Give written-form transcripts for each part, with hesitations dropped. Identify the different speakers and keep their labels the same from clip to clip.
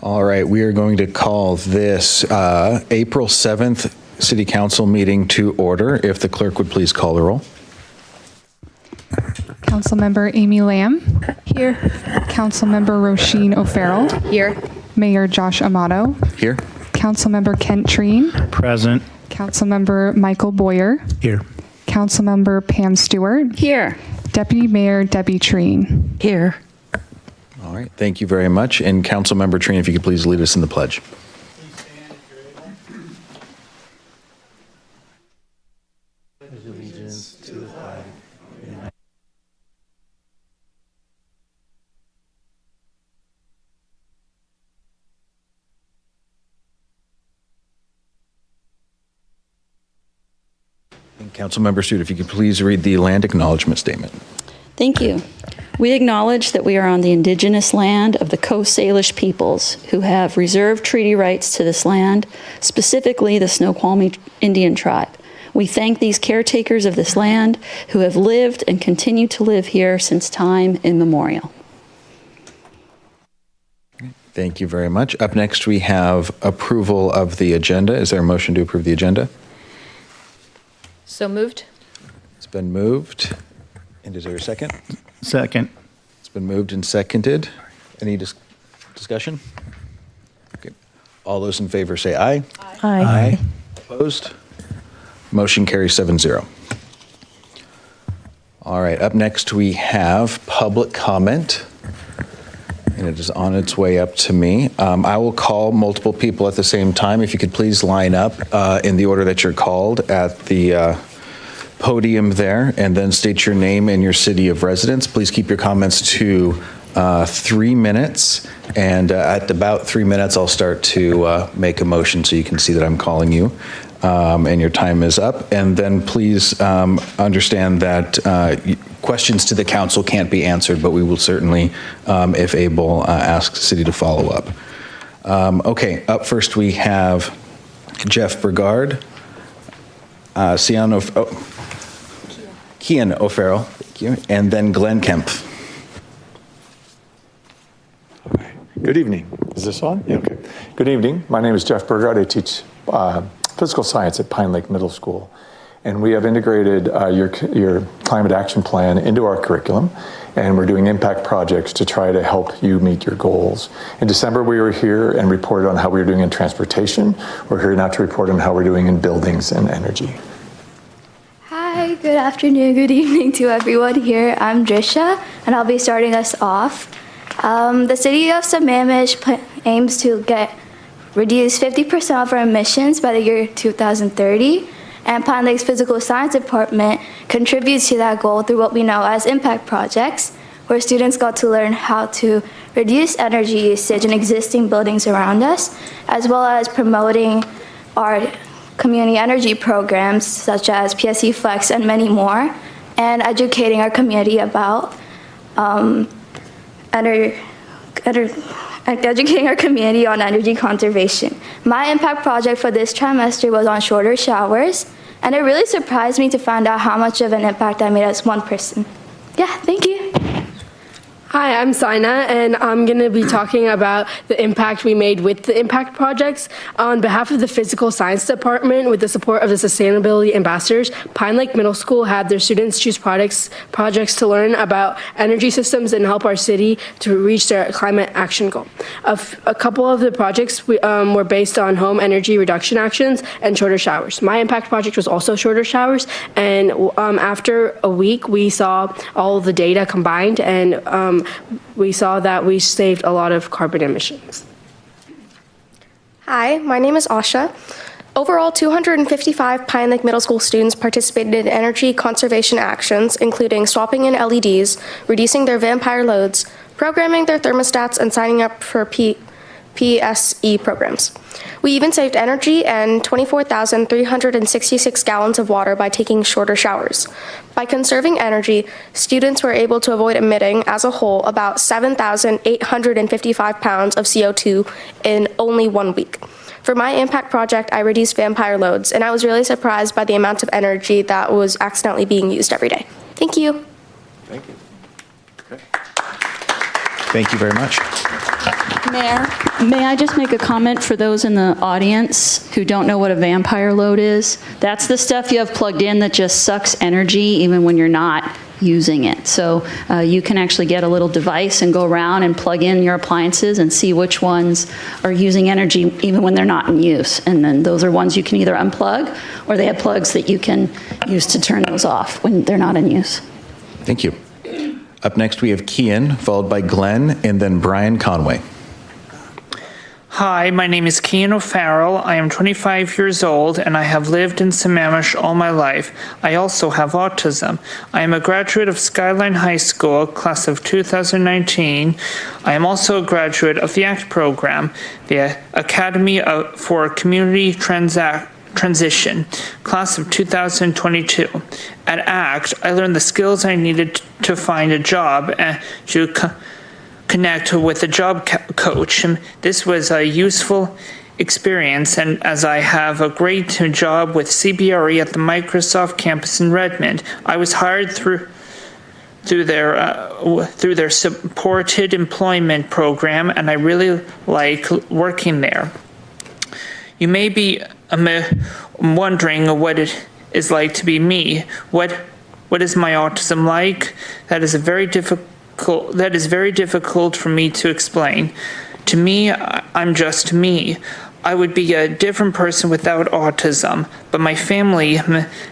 Speaker 1: All right, we are going to call this April 7th City Council meeting to order. If the clerk would please call the roll.
Speaker 2: Councilmember Amy Lamb.
Speaker 3: Here.
Speaker 2: Councilmember Roisin O'Farrell.
Speaker 3: Here.
Speaker 2: Mayor Josh Amato.
Speaker 1: Here.
Speaker 2: Councilmember Kent Treen.
Speaker 4: Present.
Speaker 2: Councilmember Michael Boyer.
Speaker 4: Here.
Speaker 2: Councilmember Pam Stewart.
Speaker 3: Here.
Speaker 2: Deputy Mayor Debbie Treen.
Speaker 3: Here.
Speaker 1: All right, thank you very much. And Councilmember Treen, if you could please lead us in the pledge.
Speaker 4: Allegiance to the flag.
Speaker 1: And Councilmember Stewart, if you could please read the land acknowledgement statement.
Speaker 5: Thank you. We acknowledge that we are on the indigenous land of the Coast Salish peoples who have reserved treaty rights to this land, specifically the Snoqualmie Indian tribe. We thank these caretakers of this land who have lived and continue to live here since time immemorial.
Speaker 1: Thank you very much. Up next, we have approval of the agenda. Is there a motion to approve the agenda?
Speaker 3: So moved.
Speaker 1: It's been moved. And is there a second?
Speaker 4: Second.
Speaker 1: It's been moved and seconded. Any discussion? Okay. All those in favor say aye.
Speaker 3: Aye.
Speaker 1: Opposed? Motion carries 7-0. All right, up next we have public comment, and it is on its way up to me. I will call multiple people at the same time. If you could please line up in the order that you're called at the podium there, and then state your name and your city of residence. Please keep your comments to 3 minutes, and at about 3 minutes, I'll start to make a motion so you can see that I'm calling you, and your time is up. And then please understand that questions to the council can't be answered, but we will certainly, if able, ask the city to follow up. Okay, up first we have Jeff Brigard, Kian O'Farrell, thank you, and then Glenn Kemp.
Speaker 6: Good evening. Is this on? Yeah, okay. Good evening. My name is Jeff Burgard. I teach physical science at Pine Lake Middle School. And we have integrated your climate action plan into our curriculum. And we're doing impact projects to try to help you meet your goals. In December, we were here and reported on how we were doing in transportation. We're here now to report on how we're doing in buildings and energy.
Speaker 7: Hi, good afternoon, good evening to everyone here. I'm Drisha, and I'll be starting us off. The city of Sammamish aims to reduce 50% of our emissions by the year 2030, and Pine Lake's Physical Science Department contributes to that goal through what we know as impact projects, where students got to learn how to reduce energy usage in existing buildings around us, as well as promoting our community energy programs such as PSE Flex and many more, and educating our community about educating our community on energy conservation. My impact project for this trimester was on shorter showers, and it really surprised me to find out how much of an impact I made as one person. Yeah, thank you.
Speaker 8: Hi, I'm Sina, and I'm going to be talking about the impact we made with the impact projects. On behalf of the Physical Science Department, with the support of the Sustainability Ambassadors, Pine Lake Middle School had their students choose projects to learn about energy systems and help our city to reach their climate action goal. A couple of the projects were based on home energy reduction actions and shorter showers. My impact project was also shorter showers, and after a week, we saw all of the data combined, and we saw that we saved a lot of carbon emissions.
Speaker 9: Hi, my name is Asha. Overall, 255 Pine Lake Middle School students participated in energy conservation actions, including swapping in LEDs, reducing their vampire loads, programming their thermostats, and signing up for PSE programs. We even saved energy and 24,366 gallons of water by taking shorter showers. By conserving energy, students were able to avoid emitting, as a whole, about 7,855 pounds of CO2 in only 1 week. For my impact project, I reduced vampire loads, and I was really surprised by the amount of energy that was accidentally being used every day. Thank you.
Speaker 6: Thank you. Okay.
Speaker 1: Thank you very much.
Speaker 5: Mayor, may I just make a comment for those in the audience who don't know what a vampire load is? That's the stuff you have plugged in that just sucks energy even when you're not using it. So you can actually get a little device and go around and plug in your appliances and see which ones are using energy even when they're not in use. And then those are ones you can either unplug, or they have plugs that you can use to turn those off when they're not in use.
Speaker 1: Thank you. Up next, we have Kian, followed by Glenn, and then Brian Conway.
Speaker 10: Hi, my name is Kean O'Farrell. I am 25 years old and I have lived in Sammamish all my life. I also have autism. I am a graduate of Skyline High School, class of 2019. I am also a graduate of the ACT program, the Academy for Community Transition, class of 2022. At ACT, I learned the skills I needed to find a job and to connect with a job coach. This was a useful experience, and as I have a great job with CBRE at the Microsoft campus in Redmond, I was hired through their supported employment program, and I really like working there. You may be wondering what it is like to be me. What is my autism like? That is very difficult for me to explain. To me, I'm just me. I would be a different person without autism, but my family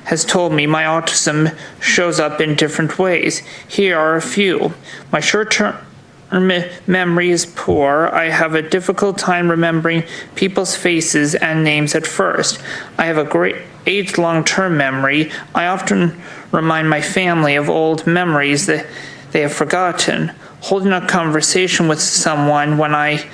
Speaker 10: has told me my autism shows up in different ways. Here are a few. My short-term memory is poor. I have a difficult time remembering people's faces and names at first. I have a great long-term memory. I often remind my family of old memories that they have forgotten. Holding a conversation with someone when I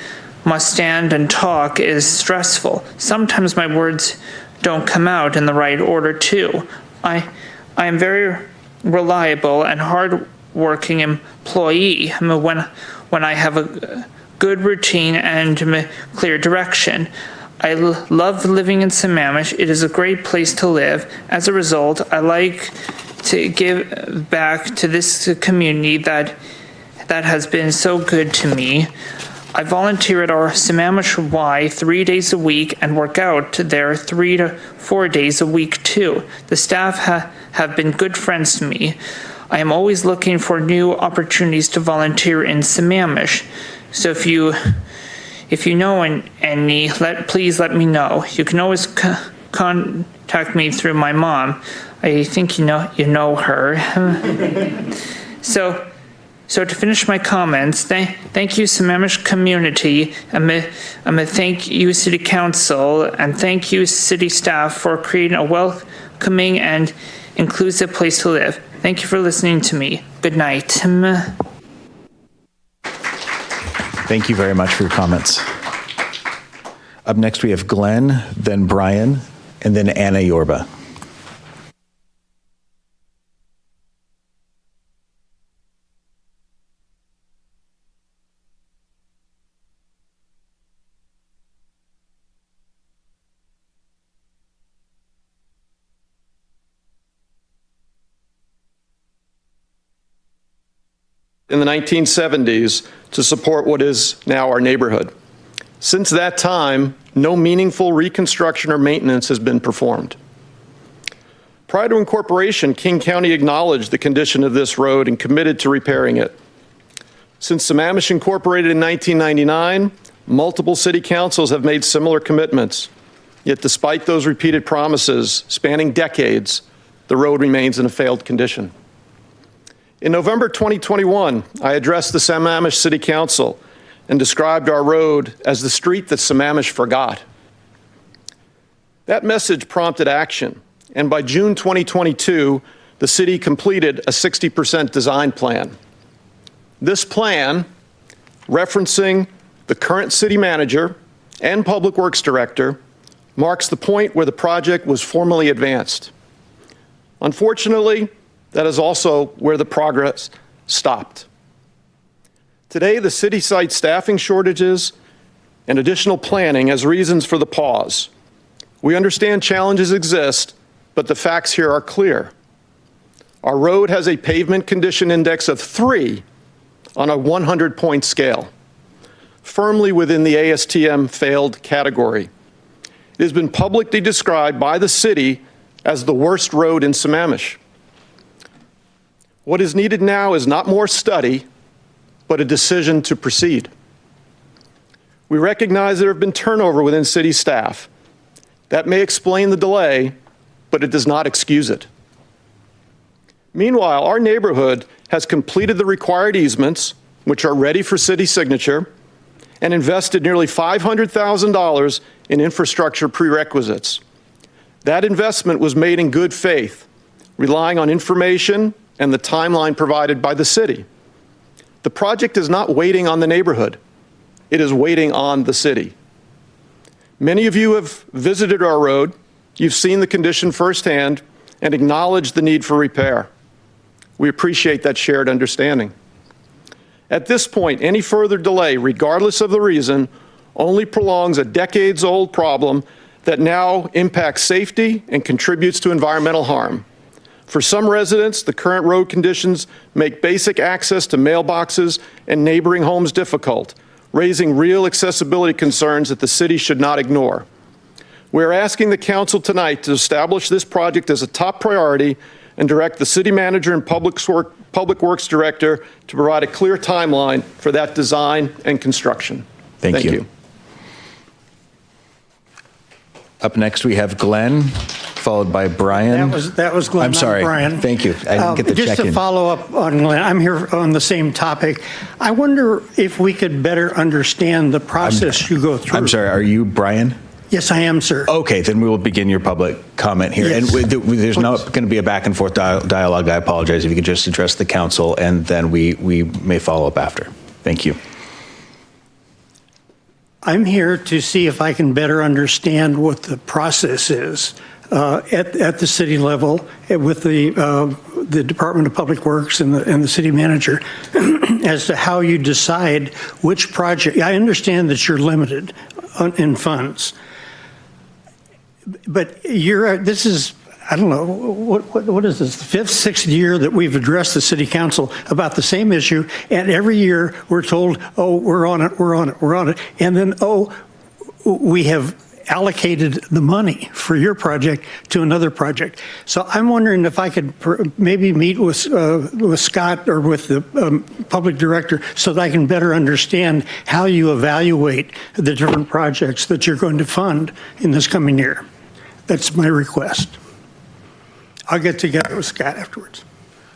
Speaker 10: must stand and talk is stressful. Sometimes my words don't come out in the right order too. I am very reliable and hard-working employee when I have a good routine and clear direction. I love living in Sammamish. It is a great place to live. As a result, I like to give back to this community that has been so good to me. I volunteer at our Sammamish Y 3 days a week and work out there 3 to 4 days a week too. The staff have been good friends to me. I am always looking for new opportunities to volunteer in Sammamish. So if you know any, please let me know. You can always contact me through my mom. I think you know her. So to finish my comments, thank you, Sammamish community. I'm a thank you, City Council, and thank you, City staff, for creating a welcoming and inclusive place to live. Thank you for listening to me. Good night.
Speaker 1: Thank you very much for your comments. Up next, we have Glenn, then Brian, and then Anna Yorba.
Speaker 11: In the 1970s to support what is now our neighborhood. Since that time, no meaningful reconstruction or maintenance has been performed. Prior to incorporation, King County acknowledged the condition of this road and committed to repairing it. Since Sammamish incorporated in 1999, multiple city councils have made similar commitments. Yet despite those repeated promises spanning decades, the road remains in a failed condition. In November 2021, I addressed the Sammamish City Council and described our road as the street that Sammamish forgot. That message prompted action, and by June 2022, the city completed a 60% design plan. This plan, referencing the current city manager and public works director, marks the point where the project was formally advanced. Unfortunately, that is also where the progress stopped. Today, the city cites staffing shortages and additional planning as reasons for the pause. We understand challenges exist, but the facts here are clear. Our road has a pavement condition index of 3 on a 100-point scale. firmly within the ASTM failed category. It has been publicly described by the city as the worst road in Sammamish. What is needed now is not more study, but a decision to proceed. We recognize there have been turnover within city staff. That may explain the delay, but it does not excuse it. Meanwhile, our neighborhood has completed the required easements, which are ready for city signature, and invested nearly $500,000 in infrastructure prerequisites. That investment was made in good faith, relying on information and the timeline provided by the city. The project is not waiting on the neighborhood. It is waiting on the city. Many of you have visited our road. You've seen the condition firsthand and acknowledged the need for repair. We appreciate that shared understanding. At this point, any further delay, regardless of the reason, only prolongs a decades-old problem that now impacts safety and contributes to environmental harm. For some residents, the current road conditions make basic access to mailboxes and neighboring homes difficult, raising real accessibility concerns that the city should not ignore. We're asking the council tonight to establish this project as a top priority and direct the city manager and Public Works Director to provide a clear timeline for that design and construction.
Speaker 1: Thank you. Up next, we have Glenn, followed by Brian.
Speaker 4: That was Glenn,
Speaker 1: I'm sorry.
Speaker 4: not Brian.
Speaker 1: Thank you. I didn't get the
Speaker 4: Just
Speaker 1: check-in.
Speaker 4: to follow up on Glenn, I'm here on the same topic. I wonder if we could better understand the process you go through.
Speaker 1: I'm sorry, are you Brian?
Speaker 4: Yes, I am, sir.
Speaker 1: Okay, then we will begin your public comment here.
Speaker 4: Yes.
Speaker 1: And there's not going to be a back and forth dialogue. I apologize. If you could just address the council, and then we may follow up after. Thank you.
Speaker 4: I'm here to see if I can better understand what the process is at the city level with the Department of Public Works and the city manager as to how you decide which project. I understand that you're limited in funds, but this is, I don't know, what is this, the fifth, sixth year that we've addressed the city council about the same issue, and every year we're told, oh, we're on it, and then, oh, we have allocated the money for your project to another project. So I'm wondering if I could maybe meet with Scott or with the public director so that I can better understand how you evaluate the different projects that you're going to fund in this coming year. That's my request. I'll get together with Scott afterwards.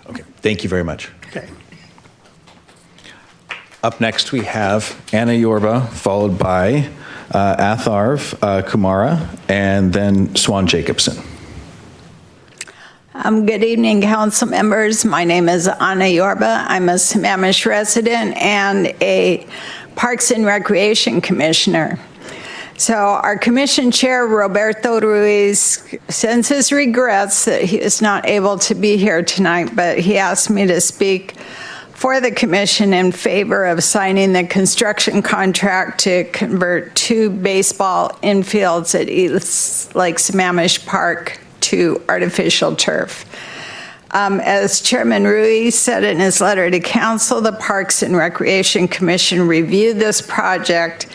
Speaker 1: Okay, thank you very much.
Speaker 4: Okay.
Speaker 1: Up next, we have Anna Yorba, followed by Atharv Kumara, and then Swan Jacobson.
Speaker 12: Good evening, council members. My name is Anna Yorba. I'm a Sammamish resident and a Parks and Recreation Commissioner. So our commission chair, Roberto Ruiz, sends his regrets that he is not able to be here tonight, but he asked me to speak for the commission in favor of signing the construction contract to convert 2 baseball infields at East Lake Sammamish Park to artificial turf. As Chairman Ruiz said in his letter to council, the Parks and Recreation Commission reviewed this project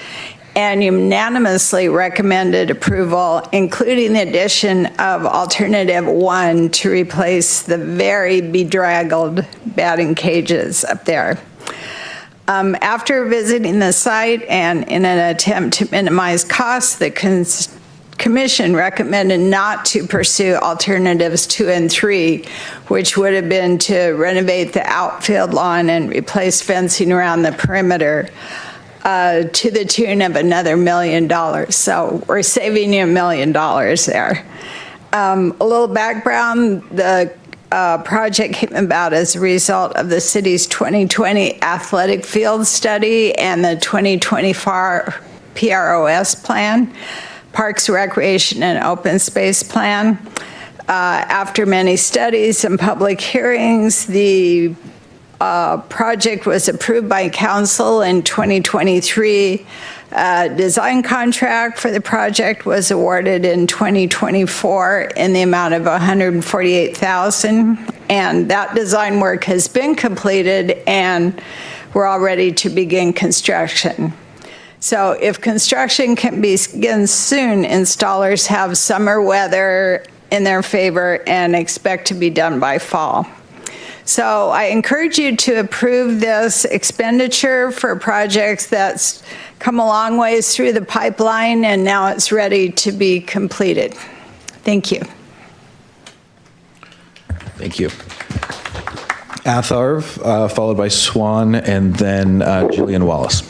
Speaker 12: and unanimously recommended approval, including the addition of alternative 1 to replace the very bedraggled batting cages up there. After visiting the site and in an attempt to minimize costs, the Commission recommended not to pursue alternatives 2 and 3, which would have been to renovate the outfield lawn and replace fencing around the perimeter. To the tune of another $1 million. So we're saving you $1 million there. A little background, the project came about as a result of the city's 2020 athletic field study and the 2024 PROS plan, Parks, Recreation, and Open Space Plan. After many studies and public hearings, the project was approved by council in 2023. Design contract for the project was awarded in 2024 in the amount of $148,000, and that design work has been completed and we're all ready to begin construction. So if construction can begin soon, installers have summer weather in their favor and expect to be done by fall. So I encourage you to approve this expenditure for projects that's come a long ways through the pipeline and now it's ready to be completed. Thank you.
Speaker 1: Thank you. Atharv, followed by Swan, and then Jillian Wallace.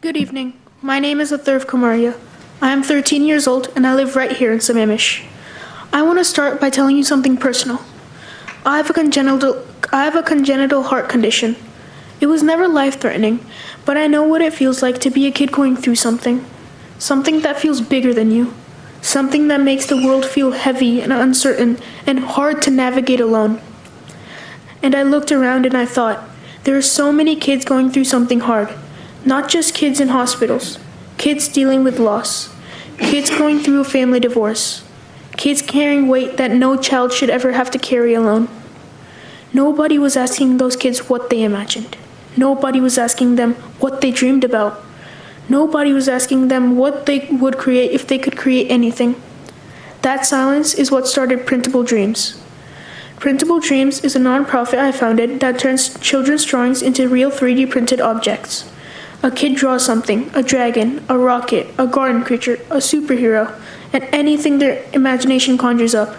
Speaker 13: Good evening. My name is Atharv Kumaria. I am 13 years old and I live right here in Sammamish. I want to start by telling you something personal. I have a congenital heart condition. It was never life-threatening, but I know what it feels like to be a kid going through something. Something that feels bigger than you. Something that makes the world feel heavy and uncertain and hard to navigate alone. And I looked around and I thought, there are so many kids going through something hard. Not just kids in hospitals. Kids dealing with loss. Kids going through a family divorce. Kids carrying weight that no child should ever have to carry alone. Nobody was asking those kids what they imagined. Nobody was asking them what they dreamed about. Nobody was asking them what they would create if they could create anything. That silence is what started Printable Dreams. Printable Dreams is a nonprofit I founded that turns children's drawings into real 3D printed objects. A kid draws something, a dragon, a rocket, a garden creature, a superhero, and anything their imagination conjures up,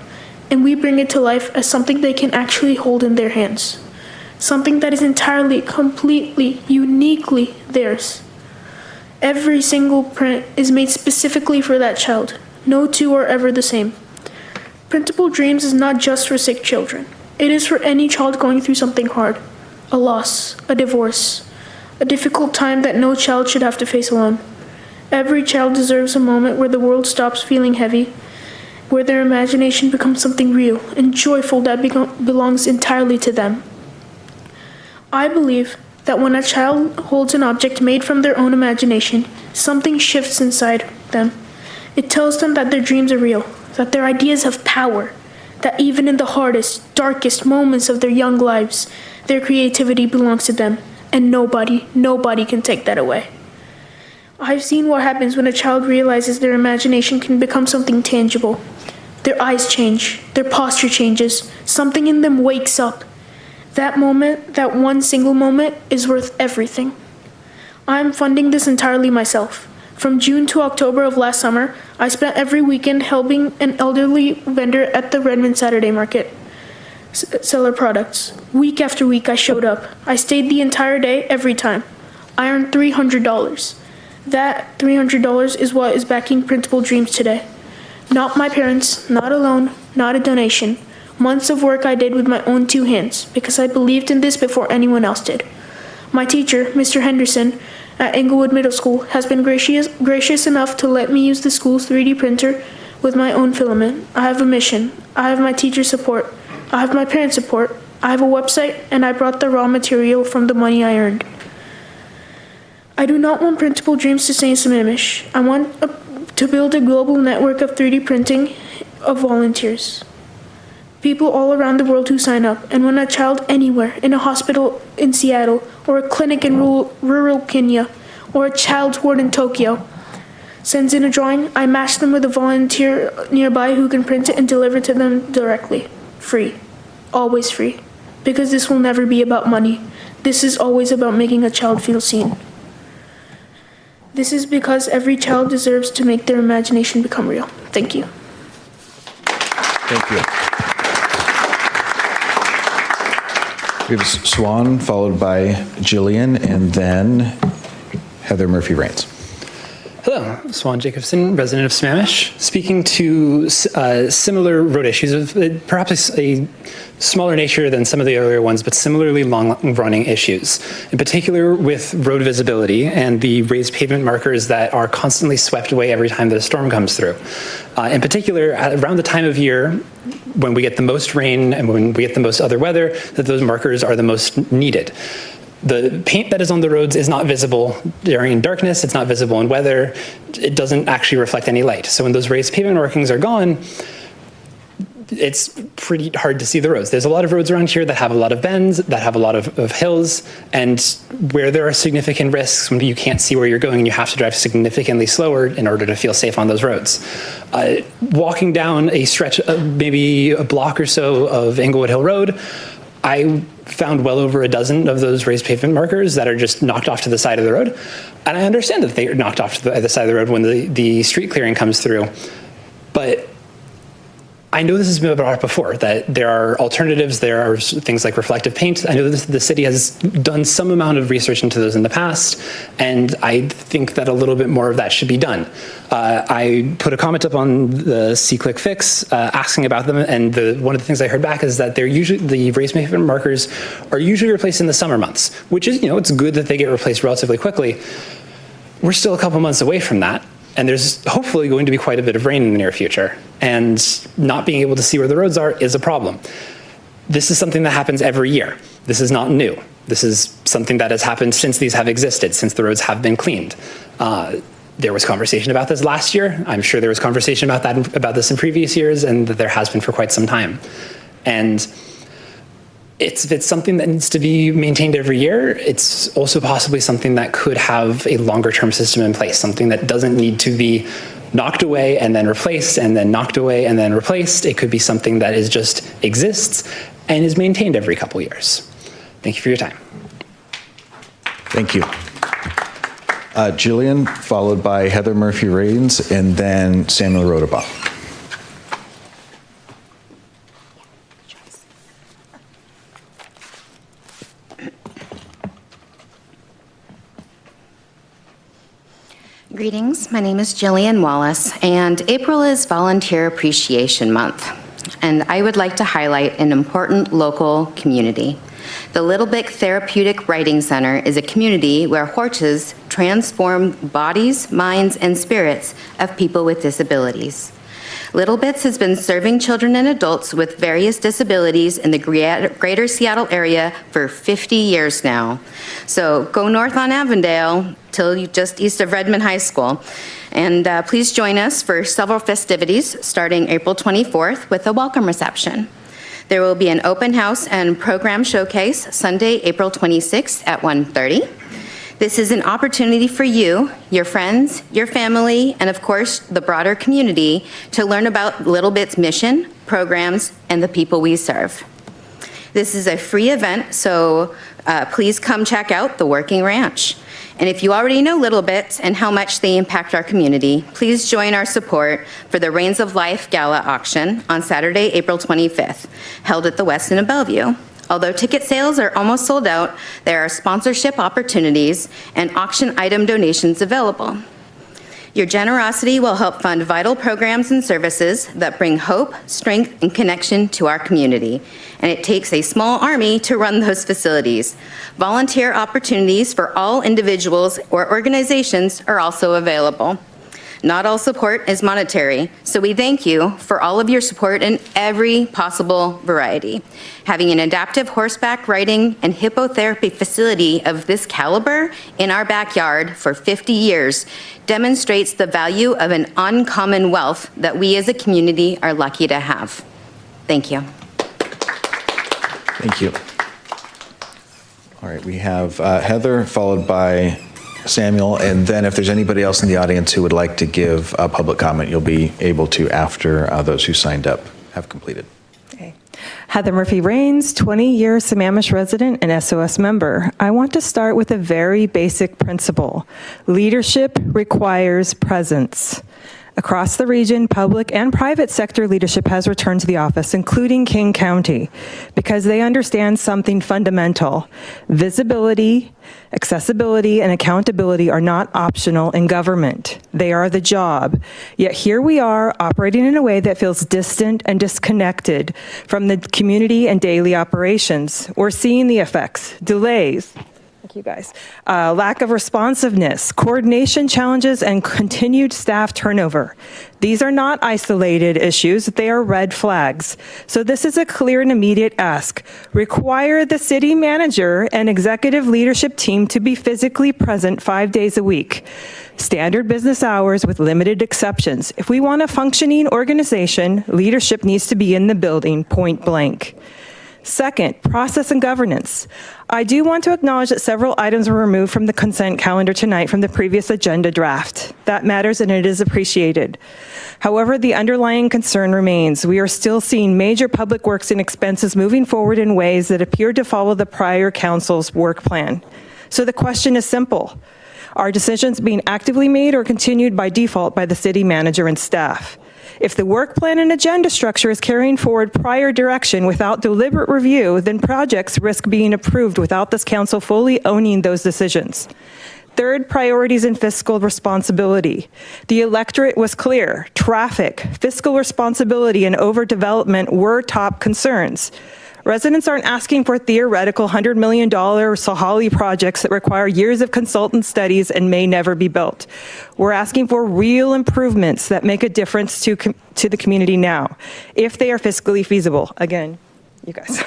Speaker 13: and we bring it to life as something they can actually hold in their hands. Something that is entirely, completely, uniquely theirs. Every single print is made specifically for that child. No two are ever the same. Printable Dreams is not just for sick children. It is for any child going through something hard. A loss, a divorce, a difficult time that no child should have to face alone. Every child deserves a moment where the world stops feeling heavy, where their imagination becomes something real and joyful that belongs entirely to them. I believe that when a child holds an object made from their own imagination, something shifts inside them. It tells them that their dreams are real, that their ideas have power, that even in the hardest, darkest moments of their young lives, their creativity belongs to them, and nobody can take that away. I've seen what happens when a child realizes their imagination can become something tangible. Their eyes change, their posture changes, something in them wakes up. That moment, that one single moment, is worth everything. I'm funding this entirely myself. From June to October of last summer, I spent every weekend helping an elderly vendor at the Redmond Saturday Market sell her products. Week after week, I showed up. I stayed the entire day, every time. I earned $300. That $300 is what is backing Printable Dreams today. Not my parents, not a loan, not a donation. Months of work I did with my own two hands, because I believed in this before anyone else did. My teacher, Mr. Henderson, at Englewood Middle School, has been gracious enough to let me use the school's 3D printer with my own filament. I have a mission. I have my teacher's support. I have my parents' support. I have a website, and I brought the raw material from the money I earned. I do not want Printable Dreams to stay in Sammamish. I want to build a global network of 3D printing of volunteers. People all around the world who sign up, and when a child anywhere, in a hospital in Seattle, or a clinic in rural Kenya, or a child's ward in Tokyo, sends in a drawing, I match them with a volunteer nearby who can print it and deliver it to them directly. Free. Always free. Because this will never be about money. This is always about making a child feel seen. This is because every child deserves to make their imagination become real. Thank you.
Speaker 1: Thank you. We have Swan, followed by Jillian, and then Heather Murphy-Rains.
Speaker 14: Hello, Swan Jacobson, resident of Sammamish, speaking to similar road issues of perhaps a smaller nature than some of the earlier ones, but similarly long-running issues, in particular with road visibility and the raised pavement markers that are constantly swept away every time that a storm comes through. In particular, around the time of year when we get the most rain and when we get the most other weather, that those markers are the most needed. The paint that is on the roads is not visible during darkness, it's not visible in weather, it doesn't actually reflect any light. So when those raised pavement markings are gone, it's pretty hard to see the roads. There's a lot of roads around here that have a lot of bends, that have a lot of hills, and where there are significant risks when you can't see where you're going and you have to drive significantly slower in order to feel safe on those roads. Walking down a stretch of maybe a block or so of Englewood Hill Road, I found well over a dozen of those raised pavement markers that are just knocked off to the side of the road. And I understand that they are knocked off to the side of the road when the street clearing comes through. But I know this has been brought up before, that there are alternatives, there are things like reflective paint. I know that the city has done some amount of research into those in the past, and I think that a little bit more of that should be done. I put a comment up on the C-Click Fix asking about them, and one of the things I heard back is that the raised pavement markers are usually replaced in the summer months, which is, it's good that they get replaced relatively quickly. We're still a couple months away from that. And there's hopefully going to be quite a bit of rain in the near future. And not being able to see where the roads are is a problem. This is something that happens every year. This is not new. This is something that has happened since these have existed, since the roads have been cleaned. There was conversation about this last year. I'm sure there was conversation about this in previous years, and that there has been for quite some time. And if it's something that needs to be maintained every year, it's also possibly something that could have a longer term system in place, something that doesn't need to be knocked away and then replaced and then knocked away and then replaced. It could be something that just exists and is maintained every couple years. Thank you for your time.
Speaker 1: Thank you. Jillian, followed by Heather Murphy-Rains, and then Samuel Rodabaugh.
Speaker 15: Greetings, my name is Jillian Wallace, and April is Volunteer Appreciation Month, and I would like to highlight an important local community. The Little Bick Therapeutic Writing Center is a community where horses transform bodies, minds, and spirits of people with disabilities. Little Bits has been serving children and adults with various disabilities in the greater Seattle area for 50 years now. So go north on Avondale till just east of Redmond High School. And please join us for several festivities starting April 24th with a welcome reception. There will be an open house and program showcase Sunday, April 26th at 1:30. This is an opportunity for you, your friends, your family, and of course, the broader community to learn about Little Bit's mission, programs, and the people we serve. This is a free event, so please come check out the Working Ranch. And if you already know Little Bits and how much they impact our community, please join our support for the Reigns of Life Gala auction on Saturday, April 25th, held at the Westin of Bellevue. Although ticket sales are almost sold out, there are sponsorship opportunities and auction item donations available. Your generosity will help fund vital programs and services that bring hope, strength, and connection to our community. And it takes a small army to run those facilities. Volunteer opportunities for all individuals or organizations are also available. Not all support is monetary, so we thank you for all of your support in every possible variety. Having an adaptive horseback riding and hippotherapy facility of this caliber in our backyard for 50 years demonstrates the value of an uncommon wealth that we as a community are lucky to have. Thank you.
Speaker 1: Thank you. All right, we have Heather, followed by Samuel, and then if there's anybody else in the audience who would like to give a public comment, you'll be able to after those who signed up have completed.
Speaker 16: Okay. Heather Murphy-Rains, 20-year Sammamish resident and SOS member. I want to start with a very basic principle. Leadership requires presence. Across the region, public and private sector leadership has returned to the office, including King County, because they understand something fundamental. Visibility, accessibility, and accountability are not optional in government. They are the job. Yet here we are operating in a way that feels distant and disconnected from the community and daily operations. We're seeing the effects, delays, Thank you, guys. Lack of responsiveness, coordination challenges, and continued staff turnover. These are not isolated issues. They are red flags. So this is a clear and immediate ask. Require the city manager and executive leadership team to be physically present 5 days a week. Standard business hours with limited exceptions. If we want a functioning organization, leadership needs to be in the building, point blank. Second, process and governance. I do want to acknowledge that several items were removed from the consent calendar tonight from the previous agenda draft. That matters and it is appreciated. However, the underlying concern remains. We are still seeing major public works and expenses moving forward in ways that appear to follow the prior council's work plan. So the question is simple. Are decisions being actively made or continued by default by the city manager and staff? If the work plan and agenda structure is carrying forward prior direction without deliberate review, then projects risk being approved without this council fully owning those decisions. Third, priorities and fiscal responsibility. The electorate was clear. Traffic, fiscal responsibility, and overdevelopment were top concerns. Residents aren't asking for theoretical $100 million Sahali projects that require years of consultant studies and may never be built. We're asking for real improvements that make a difference to the community now, if they are fiscally feasible. Again, you guys.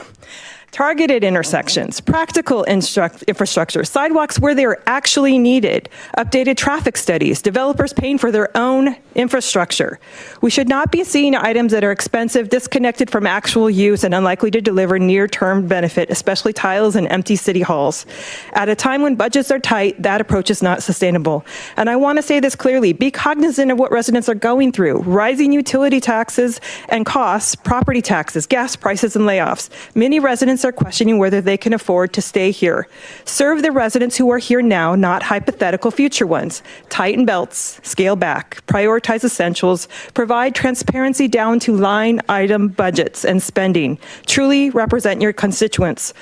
Speaker 16: Targeted intersections, practical infrastructure, sidewalks where they are actually needed, updated traffic studies, developers paying for their own infrastructure. We should not be seeing items that are expensive, disconnected from actual use, and unlikely to deliver near-term benefit, especially tiles and empty city halls. At a time when budgets are tight, that approach is not sustainable. And I want to say this clearly, be cognizant of what residents are going through. Rising utility taxes and costs, property taxes, gas prices, and layoffs. Many residents are questioning whether they can afford to stay here. Serve the residents who are here now, not hypothetical future ones. Tighten belts, scale back, prioritize essentials, provide transparency down to line item budgets and spending. Truly represent your constituents.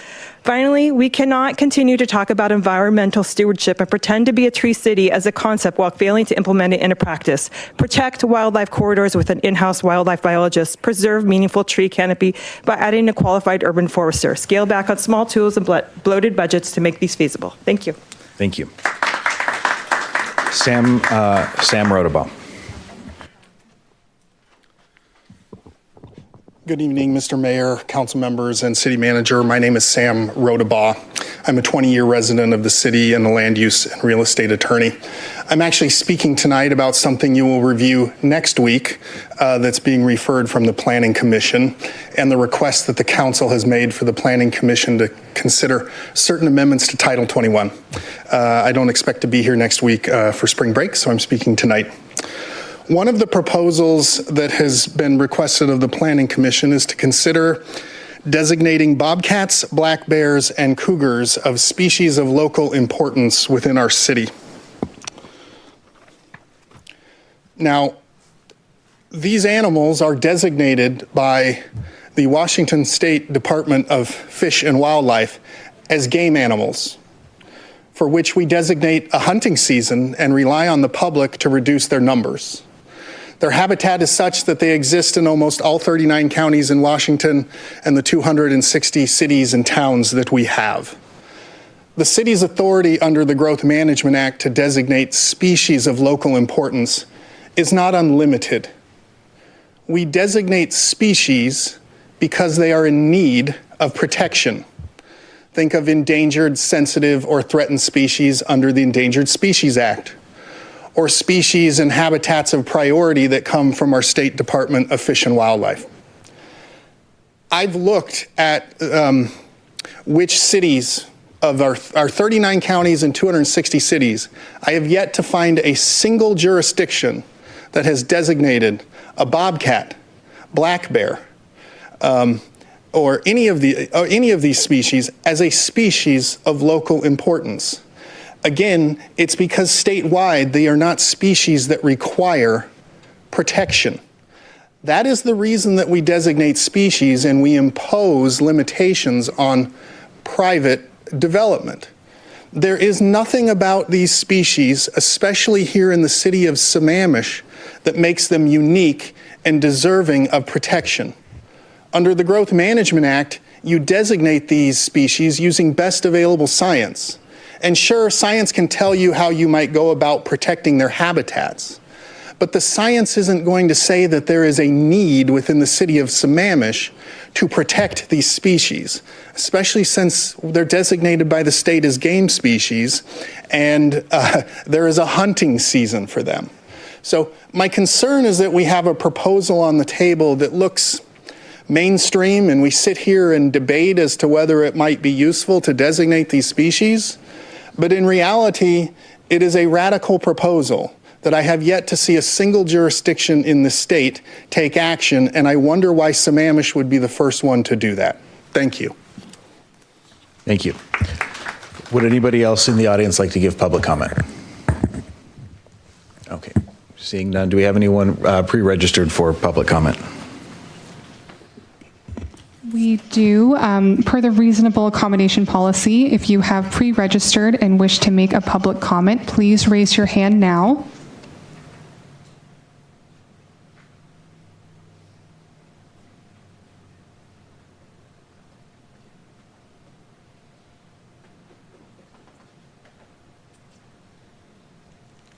Speaker 16: Finally, we cannot continue to talk about environmental stewardship and pretend to be a tree city as a concept while failing to implement it into practice. Protect wildlife corridors with an in-house wildlife biologist. Preserve meaningful tree canopy by adding a qualified urban forester. Scale back on small tools and bloated budgets to make these feasible. Thank you.
Speaker 1: Thank you. Sam Rodabaugh.
Speaker 17: Good evening, Mr. Mayor, council members, and city manager. My name is Sam Rodabaugh. I'm a 20-year resident of the city and a land use and real estate attorney. I'm actually speaking tonight about something you will review next week that's being referred from the Planning Commission and the request that the council has made for the Planning Commission to consider certain amendments to Title 21. I don't expect to be here next week for spring break, so I'm speaking tonight. One of the proposals that has been requested of the Planning Commission is to consider designating bobcats, black bears, and cougars of species of local importance within our city. Now, these animals are designated by the Washington State Department of Fish and Wildlife as game animals, for which we designate a hunting season and rely on the public to reduce their numbers. Their habitat is such that they exist in almost all 39 counties in Washington and the 260 cities and towns that we have. The city's authority under the Growth Management Act to designate species of local importance is not unlimited. We designate species because they are in need of protection. Think of endangered, sensitive, or threatened species under the Endangered Species Act, or species and habitats of priority that come from our State Department of Fish and Wildlife. I've looked at which cities of our 39 counties and 260 cities, I have yet to find a single jurisdiction that has designated a bobcat, black bear, or any of these species as a species of local importance. Again, it's because statewide they are not species that require protection. That is the reason that we designate species and we impose limitations on private development. There is nothing about these species, especially here in the city of Sammamish, that makes them unique and deserving of protection. Under the Growth Management Act, you designate these species using best available science. And sure, science can tell you how you might go about protecting their habitats. But the science isn't going to say that there is a need within the city of Sammamish to protect these species, especially since they're designated by the state as game species, and there is a hunting season for them. So my concern is that we have a proposal on the table that looks mainstream, and we sit here and debate as to whether it might be useful to designate these species. But in reality, it is a radical proposal that I have yet to see a single jurisdiction in the state take action, and I wonder why Sammamish would be the first one to do that. Thank you.
Speaker 1: Thank you. Would anybody else in the audience like to give public comment? Okay, seeing none, do we have anyone pre-registered for public comment?
Speaker 2: We do. Per the reasonable accommodation policy, if you have pre-registered and wish to make a public comment, please raise your hand now.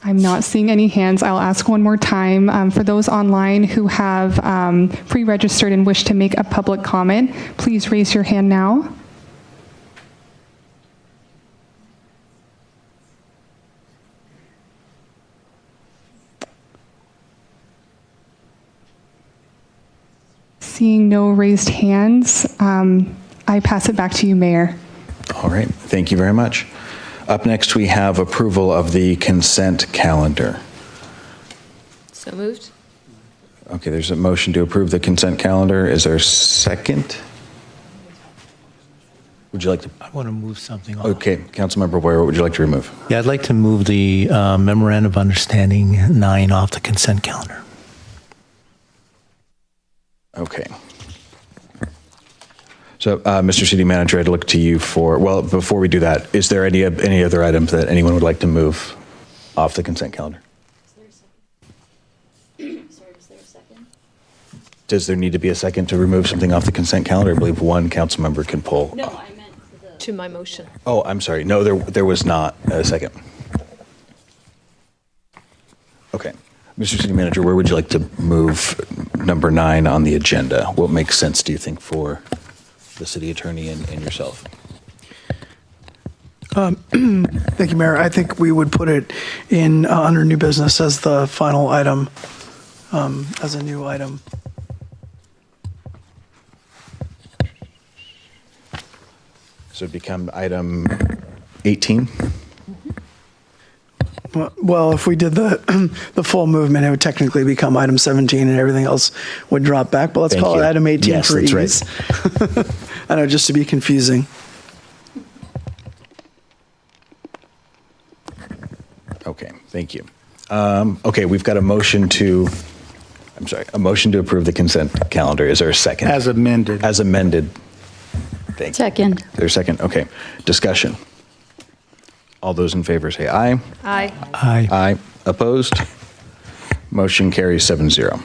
Speaker 2: I'm not seeing any hands. I'll ask one more time. For those online who have pre-registered and wish to make a public comment, please raise your hand now. Seeing no raised hands, I pass it back to you, Mayor.
Speaker 1: All right, thank you very much. Up next, we have approval of the consent calendar.
Speaker 3: So moved.
Speaker 1: Okay, there's a motion to approve the consent calendar. Is there a second? Would you like to?
Speaker 18: I want to move something off.
Speaker 1: Okay, Councilmember Boyer, what would you like to remove?
Speaker 18: Yeah, I'd like to move the Memorandum of Understanding 9 off the consent calendar.
Speaker 1: Okay. So, Mr. City Manager, I'd look to you for, well, before we do that, is there any other items that anyone would like to move off the consent calendar? Does there need to be a second to remove something off the consent calendar? I believe one council member can pull.
Speaker 3: No, I meant to my motion.
Speaker 1: Oh, I'm sorry. No, there was not a second. Okay. Mr. City Manager, where would you like to move number 9 on the agenda? What makes sense, do you think, for the city attorney and yourself?
Speaker 19: Thank you, Mayor. I think we would put it in under new business as the final item, as a new item.
Speaker 1: So it'd become item 18?
Speaker 19: Well, if we did the full movement, it would technically become item 17 and everything else would drop back. But let's
Speaker 1: Thank
Speaker 19: call
Speaker 1: you.
Speaker 19: it item 18
Speaker 1: Yes,
Speaker 19: for
Speaker 1: that's
Speaker 19: ease.
Speaker 1: right.
Speaker 19: I know, just to be confusing.
Speaker 1: Okay, thank you. Okay, we've got a motion to approve the consent calendar. Is there a second?
Speaker 18: As amended.
Speaker 1: As amended. Thank you.
Speaker 5: Second.
Speaker 1: There's a second. Okay, discussion. All those in favor say aye.
Speaker 3: Aye.
Speaker 18: Aye.
Speaker 1: Aye. Opposed? Motion carries 7-0.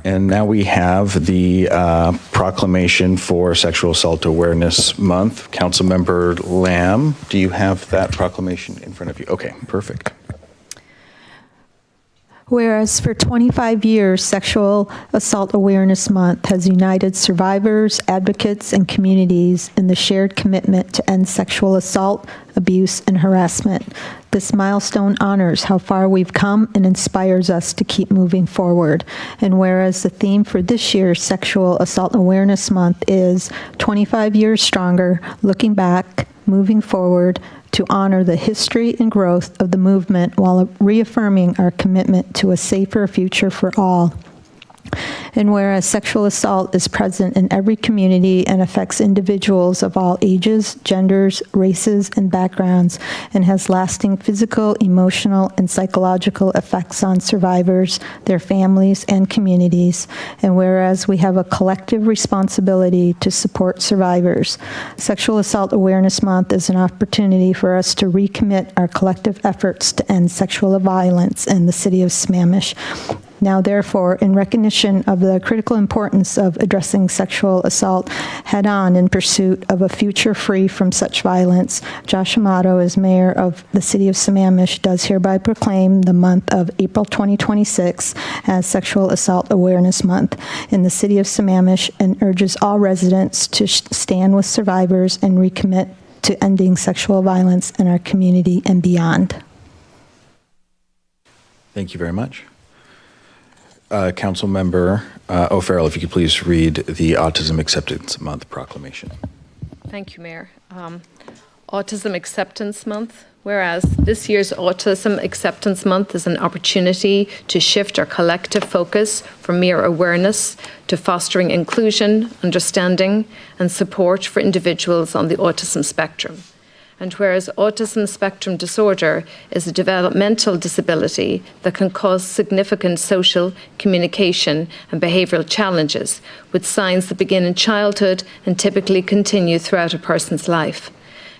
Speaker 1: And now we have the proclamation for Sexual Assault Awareness Month. Councilmember Lamb, do you have that proclamation in front of you? Okay, perfect.
Speaker 16: Whereas for 25 years, Sexual Assault Awareness Month has united survivors, advocates, and communities in the shared commitment to end sexual assault, abuse, and harassment. This milestone honors how far we've come and inspires us to keep moving forward. And whereas the theme for this year's Sexual Assault Awareness Month is 25 years stronger, looking back, moving forward, to honor the history and growth of the movement while reaffirming our commitment to a safer future for all. And whereas sexual assault is present in every community and affects individuals of all ages, genders, races, and backgrounds, and has lasting physical, emotional, and psychological effects on survivors, their families, and communities. And whereas we have a collective responsibility to support survivors, Sexual Assault Awareness Month is an opportunity for us to recommit our collective efforts to end sexual violence in the city of Sammamish. Now, therefore, in recognition of the critical importance of addressing sexual assault head-on in pursuit of a future free from such violence, Josh Amato, as mayor of the city of Sammamish, does hereby proclaim the month of April 2026 as Sexual Assault Awareness Month in the city of Sammamish and urges all residents to stand with survivors and recommit to ending sexual violence in our community and beyond.
Speaker 1: Thank you very much. Councilmember O'Farrell, if you could please read the Autism Acceptance Month proclamation.
Speaker 3: Thank you, Mayor. Autism Acceptance Month. Whereas this year's Autism Acceptance Month is an opportunity to shift our collective focus from mere awareness to fostering inclusion, understanding, and support for individuals on the autism spectrum. And whereas autism spectrum disorder is a developmental disability that can cause significant social, communication, and behavioral challenges, with signs that begin in childhood and typically continue throughout a person's life.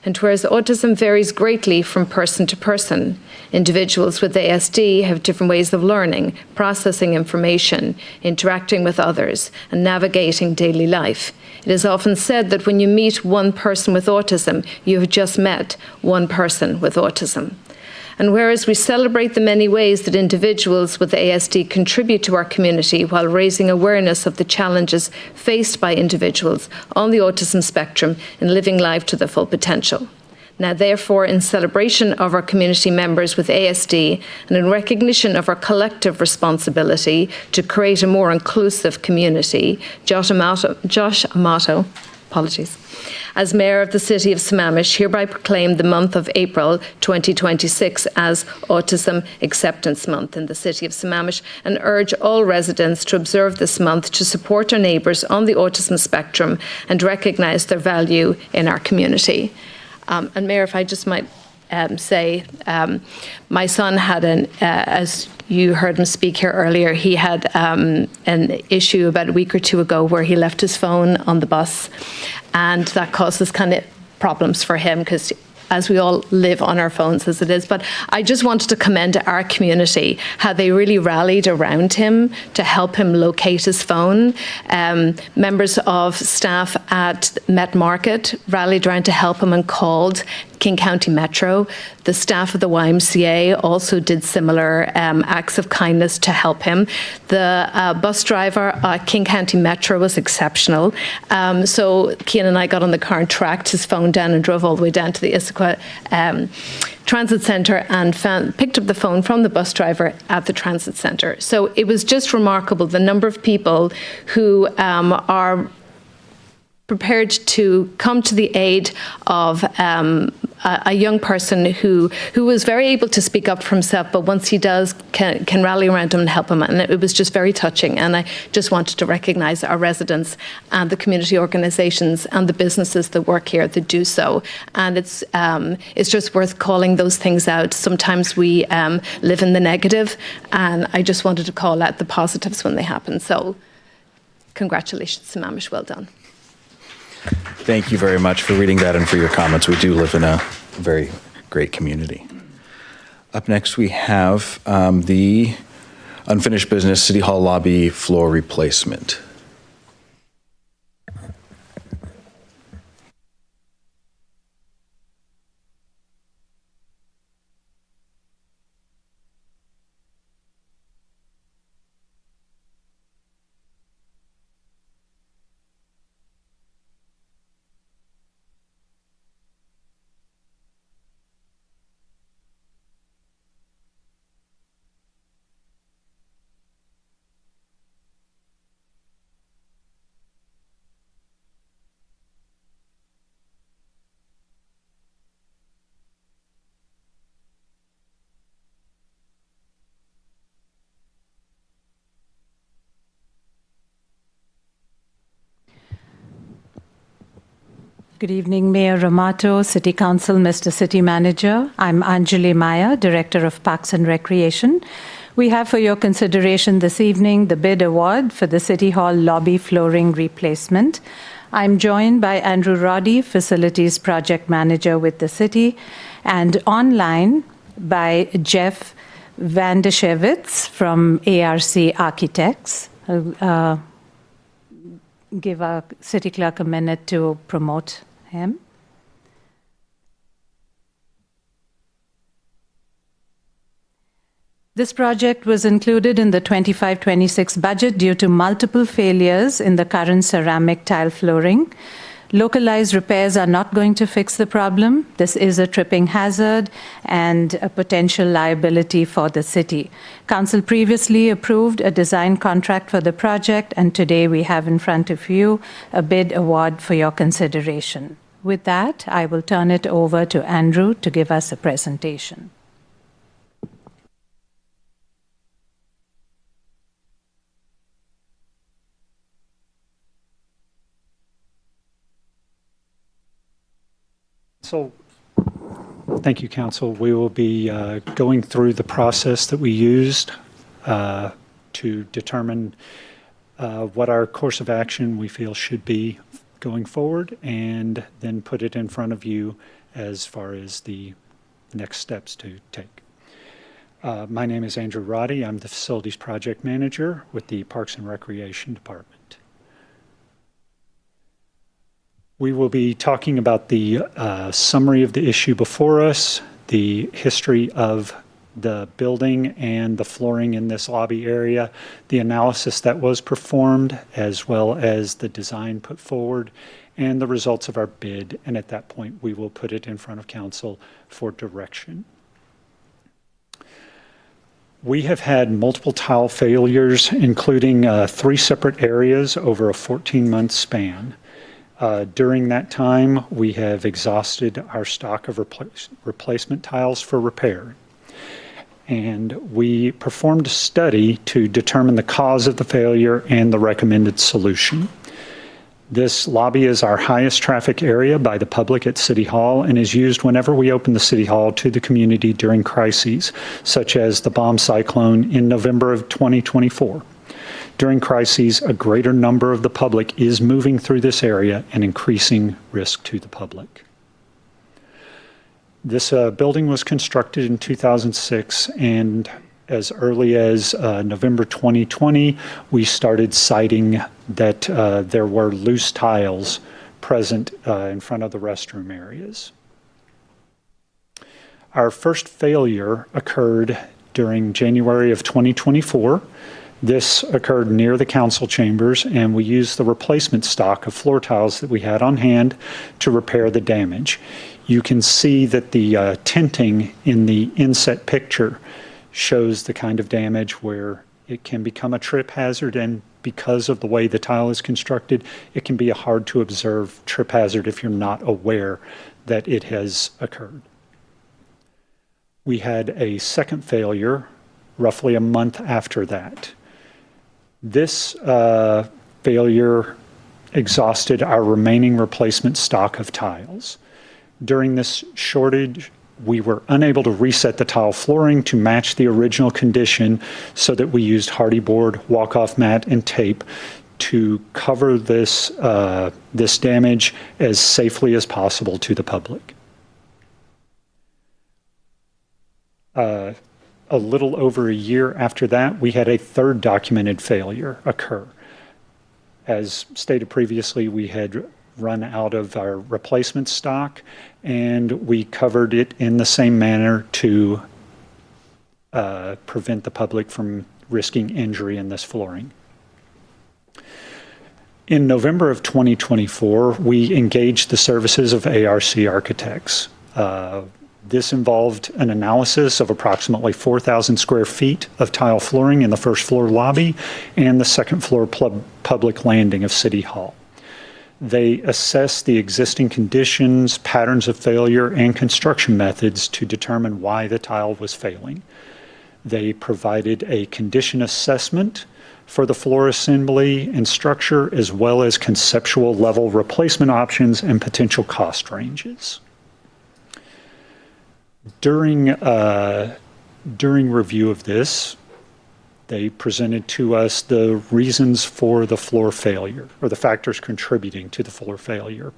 Speaker 3: And whereas autism varies greatly from person to person, individuals with ASD have different ways of learning, processing information, interacting with others, and navigating daily life. It is often said that when you meet one person with autism, you have just met one person with autism. And whereas we celebrate the many ways that individuals with ASD contribute to our community while raising awareness of the challenges faced by individuals on the autism spectrum in living life to their full potential. Now, therefore, in celebration of our community members with ASD and in recognition of our collective responsibility to create a more inclusive community, Josh Amato, as Mayor of the City of Sammamish, hereby proclaimed the month of April 2026 as Autism Acceptance Month in the City of Sammamish and urge all residents to observe this month to support our neighbours on the autism spectrum and recognise their value in our community. And Mayor, if I just might say, my son had as you heard him speak here earlier, he had an issue about a week or two ago where he left his phone on the bus, and that causes kind of problems for him because as we all live on our phones as it is. But I just wanted to commend our community, how they really rallied around him to help him locate his phone. Members of staff at Met Market rallied around to help him and called King County Metro. The staff of the YMCA also did similar acts of kindness to help him. The bus driver at King County Metro was exceptional. So Cian and I got on the car and tracked his phone down and drove all the way down to the Issaquah Transit Centre and picked up the phone from the bus driver at the Transit Centre. So it was just remarkable the number of people who are prepared to come to the aid of a young person who was very able to speak up for himself, but once he does, can rally around him and help him. And it was just very touching. And I just wanted to recognise our residents and the community organisations and the businesses that work here that do so. And it's just worth calling those things out. Sometimes we live in the negative, and I just wanted to call out the positives when they happen. So congratulations, Sammamish, well done.
Speaker 1: Thank you very much for reading that and for your comments. We do live in a very great community. Up next, we have the unfinished business City Hall lobby floor replacement.
Speaker 20: Good evening, Mayor Ramato, City Council, Mr. City Manager. I'm Anjali Maya, Director of Parks and Recreation. We have for your consideration this evening the bid award for the City Hall lobby flooring replacement. I'm joined by Andrew Roddy, Facilities Project Manager with the city, and online by Jeff Vandeshevitz from ARC Architects. Give our city clerk a minute to promote him. This project was included in the 25-26 budget due to multiple failures in the current ceramic tile flooring. Localized repairs are not going to fix the problem. This is a tripping hazard and a potential liability for the city. Council previously approved a design contract for the project, and today we have in front of you a bid award for your consideration. With that, I will turn it over to Andrew to give us a presentation.
Speaker 21: So, thank you, Council. We will be going through the process that we used to determine what our course of action we feel should be going forward, and then put it in front of you as far as the next steps to take. My name is Andrew Roddy. I'm the Facilities Project Manager with the Parks and Recreation Department. We will be talking about the summary of the issue before us, the history of the building and the flooring in this lobby area, the analysis that was performed, as well as the design put forward, and the results of our bid. And at that point, we will put it in front of council for direction. We have had multiple tile failures, including 3 separate areas over a 14-month span. During that time, we have exhausted our stock of replacement tiles for repair. And we performed a study to determine the cause of the failure and the recommended solution. This lobby is our highest traffic area by the public at City Hall and is used whenever we open the City Hall to the community during crises, such as the bomb cyclone in November of 2024. During crises, a greater number of the public is moving through this area and increasing risk to the public. This building was constructed in 2006, and as early as November 2020, we started citing that there were loose tiles present in front of the restroom areas. Our first failure occurred during January of 2024. This occurred near the council chambers, and we used the replacement stock of floor tiles that we had on hand to repair the damage. You can see that the tinting in the inset picture shows the kind of damage where it can become a trip hazard, and because of the way the tile is constructed, it can be a hard to observe trip hazard if you're not aware that it has occurred. We had a second failure roughly a month after that. This failure exhausted our remaining replacement stock of tiles. During this shortage, we were unable to reset the tile flooring to match the original condition, so that we used hardy board, walk-off mat, and tape to cover this, this damage as safely as possible to the public. A little over a year after that, we had a third documented failure occur. As stated previously, we had run out of our replacement stock, and we covered it in the same manner to prevent the public from risking injury in this flooring. In November of 2024, we engaged the services of ARC Architects. This involved an analysis of approximately 4,000 square feet of tile flooring in the first floor lobby and the second floor public landing of City Hall. They assessed the existing conditions, patterns of failure, and construction methods to determine why the tile was failing. They provided a condition assessment for the floor assembly and structure, as well as conceptual level replacement options and potential cost ranges. During review of this, they presented to us the reasons for the floor failure, or the factors contributing to the floor failure.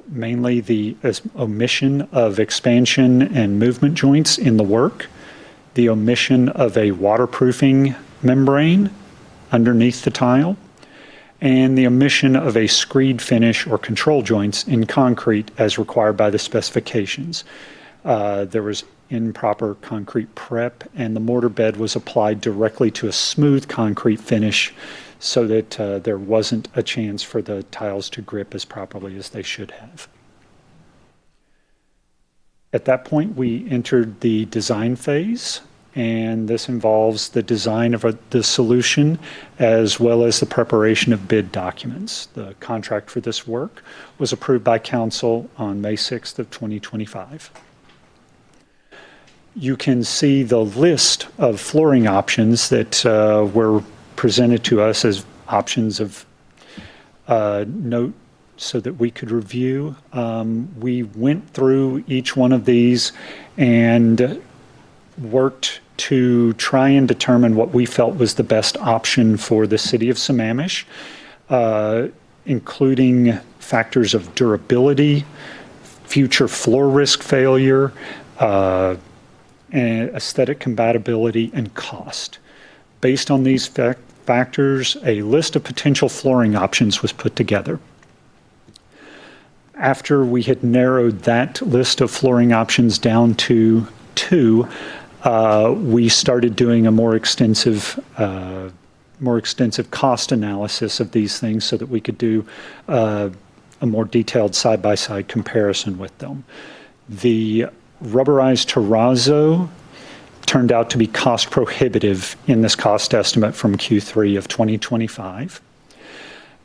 Speaker 21: Mainly the omission of expansion and movement joints in the work, the omission of a waterproofing membrane underneath the tile, and the omission of a screed finish or control joints in concrete as required by the specifications. There was improper concrete prep, and the mortar bed was applied directly to a smooth concrete finish so that there wasn't a chance for the tiles to grip as properly as they should have. At that point, we entered the design phase, and this involves the design of the solution as well as the preparation of bid documents. The contract for this work was approved by council on May 6th of 2025. You can see the list of flooring options that were presented to us as options of note so that we could review. We went through each one of these and worked to try and determine what we felt was the best option for the city of Sammamish, including factors of durability, future floor risk failure, and aesthetic compatibility, and cost. Based on these factors, a list of potential flooring options was put together. After we had narrowed that list of flooring options down to 2, we started doing a more extensive cost analysis of these things so that we could do a more detailed side-by-side comparison with them. The rubberized terrazzo turned out to be cost prohibitive in this cost estimate from Q3 of 2025.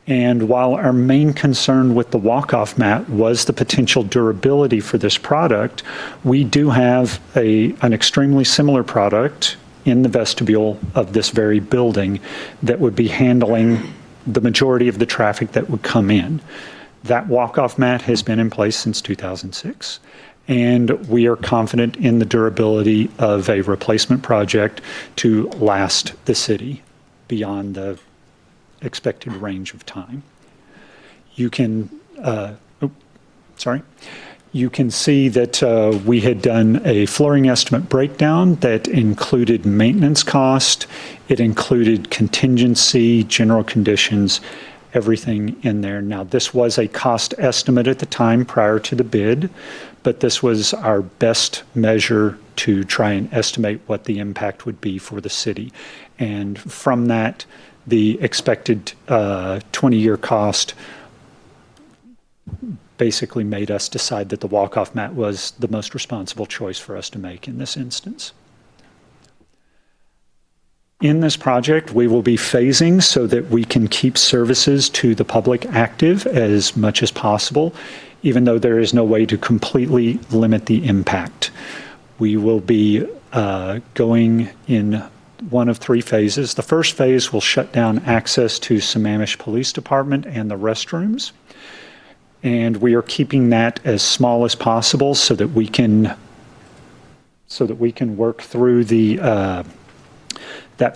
Speaker 21: And while our main concern with the walk-off mat was the potential durability for this product, we do have an extremely similar product in the vestibule of this very building that would be handling the majority of the traffic that would come in. That walk-off mat has been in place since 2006, and we are confident in the durability of a replacement project to last the city beyond the expected range of time. You can, you can see that we had done a flooring estimate breakdown that included maintenance cost, it included contingency, general conditions, everything in there. Now, this was a cost estimate at the time prior to the bid, but this was our best measure to try and estimate what the impact would be for the city. And from that, the expected 20-year cost basically made us decide that the walk-off mat was the most responsible choice for us to make in this instance. In this project, we will be phasing so that we can keep services to the public active as much as possible, even though there is no way to completely limit the impact. We will be going in one of 3 phases. The first phase will shut down access to Sammamish Police Department and the restrooms. And we are keeping that as small as possible so that we can work through that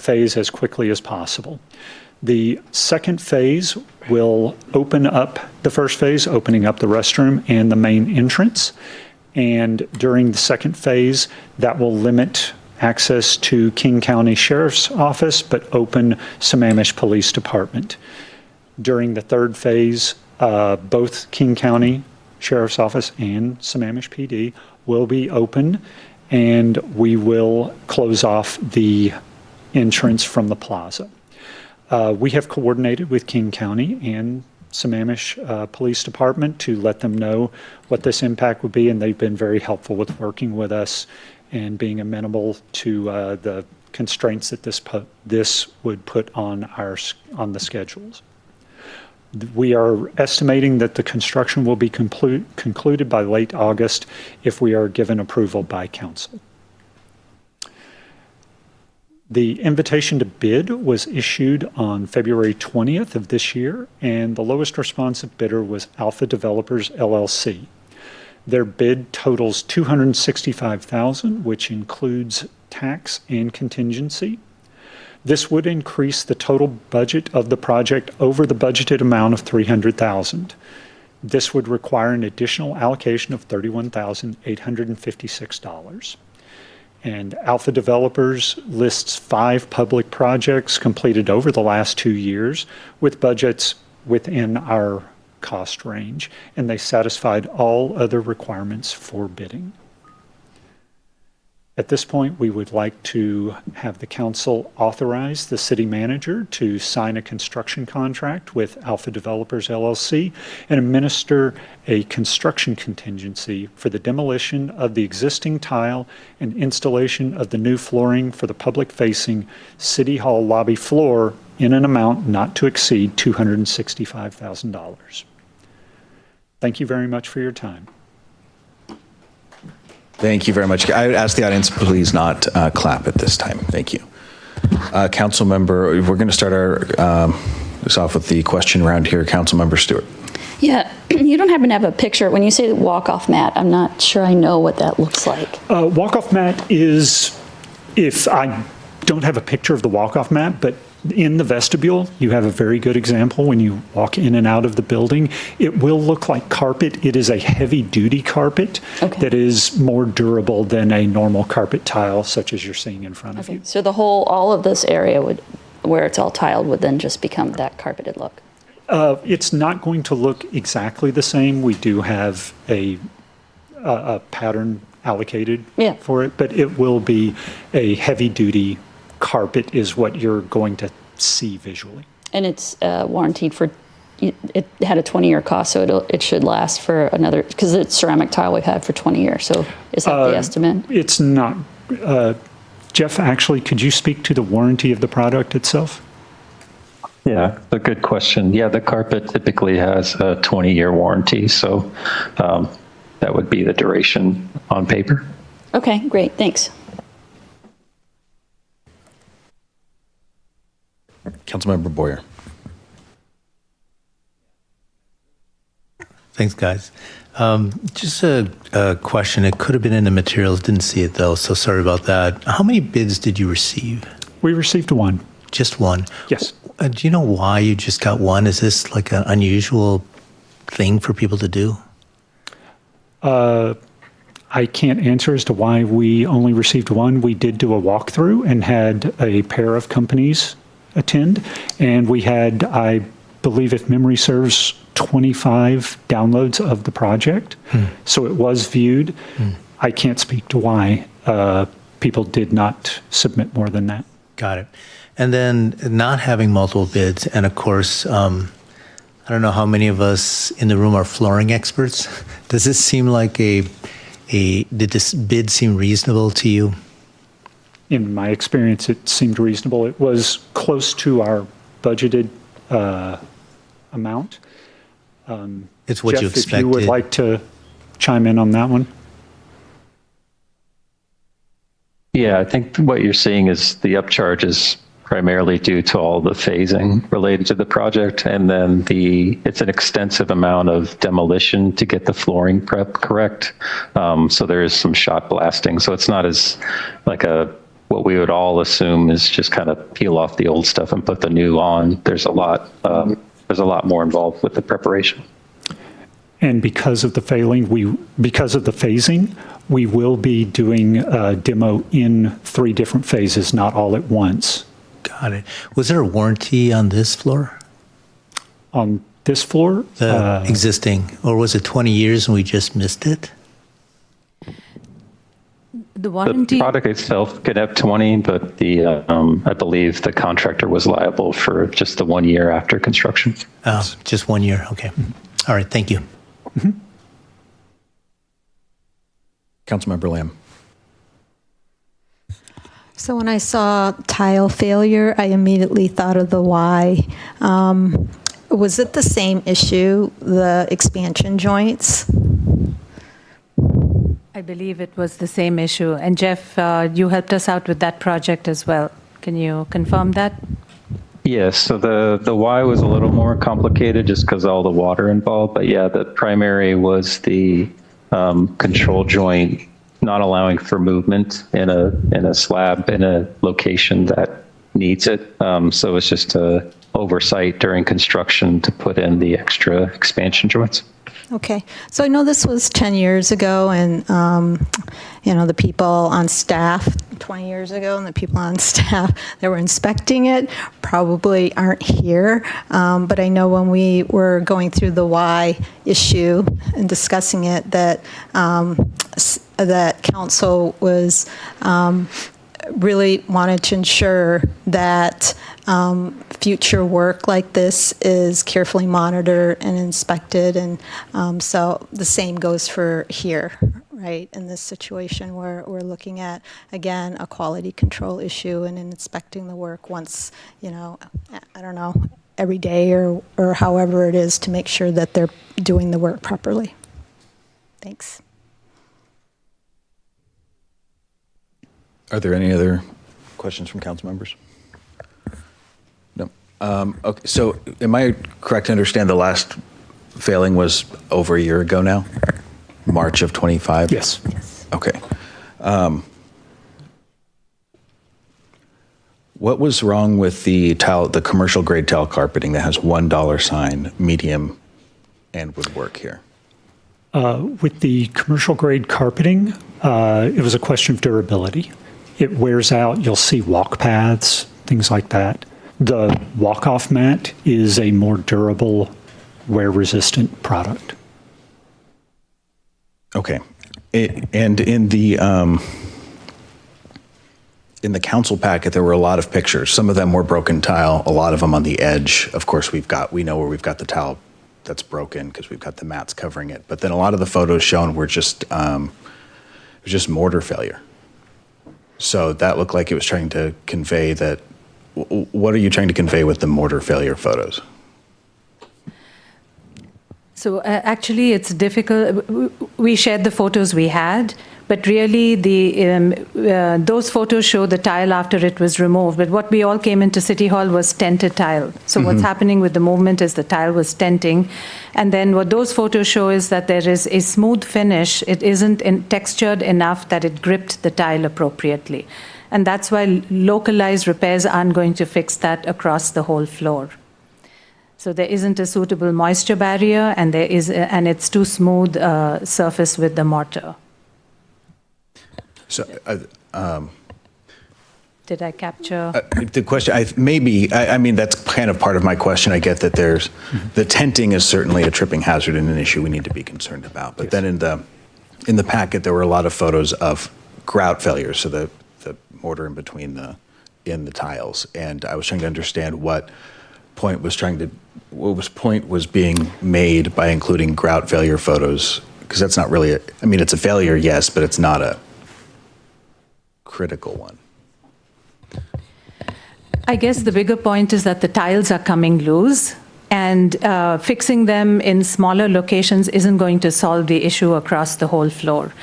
Speaker 21: phase as quickly as possible. The second phase will open up the first phase, opening up the restroom and the main entrance. And during the second phase, that will limit access to King County Sheriff's Office, but open Sammamish Police Department. During the third phase, both King County Sheriff's Office and Sammamish PD will be open, and we will close off the entrance from the plaza. We have coordinated with King County and Sammamish Police Department to let them know what this impact would be, and they've been very helpful with working with us and being amenable to the constraints that this would put on the schedules. We are estimating that the construction will be concluded by late August if we are given approval by council. The invitation to bid was issued on February 20th of this year, and the lowest responsive bidder was Alpha Developers LLC. Their bid totals $265,000, which includes tax and contingency. This would increase the total budget of the project over the budgeted amount of $300,000. This would require an additional allocation of $31,856. And Alpha Developers lists 5 public projects completed over the last 2 years with budgets within our cost range, and they satisfied all other requirements for bidding. At this point, we would like to have the council authorize the city manager to sign a construction contract with Alpha Developers LLC and administer a construction contingency for the demolition of the existing tile and installation of the new flooring for the public-facing City Hall lobby floor in an amount not to exceed $265,000. Thank you very much for your time.
Speaker 1: Thank you very much. I would ask the audience, please not clap at this time. Thank you. Council member, we're going to start this off with the question round here. Council member Stewart.
Speaker 5: Yeah, you don't happen to have a picture. When you say walk-off mat, I'm not sure I know what that looks like.
Speaker 21: Walk-off mat is, if I don't have a picture of the walk-off mat, but in the vestibule, you have a very good example when you walk in and out of the building. It will look like carpet. It is a heavy-duty carpet that is more durable than a normal carpet tile, such as you're seeing in front of you.
Speaker 5: So the all of this area would, where it's all tiled, would then just become that carpeted look?
Speaker 21: It's not going to look exactly the same. We do have a pattern allocated for it, but it will be a heavy-duty carpet is what you're going to see visually.
Speaker 5: And it's warranted for, it had a 20-year cost, so it should last for another, because it's ceramic tile we've had for 20 years. So is that the estimate?
Speaker 21: It's not. Jeff, actually, could you speak to the warranty of the product itself?
Speaker 7: Yeah, a good question. Yeah, the carpet typically has a 20-year warranty, so that would be the duration on paper.
Speaker 5: Okay, great, thanks.
Speaker 1: Councilmember Boyer.
Speaker 18: Thanks, guys. Just a question. It could have been in the materials. Didn't see it, though, so sorry about that. How many bids did you receive?
Speaker 21: We received one.
Speaker 18: Just one?
Speaker 21: Yes.
Speaker 18: Do you know why you just got one? Is this like an unusual thing for people to do?
Speaker 21: I can't answer as to why we only received one. We did do a walkthrough and had a pair of companies attend, and we had, I believe, if memory serves, 25 downloads of the project. So it was viewed. I can't speak to why people did not submit more than that.
Speaker 18: Got it. And then not having multiple bids, and of course, I don't know how many of us in the room are flooring experts. Does this seem like did this bid seem reasonable to you?
Speaker 21: In my experience, it seemed reasonable. It was close to our budgeted amount.
Speaker 18: It's what
Speaker 21: Jeff,
Speaker 18: you
Speaker 21: if you would
Speaker 18: expected.
Speaker 21: like to chime in on that one.
Speaker 7: Yeah, I think what you're seeing is the upcharge is primarily due to all the phasing related to the project, and then it's an extensive amount of demolition to get the flooring prep correct. So there is some shot blasting. So it's not as like what we would all assume is just kind of peel off the old stuff and put the new on. There's a lot more involved with the preparation.
Speaker 21: And because of the phasing, we will be doing a demo in 3 different phases, not all at once.
Speaker 18: Got it. Was there a warranty on this floor?
Speaker 21: On this floor?
Speaker 18: The existing, or was it 20 years and we just missed it?
Speaker 20: The warranty.
Speaker 7: The product itself could have 20, but I believe the contractor was liable for just the 1 year after construction.
Speaker 18: Oh, just 1 year. Okay. All right. Thank you.
Speaker 1: Councilmember Lamb.
Speaker 22: So when I saw tile failure, I immediately thought of the why. Was it the same issue, the expansion joints?
Speaker 20: I believe it was the same issue. And Jeff, you helped us out with that project as well. Can you confirm that?
Speaker 7: Yes, so the why was a little more complicated just because all the water involved, but yeah, the primary was the control joint not allowing for movement in a slab in a location that needs it. So it's just a oversight during construction to put in the extra expansion joints.
Speaker 22: Okay, so I know this was 10 years ago, and the people on staff 20 years ago, and the people on staff that were inspecting it probably aren't here. But I know when we were going through the why issue and discussing it, that that council was really wanted to ensure that future work like this is carefully monitored and inspected. And so the same goes for here, right? In this situation where we're looking at, again, a quality control issue and inspecting the work once, I don't know, every day or however it is to make sure that they're doing the work properly. Thanks.
Speaker 1: Are there any other questions from council members? No. Okay, so am I correct to understand the last failing was over a year ago now? March of 25?
Speaker 21: Yes.
Speaker 1: Okay. What was wrong with the commercial grade tile carpeting that has $1 sign, medium, and would work here?
Speaker 21: With the commercial grade carpeting, it was a question of durability. It wears out. You'll see walk paths, things like that. The walk-off mat is a more durable, wear-resistant product.
Speaker 1: Okay. And in the council packet, there were a lot of pictures. Some of them were broken tile, a lot of them on the edge. Of course, we know where we've got the tile that's broken because we've got the mats covering it. But then a lot of the photos shown were just mortar failure. So that looked like it was trying to convey that. What are you trying to convey with the mortar failure photos?
Speaker 20: So actually, it's difficult. We shared the photos we had, but really those photos show the tile after it was removed. But what we all came into City Hall was tented tile. So what's happening with the movement is the tile was tenting. And then what those photos show is that there is a smooth finish. It isn't textured enough that it gripped the tile appropriately. And that's why localized repairs aren't going to fix that across the whole floor. So there isn't a suitable moisture barrier, and it's too smooth surface with the mortar.
Speaker 1: So,
Speaker 20: did I capture?
Speaker 1: The question, I mean, that's kind of part of my question. I get that there's, the tenting is certainly a tripping hazard and an issue we need to be concerned about. But then in the packet, there were a lot of photos of grout failures, so the mortar in between in the tiles. And I was trying to understand what point was being made by including grout failure photos, because that's not really it's a failure, yes, but it's not a critical one.
Speaker 20: I guess the bigger point is that the tiles are coming loose, and fixing them in smaller locations isn't going to solve the issue across the whole floor,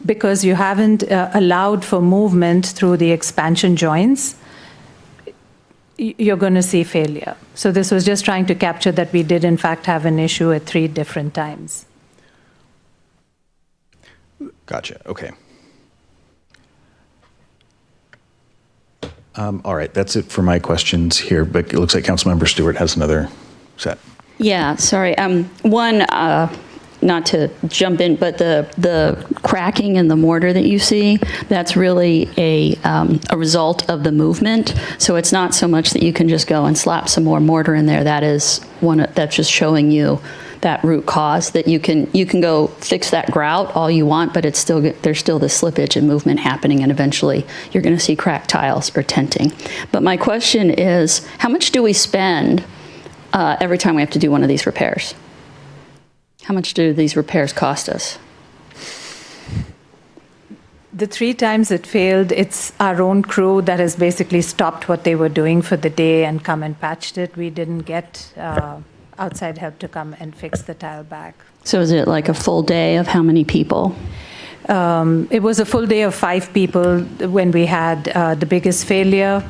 Speaker 20: because you haven't allowed for movement through the expansion joints. You're going to see failure. So this was just trying to capture that we did in fact have an issue at 3 different times.
Speaker 1: Gotcha, okay. All right, that's it for my questions here, but it looks like Councilmember Stewart has another set.
Speaker 5: Yeah, sorry. One, not to jump in, but the cracking in the mortar that you see, that's really a result of the movement. So it's not so much that you can just go and slap some more mortar in there. That is that's just showing you that root cause, that you can go fix that grout all you want, but there's still the slippage and movement happening, and eventually you're going to see cracked tiles or tenting. But my question is, how much do we spend every time we have to do one of these repairs? How much do these repairs cost us?
Speaker 20: The 3 times it failed, it's our own crew that has basically stopped what they were doing for the day and come and patched it. We didn't get outside help to come and fix the tile back.
Speaker 5: So is it like a full day of how many people?
Speaker 20: It was a full day of 5 people when we had the biggest failure.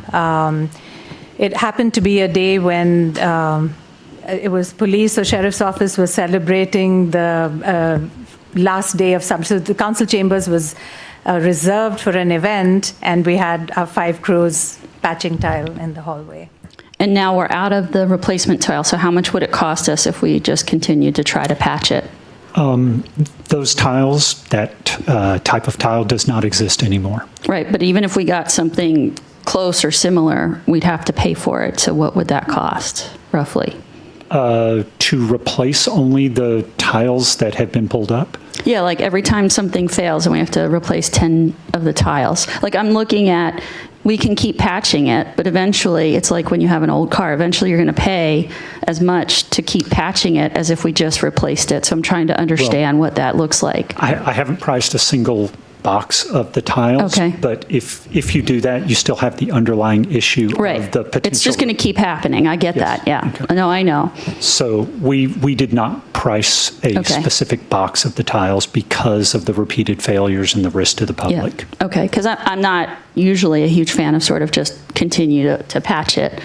Speaker 20: It happened to be a day when it was police or sheriff's office was celebrating the last day of summer. So the council chambers was reserved for an event, and we had our 5 crews patching tile in the hallway.
Speaker 5: And now we're out of the replacement tile, so how much would it cost us if we just continued to try to patch it?
Speaker 21: Those tiles, that type of tile does not exist anymore.
Speaker 5: Right, but even if we got something close or similar, we'd have to pay for it. So what would that cost, roughly?
Speaker 21: To replace only the tiles that have been pulled up?
Speaker 5: Yeah, like every time something fails and we have to replace 10 of the tiles. Like I'm looking at, we can keep patching it, but eventually it's like when you have an old car, eventually you're going to pay as much to keep patching it as if we just replaced it. So I'm trying to understand what that looks like.
Speaker 21: I haven't priced a single box of the tiles,
Speaker 5: Okay.
Speaker 21: but if you do that, you still have the underlying issue of the potential.
Speaker 5: It's just going to keep happening. I get that, yeah. No, I know.
Speaker 21: So we did not price a specific box of the tiles because of the repeated failures and the risk to the public.
Speaker 5: Yeah. Okay, because I'm not usually a huge fan of sort of just continue to patch it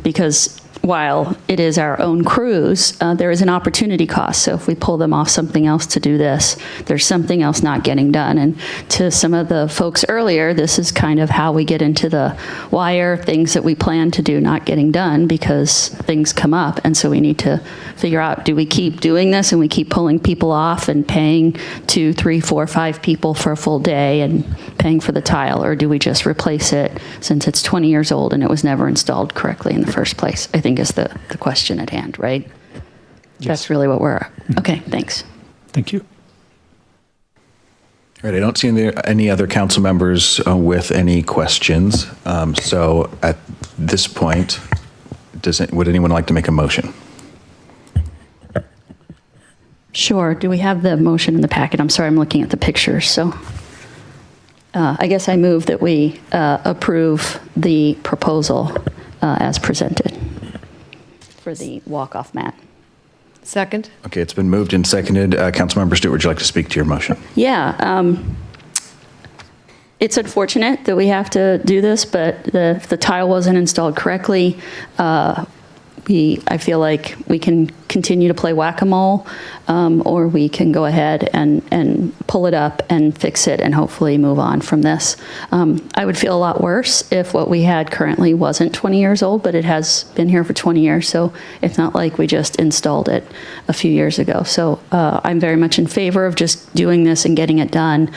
Speaker 5: because while it is our own crews, there is an opportunity cost. So if we pull them off something else to do this, there's something else not getting done. And to some of the folks earlier, this is kind of how we get into the wire, things that we plan to do not getting done because things come up. And so we need to figure out, do we keep doing this and we keep pulling people off and paying 2, 3, 4, 5 people for a full day and paying for the tile? Or do we just replace it since it's 20 years old and it was never installed correctly in the first place? I think is the question at hand, right? Yes. That's really what we're, okay, thanks.
Speaker 21: Thank you.
Speaker 1: All right, I don't see any other council members with any questions. So at this point, would anyone like to make a motion?
Speaker 5: Sure. Do we have the motion in the packet? I'm sorry, I'm looking at the pictures. So I guess I move that we approve the proposal as presented for the walk-off mat.
Speaker 3: Second.
Speaker 1: Okay, it's been moved and seconded. Councilmember Stewart, would you like to speak to your motion?
Speaker 5: Yeah. It's unfortunate that we have to do this, but the tile wasn't installed correctly. I feel like we can continue to play whack-a-mole, or we can go ahead and pull it up and fix it and hopefully move on from this. I would feel a lot worse if what we had currently wasn't 20 years old, but it has been here for 20 years, so it's not like we just installed it a few years ago. So I'm very much in favor of just doing this and getting it done.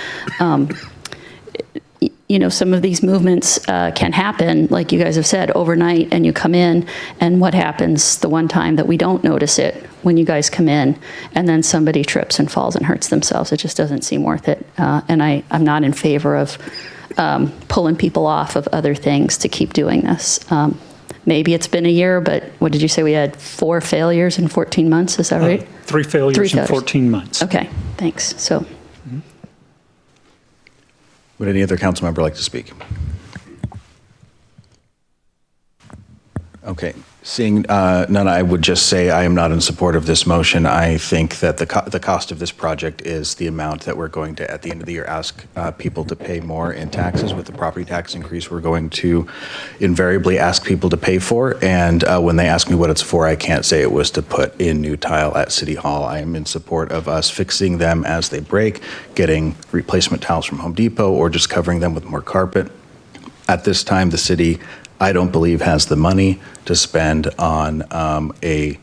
Speaker 5: You know, some of these movements can happen, like you guys have said, overnight, and you come in, and what happens the one time that we don't notice it when you guys come in, and then somebody trips and falls and hurts themselves. It just doesn't seem worth it. And I'm not in favor of pulling people off of other things to keep doing this. Maybe it's been a year, but what did you say? We had 4 failures in 14 months, is that right?
Speaker 21: 3 failures in 14 months.
Speaker 5: Okay, thanks. So.
Speaker 1: Would any other council member like to speak? Okay, seeing none, I would just say I am not in support of this motion. I think that the cost of this project is the amount that we're going to, at the end of the year, ask people to pay more in taxes. With the property tax increase, we're going to invariably ask people to pay for. And when they ask me what it's for, I can't say it was to put in new tile at City Hall. I am in support of us fixing them as they break, getting replacement tiles from Home Depot, or just covering them with more carpet. At this time, the city, I don't believe, has the money to spend on a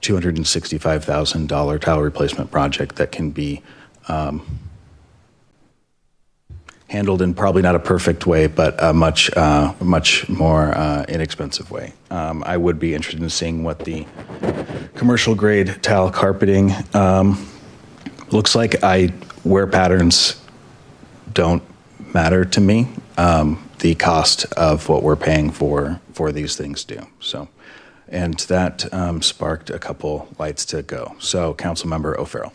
Speaker 1: $265,000 tile replacement project that can be handled in probably not a perfect way, but a much more inexpensive way. I would be interested in seeing what the commercial grade tile carpeting looks like. Wear patterns don't matter to me. The cost of what we're paying for these things do. So, and that sparked a couple lights to go. So, Councilmember O'Farrell.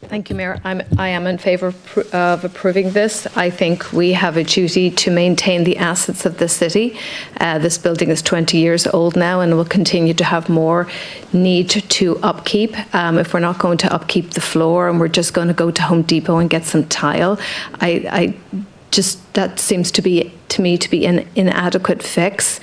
Speaker 3: Thank you, Mayor. I am in favor of approving this. I think we have a duty to maintain the assets of the city. This building is 20 years old now and will continue to have more need to upkeep. If we're not going to upkeep the floor and we're just going to go to Home Depot and get some tile, that seems to me to be an inadequate fix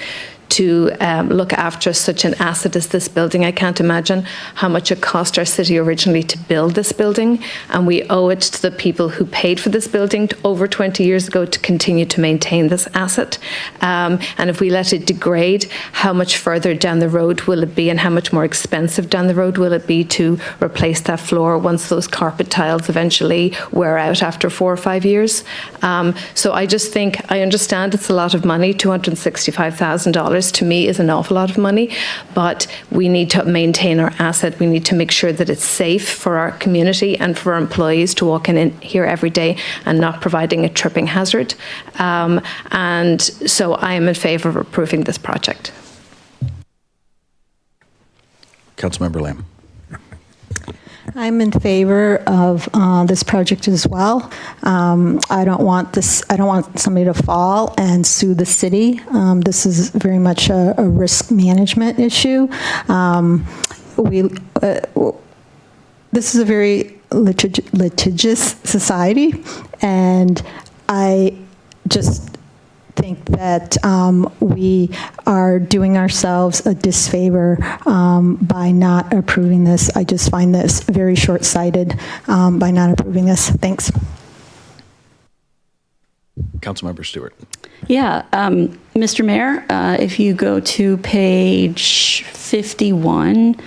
Speaker 3: to look after such an asset as this building. I can't imagine how much it cost our city originally to build this building, and we owe it to the people who paid for this building over 20 years ago to continue to maintain this asset. And if we let it degrade, how much further down the road will it be, and how much more expensive down the road will it be to replace that floor once those carpet tiles eventually wear out after 4 or 5 years? So I just think, I understand it's a lot of money. $265,000 to me is an awful lot of money, but we need to maintain our asset. We need to make sure that it's safe for our community and for our employees to walk in here every day and not providing a tripping hazard. And so I am in favor of approving this project.
Speaker 1: Councilmember Lamb.
Speaker 22: I'm in favor of this project as well. I don't want somebody to fall and sue the city. This is very much a risk management issue. This is a very litigious society, and I just think that we are doing ourselves a disfavor by not approving this. I just find this very short-sighted by not approving this. Thanks.
Speaker 1: Councilmember Stewart.
Speaker 5: Yeah, Mr. Mayor, if you go to page 51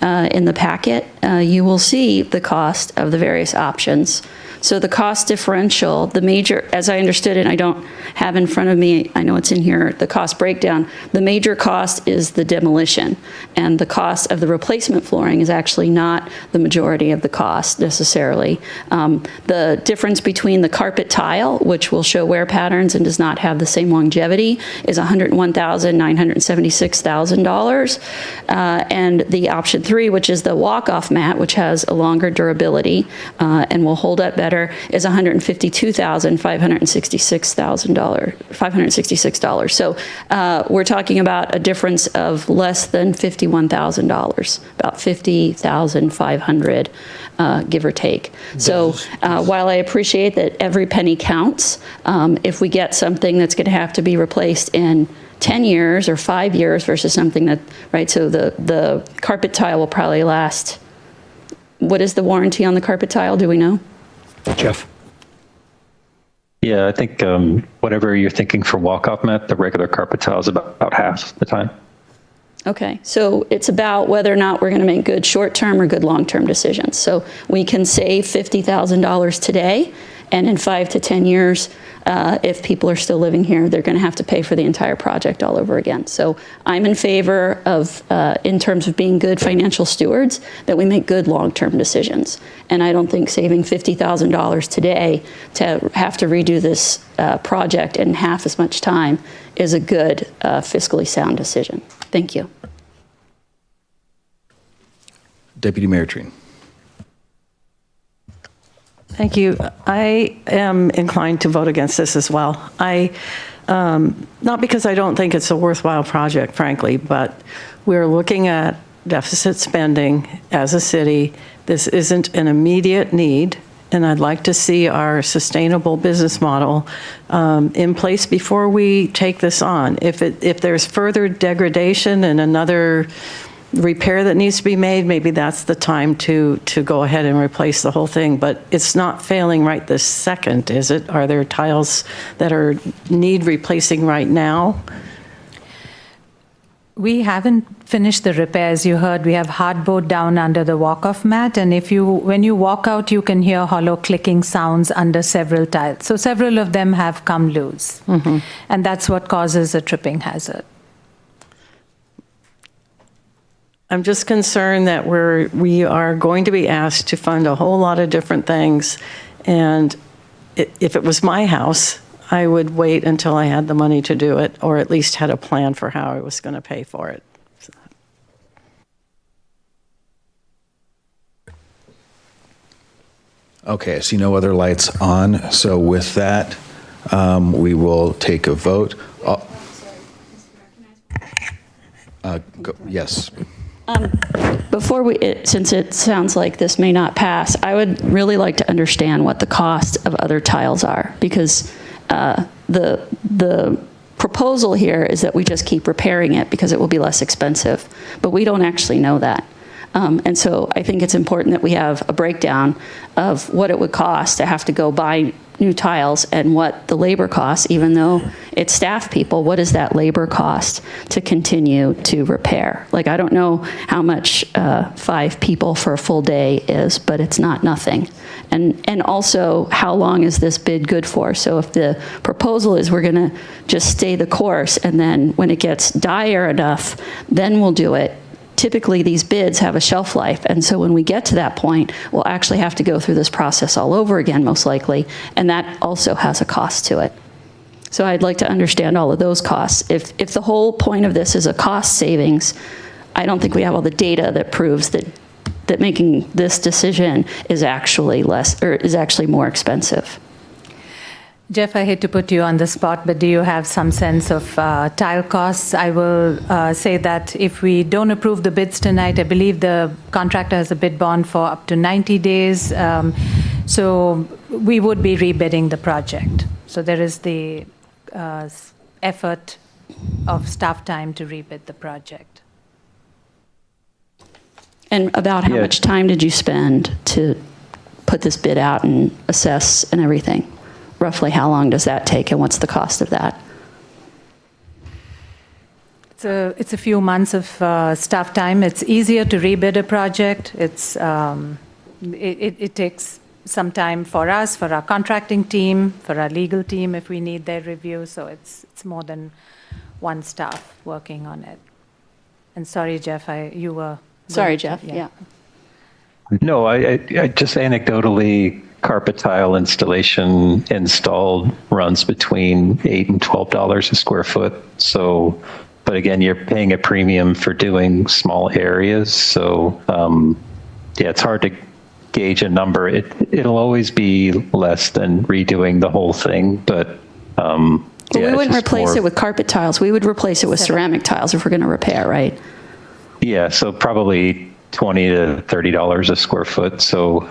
Speaker 5: in the packet, you will see the cost of the various options. So the cost differential, the major, as I understood it, I don't have in front of me, I know it's in here, the cost breakdown. The major cost is the demolition, and the cost of the replacement flooring is actually not the majority of the cost necessarily. The difference between the carpet tile, which will show wear patterns and does not have the same longevity, is $101,976,000. And the option 3, which is the walk-off mat, which has a longer durability and will hold up better, is $152,566. So we're talking about a difference of less than $51,000, about $50,500, give or take. So while I appreciate that every penny counts, if we get something that's going to have to be replaced in 10 years or 5 years versus something that, right, so the carpet tile will probably last, what is the warranty on the carpet tile, do we know?
Speaker 21: Jeff.
Speaker 7: Yeah, I think whatever you're thinking for walk-off mat, the regular carpet tile is about half the time.
Speaker 5: Okay, so it's about whether or not we're going to make good short-term or good long-term decisions. So we can save $50,000 today, and in 5 to 10 years, if people are still living here, they're going to have to pay for the entire project all over again. So I'm in favor of, in terms of being good financial stewards, that we make good long-term decisions. And I don't think saving $50,000 today to have to redo this project in half as much time is a good fiscally sound decision. Thank you.
Speaker 1: Deputy Mayor Treen.
Speaker 8: Thank you. I am inclined to vote against this as well. Not because I don't think it's a worthwhile project, frankly, but we're looking at deficit spending as a city. This isn't an immediate need, and I'd like to see our sustainable business model in place before we take this on. If there's further degradation and another repair that needs to be made, maybe that's the time to go ahead and replace the whole thing. But it's not failing right this second, is it? Are there tiles that need replacing right now?
Speaker 20: We haven't finished the repairs. You heard we have hardboard down under the walk-off mat, and when you walk out, you can hear hollow clicking sounds under several tiles. So several of them have come loose, and that's what causes a tripping hazard.
Speaker 8: I'm just concerned that we are going to be asked to fund a whole lot of different things, and if it was my house, I would wait until I had the money to do it, or at least had a plan for how I was going to pay for it.
Speaker 1: Okay, I see no other lights on, so with that, we will take a vote. Yes.
Speaker 5: Before since it sounds like this may not pass, I would really like to understand what the cost of other tiles are, because the proposal here is that we just keep repairing it because it will be less expensive, but we don't actually know that. And so I think it's important that we have a breakdown of what it would cost to have to go buy new tiles and what the labor costs, even though it's staff people, what does that labor cost to continue to repair? Like, I don't know how much 5 people for a full day is, but it's not nothing. And also, how long is this bid good for? So if the proposal is we're gonna just stay the course, and then when it gets dire enough, then we'll do it. Typically, these bids have a shelf life, and so when we get to that point, we'll actually have to go through this process all over again, most likely, and that also has a cost to it. So I'd like to understand all of those costs. If the whole point of this is a cost savings, I don't think we have all the data that proves that making this decision is actually less, or is actually more expensive.
Speaker 20: Jeff, I hate to put you on the spot, but do you have some sense of tile costs? I will say that if we don't approve the bids tonight, I believe the contractor has a bid bond for up to 90 days. So we would be rebidding the project. So there is the effort of staff time to rebid the project.
Speaker 5: And about how much time did you spend to put this bid out and assess and everything? Roughly how long does that take, and what's the cost of that?
Speaker 20: It's a few months of staff time. It's easier to rebid a project. It takes some time for us, for our contracting team, for our legal team if we need their review. So it's more than one staff working on it. And sorry, Jeff, you were...
Speaker 5: Sorry, Jeff, yeah.
Speaker 7: No, I just anecdotally, carpet tile installation installed runs between $8 and $12 a square foot. So, but again, you're paying a premium for doing small areas. So, yeah, it's hard to gauge a number. It'll always be less than redoing the whole thing, but
Speaker 5: we wouldn't replace it with carpet tiles. We would replace it with ceramic tiles if we're going to repair, right?
Speaker 7: Yeah, so probably $20 to $30 a square foot. So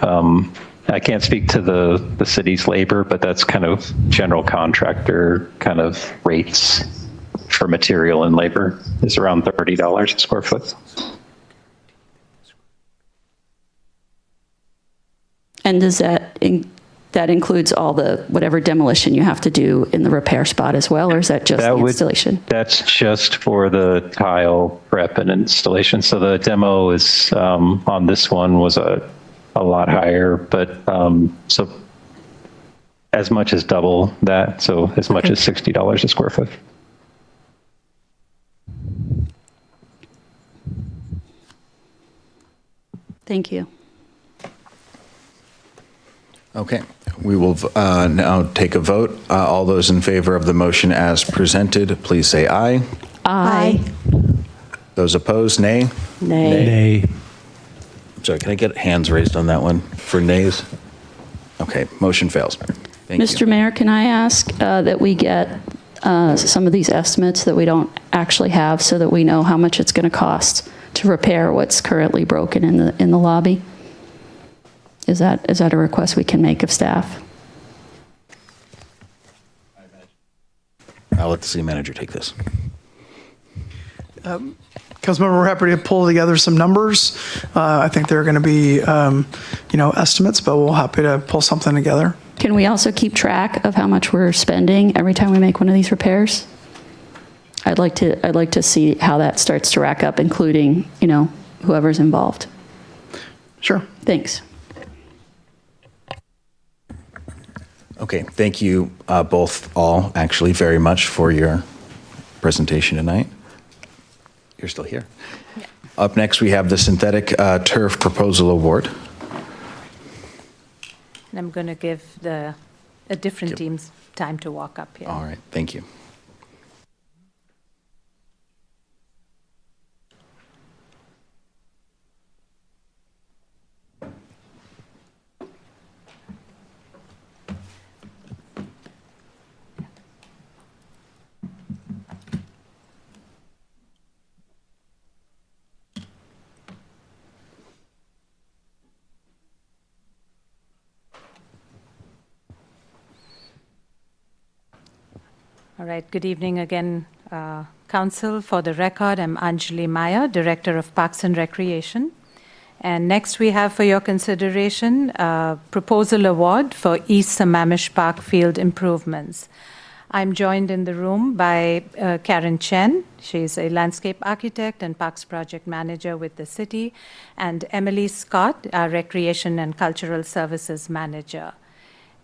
Speaker 7: I can't speak to the city's labor, but that's kind of general contractor kind of rates for material and labor is around $30 a square foot.
Speaker 5: And does that includes all the whatever demolition you have to do in the repair spot as well, or is that just the installation?
Speaker 7: That's just for the tile prep and installation. So the demo is on this one was a lot higher, but so as much as double that, so as much as $60 a square foot.
Speaker 5: Thank you.
Speaker 1: Okay, we will now take a vote. All those in favor of the motion as presented, please say aye.
Speaker 5: Aye.
Speaker 1: Those opposed, nay?
Speaker 5: Nay.
Speaker 1: Sorry, can I get hands raised on that one for nays? Okay, motion fails. Thank you.
Speaker 5: Mr. Mayor, can I ask that we get some of these estimates that we don't actually have so that we know how much it's going to cost to repair what's currently broken in the lobby? Is that a request we can make of staff?
Speaker 1: I'll let the city manager take this.
Speaker 19: Councilmember, we're happy to pull together some numbers. I think they're going to be, estimates, but we're happy to pull something together.
Speaker 5: Can we also keep track of how much we're spending every time we make one of these repairs? I'd like to see how that starts to rack up, including, whoever's involved.
Speaker 19: Sure.
Speaker 5: Thanks.
Speaker 1: Okay, thank you all actually very much for your presentation tonight. You're still here. Yeah. Up next, we have the Synthetic Turf Proposal Award.
Speaker 20: And I'm going to give a different team's time to walk up here.
Speaker 1: All right, thank you.
Speaker 20: All right, good evening again, Council. For the record, I'm Anjali Maya, Director of Parks and Recreation. And next we have for your consideration a proposal award for East Sammamish Park field improvements. I'm joined in the room by Karen Chen. She's a landscape architect and parks project manager with the city, and Emily Scott, our recreation and cultural services manager.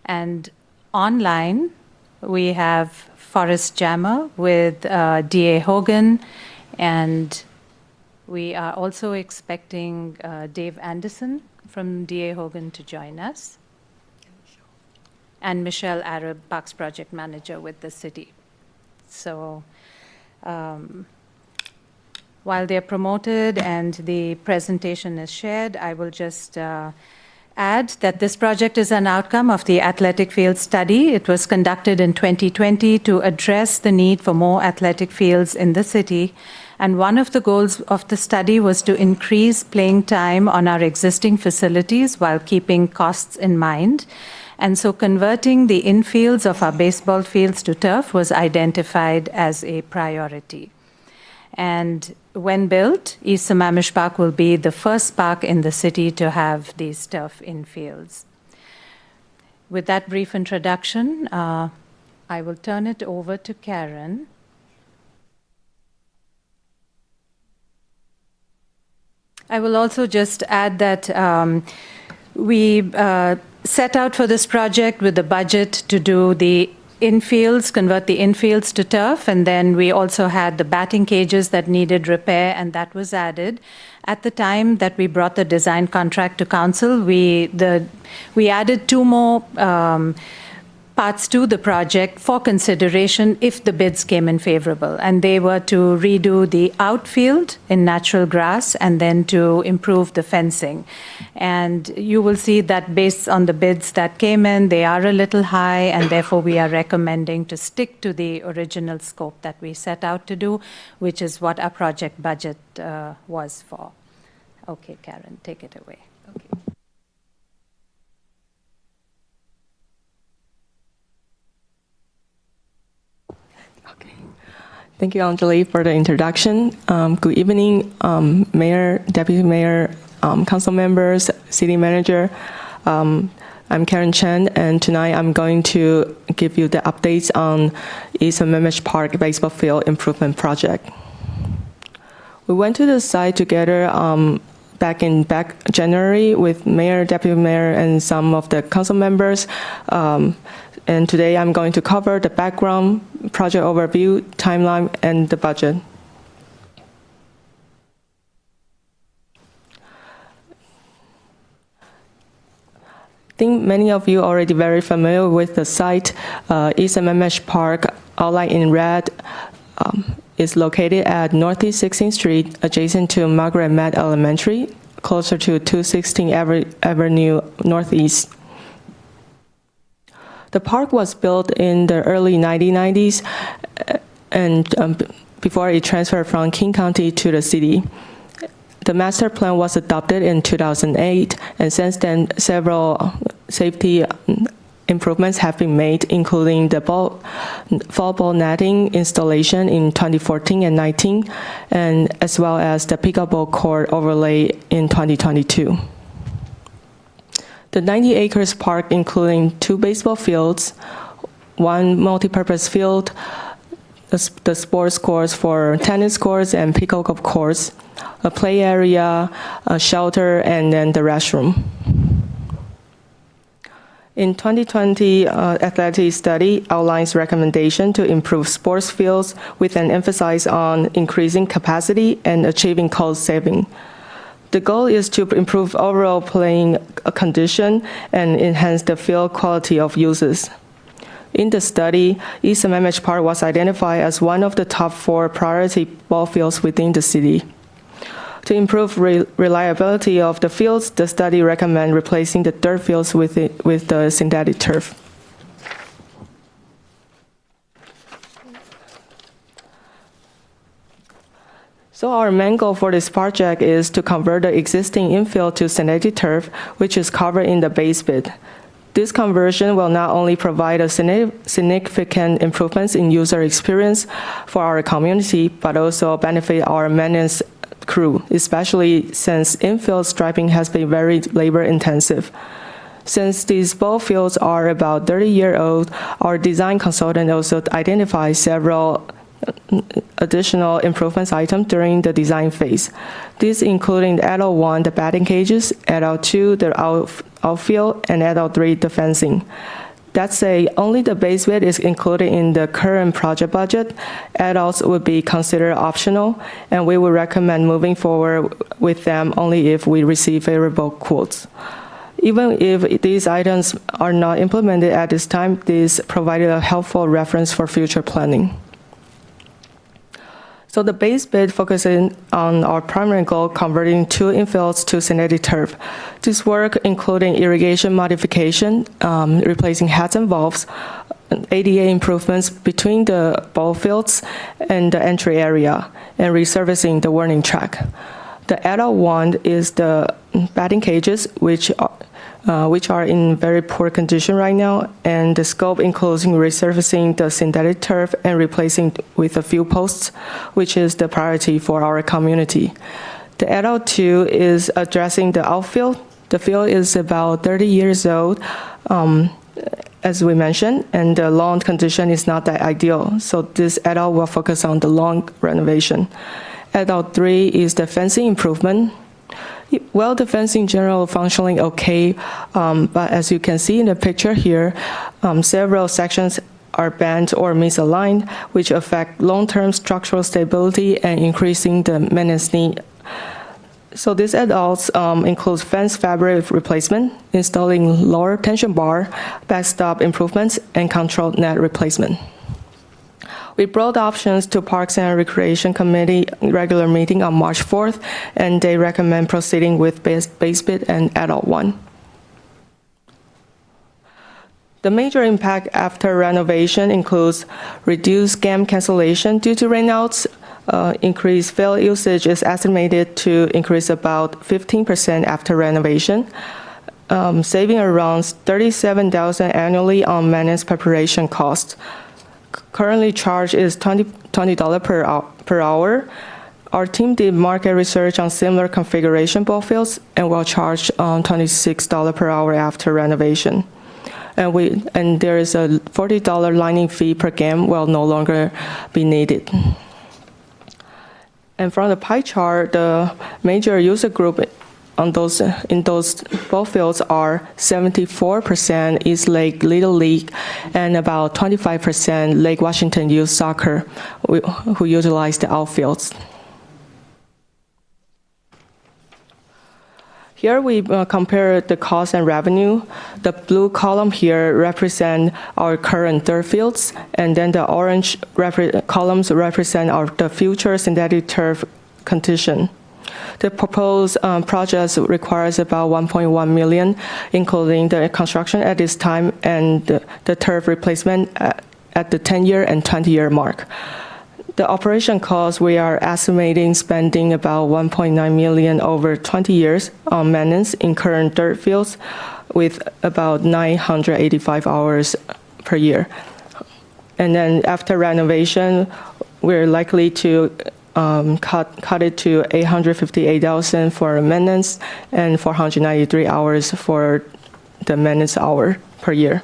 Speaker 20: And online, we have Forrest Jammer with D.A. Hogan, and we are also expecting Dave Anderson from D.A. Hogan to join us, and Michelle Arab, Parks Project Manager with the city. So while they're promoted and the presentation is shared, I will just add that this project is an outcome of the athletic field study. It was conducted in 2020 to address the need for more athletic fields in the city. And one of the goals of the study was to increase playing time on our existing facilities while keeping costs in mind. And so converting the infields of our baseball fields to turf was identified as a priority. And when built, East Sammamish Park will be the first park in the city to have these turf infields. With that brief introduction, I will turn it over to Karen. I will also just add that we set out for this project with the budget to do the infields, convert the infields to turf, and then we also had the batting cages that needed repair, and that was added. At the time that we brought the design contract to council, we added two more parts to the project for consideration if the bids came in favorable, and they were to redo the outfield in natural grass and then to improve the fencing. And you will see that based on the bids that came in, they are a little high, and therefore we are recommending to stick to the original scope that we set out to do, which is what our project budget was for. Okay, Karen, take it away. Okay.
Speaker 6: Thank you, Anjali, for the introduction. Good evening, Mayor, Deputy Mayor, Council members, City Manager. I'm Karen Chen, and tonight I'm going to give you the updates on East Sammamish Park Baseball Field Improvement Project. We went to the site together back January with Mayor, Deputy Mayor, and some of the council members. And today I'm going to cover the background, project overview, timeline, and the budget. I think many of you are already very familiar with the site. East Sammamish Park, outlined in red, is located at Northeast 16th Street, adjacent to Margaret Mead Elementary, closer to 216 Avenue Northeast. The park was built in the early 1990s and before it transferred from King County to the city. The master plan was adopted in 2008, and since then several safety improvements have been made, including the fall ball netting installation in 2014 and 19, and as well as the pickleball court overlay in 2022. The 90 acres park, including 2 baseball fields, 1 multi-purpose field, the sports courts for tennis courts and pickleball courts, a play area, a shelter, and then the restroom. In 2020, athletic study outlines recommendation to improve sports fields with an emphasis on increasing capacity and achieving cost saving. The goal is to improve overall playing condition and enhance the field quality of users. In the study, East Sammamish Park was identified as one of the top 4 priority ball fields within the city. To improve reliability of the fields, the study recommends replacing the dirt fields with the synthetic turf. So our main goal for this project is to convert the existing infield to synthetic turf, which is covered in the base bid. This conversion will not only provide a significant improvements in user experience for our community, but also benefit our maintenance crew, especially since infield striping has been very labor intensive. Since these ball fields are about 30-year-old, our design consultant also identified several additional improvements items during the design phase. These including adult 1, the batting cages, adult 2, the outfield, and adult 3, the fencing. That say, only the base bid is included in the current project budget. Adults would be considered optional, and we would recommend moving forward with them only if we receive favorable quotes. Even if these items are not implemented at this time, this provided a helpful reference for future planning. So the base bid focusing on our primary goal, converting 2 infields to synthetic turf. This work including irrigation modification, replacing heads and valves, ADA improvements between the ball fields and the entry area, and resurfacing the warning track. The adult one is the batting cages, which are in very poor condition right now, and the scope includes resurfacing the synthetic turf and replacing with a few posts, which is the priority for our community. The adult 2 is addressing the outfield. The field is about 30 years old, as we mentioned, and the lawn condition is not that ideal, so this adult will focus on the lawn renovation. Adult 3 is the fencing improvement. Well, the fencing general functioning okay, but as you can see in the picture here, several sections are bent or misaligned, which affect long-term structural stability and increasing the maintenance need. So these adults includes fence fabric replacement, installing lower tension bar, backstop improvements, and control net replacement. We brought options to Parks and Recreation Committee regular meeting on March 4th, and they recommend proceeding with base bid and adult 1. The major impact after renovation includes reduced game cancellation due to rainouts. Increased field usage is estimated to increase about 15% after renovation, saving around $37,000 annually on maintenance preparation costs. Currently charge is $20 per hour. Our team did market research on similar configuration ball fields and will charge $26 per hour after renovation. And there is a $40 lining fee per game will no longer be needed. And from the pie chart, the major user group in those ball fields are 74% East Lake Little League and about 25% Lake Washington Youth Soccer, who utilize the outfields. Here we compare the cost and revenue. The blue column here represent our current dirt fields, and then the orange columns represent the future synthetic turf condition. The proposed project requires about $1.1 million, including the construction at this time and the turf replacement at the 10-year and 20-year mark. The operation cost, we are estimating spending about $1.9 million over 20 years on maintenance in current dirt fields with about 985 hours per year. And then after renovation, we're likely to cut it to $858,000 for maintenance and 493 hours for the maintenance hour per year.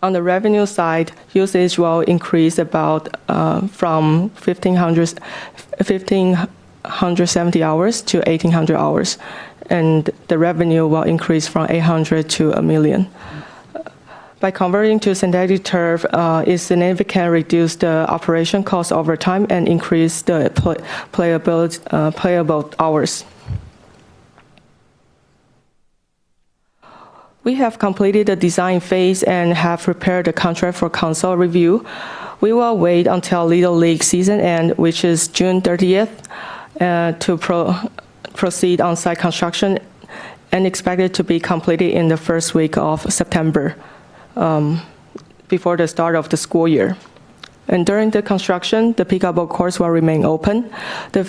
Speaker 6: On the revenue side, usage will increase about from 1,570 hours to 1,800 hours, and the revenue will increase from 800 to $1 million. By converting to synthetic turf, it significantly reduces the operation cost over time and increase the playable hours. We have completed the design phase and have prepared the contract for council review. We will wait until Little League season end, which is June 30th, to proceed on site construction and expect it to be completed in the first week of September. Before the start of the school year. And during the construction, the pickleball courts will remain open. The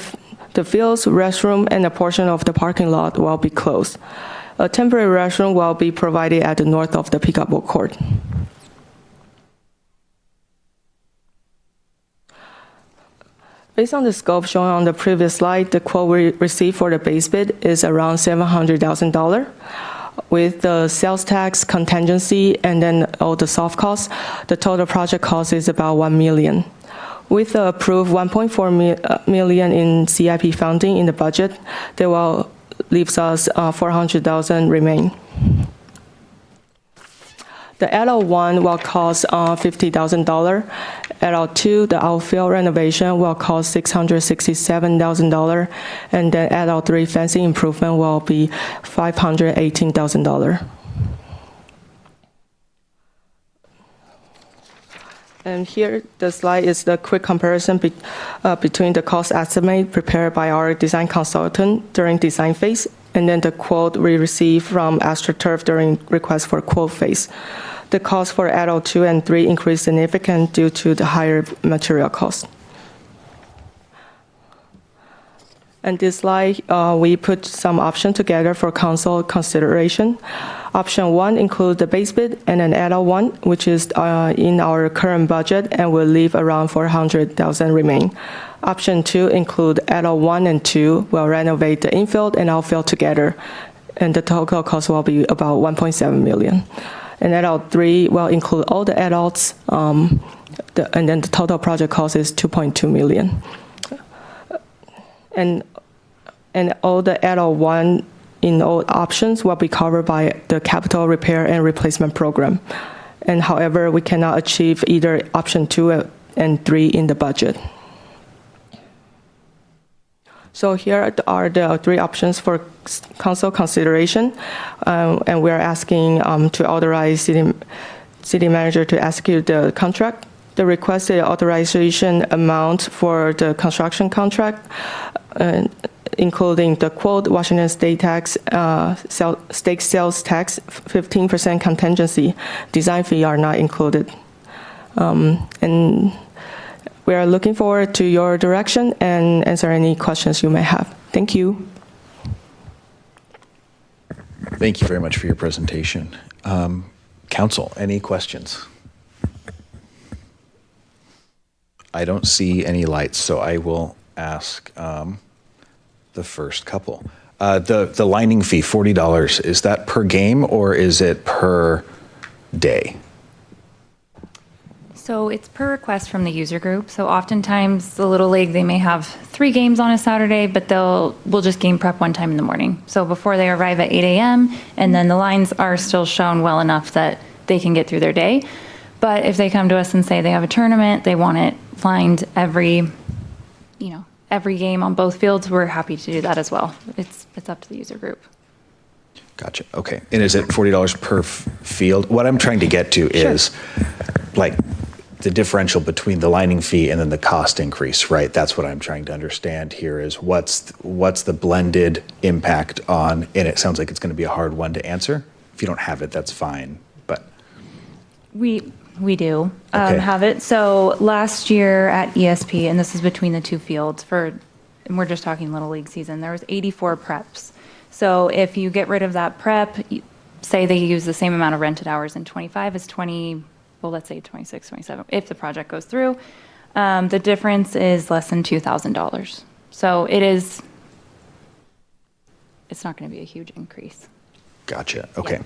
Speaker 6: fields, restroom, and a portion of the parking lot will be closed. A temporary restroom will be provided at the north of the pickleball court. Based on the scope shown on the previous slide, the quote we received for the base bid is around $700,000. With the sales tax, contingency, and then all the soft costs, the total project cost is about $1 million. With the approved $1.4 million in CIP funding in the budget, that will leaves us $400,000 remain. The LL1 will cost $50,000. LL2, the outfield renovation, will cost $667,000, and then LL3 fencing improvement will be $518,000. And here, the slide is the quick comparison between the cost estimate prepared by our design consultant during design phase, and then the quote we received from AstroTurf during request for quote phase. The cost for LL2 and 3 increased significantly due to the higher material cost. And this slide, we put some options together for council consideration. Option 1 includes the base bid and an LL1, which is in our current budget and will leave around $400,000 remain. Option 2 include LL1 and 2 will renovate the infield and outfield together, and the total cost will be about $1.7 million. And LL3 will include all the adults, and then the total project cost is $2.2 million. And all the LL1 in all options will be covered by the capital repair and replacement program. And however, we cannot achieve either option 2 and 3 in the budget. So here are the 3 options for council consideration, and we are asking to authorize city manager to execute the contract. The requested authorization amount for the construction contract, including the quote, Washington state tax, state sales tax, 15% contingency, design fee are not included. And we are looking forward to your direction and answer any questions you may have. Thank you.
Speaker 1: Thank you very much for your presentation. Council, any questions? I don't see any lights, so I will ask the first couple. The lining fee, $40, is that per game or is it per day?
Speaker 9: So it's per request from the user group. So oftentimes the Little League, they may have 3 games on a Saturday, but we'll just game prep one time in the morning. So before they arrive at 8 a.m., and then the lines are still shown well enough that they can get through their day. But if they come to us and say they have a tournament, they want it lined every game on both fields, we're happy to do that as well. It's up to the user group.
Speaker 1: Gotcha. Okay. And is it $40 per field? What I'm trying to get to is like the differential between the lining fee and then the cost increase, right? That's what I'm trying to understand here is what's the blended impact on, and it sounds like it's going to be a hard one to answer. If you don't have it, that's fine, but.
Speaker 9: We do have it. So last year at ESP, and this is between the 2 fields and we're just talking Little League season, there was 84 preps. So if you get rid of that prep, say they use the same amount of rented hours in 25 as 20, well, let's say 26, 27, if the project goes through, the difference is less than $2,000. So it's not going to be a huge increase.
Speaker 1: Gotcha. Okay. Yeah.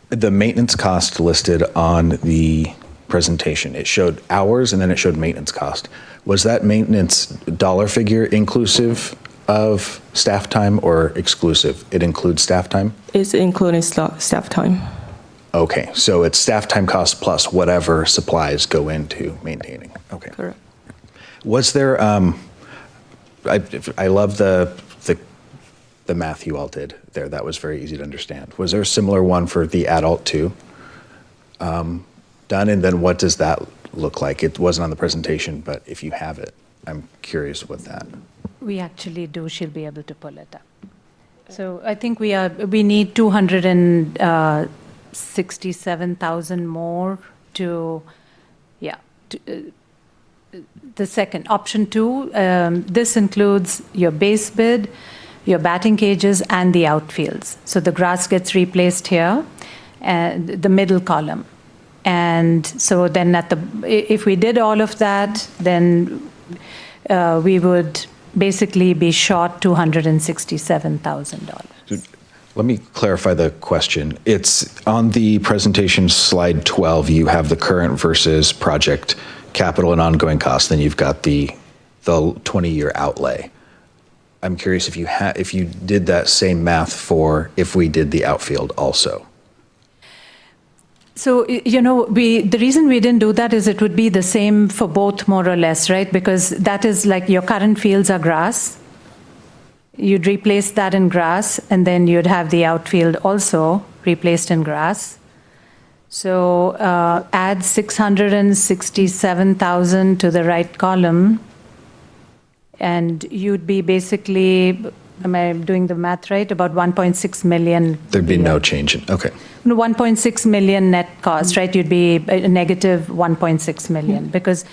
Speaker 1: The maintenance cost listed on the presentation, it showed hours and then it showed maintenance cost. Was that maintenance dollar figure inclusive of staff time or exclusive? It includes staff time?
Speaker 6: It's including staff time.
Speaker 1: Okay, so it's staff time cost plus whatever supplies go into maintaining. Okay.
Speaker 6: Correct.
Speaker 1: Was there, I love the math you all did there. That was very easy to understand. Was there a similar one for the adult too done? And then what does that look like? It wasn't on the presentation, but if you have it, I'm curious with that.
Speaker 20: We actually do. She'll be able to pull it up. So I think we need 267,000 more to the second option 2. This includes your base bid, your batting cages and the outfields. So the grass gets replaced here, and the middle column. And so then if we did all of that, then we would basically be short $267,000.
Speaker 1: Let me clarify the question. It's on the presentation slide 12, you have the current versus project capital and ongoing costs, then you've got the 20-year outlay. I'm curious if you did that same math for if we did the outfield also.
Speaker 20: So, the reason we didn't do that is it would be the same for both, more or less, right? Because that is like your current fields are grass. You'd replace that in grass, and then you'd have the outfield also replaced in grass. So add 667,000 to the right column, and you'd be basically, am I doing the math right? About 1.6 million.
Speaker 1: There'd be no change okay.
Speaker 20: 1.6 million net cost, right? You'd be a negative 1.6 million because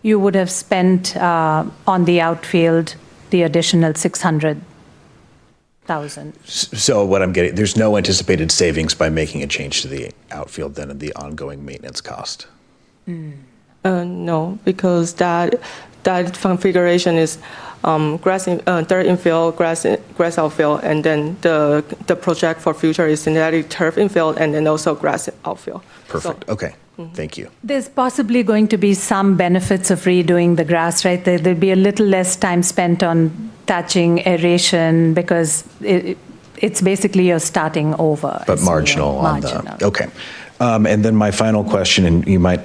Speaker 20: you would have spent on the outfield the additional 600,000.
Speaker 1: So what I'm getting, there's no anticipated savings by making a change to the outfield then in the ongoing maintenance cost?
Speaker 6: No, because that configuration is dirt infield, grass outfield, and then the project for future is synthetic turf infield, and then also grass outfield.
Speaker 1: Perfect. Okay. Thank you.
Speaker 20: There's possibly going to be some benefits of redoing the grass, right? There'll be a little less time spent on thatching, aeration, because it's basically you're starting over.
Speaker 1: But marginal on the, okay. And then my final question, and you might,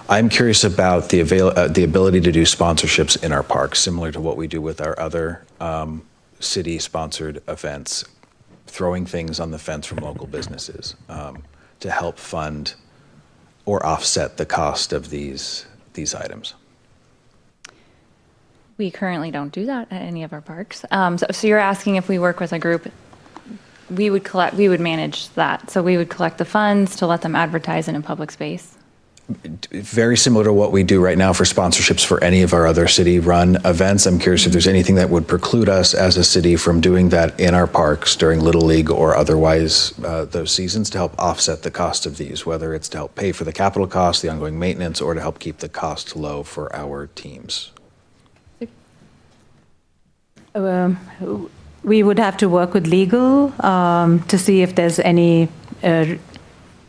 Speaker 1: I'm curious about the ability to do sponsorships in our parks, similar to what we do with our other city-sponsored events, throwing things on the fence from local businesses to help fund or offset the cost of these items.
Speaker 9: We currently don't do that at any of our parks. So you're asking if we work with a group, we would manage that. So we would collect the funds to let them advertise in a public space.
Speaker 1: Very similar to what we do right now for sponsorships for any of our other city-run events. I'm curious if there's anything that would preclude us as a city from doing that in our parks during Little League or otherwise those seasons to help offset the cost of these, whether it's to help pay for the capital costs, the ongoing maintenance, or to help keep the cost low for our teams.
Speaker 20: We would have to work with legal to see if there's any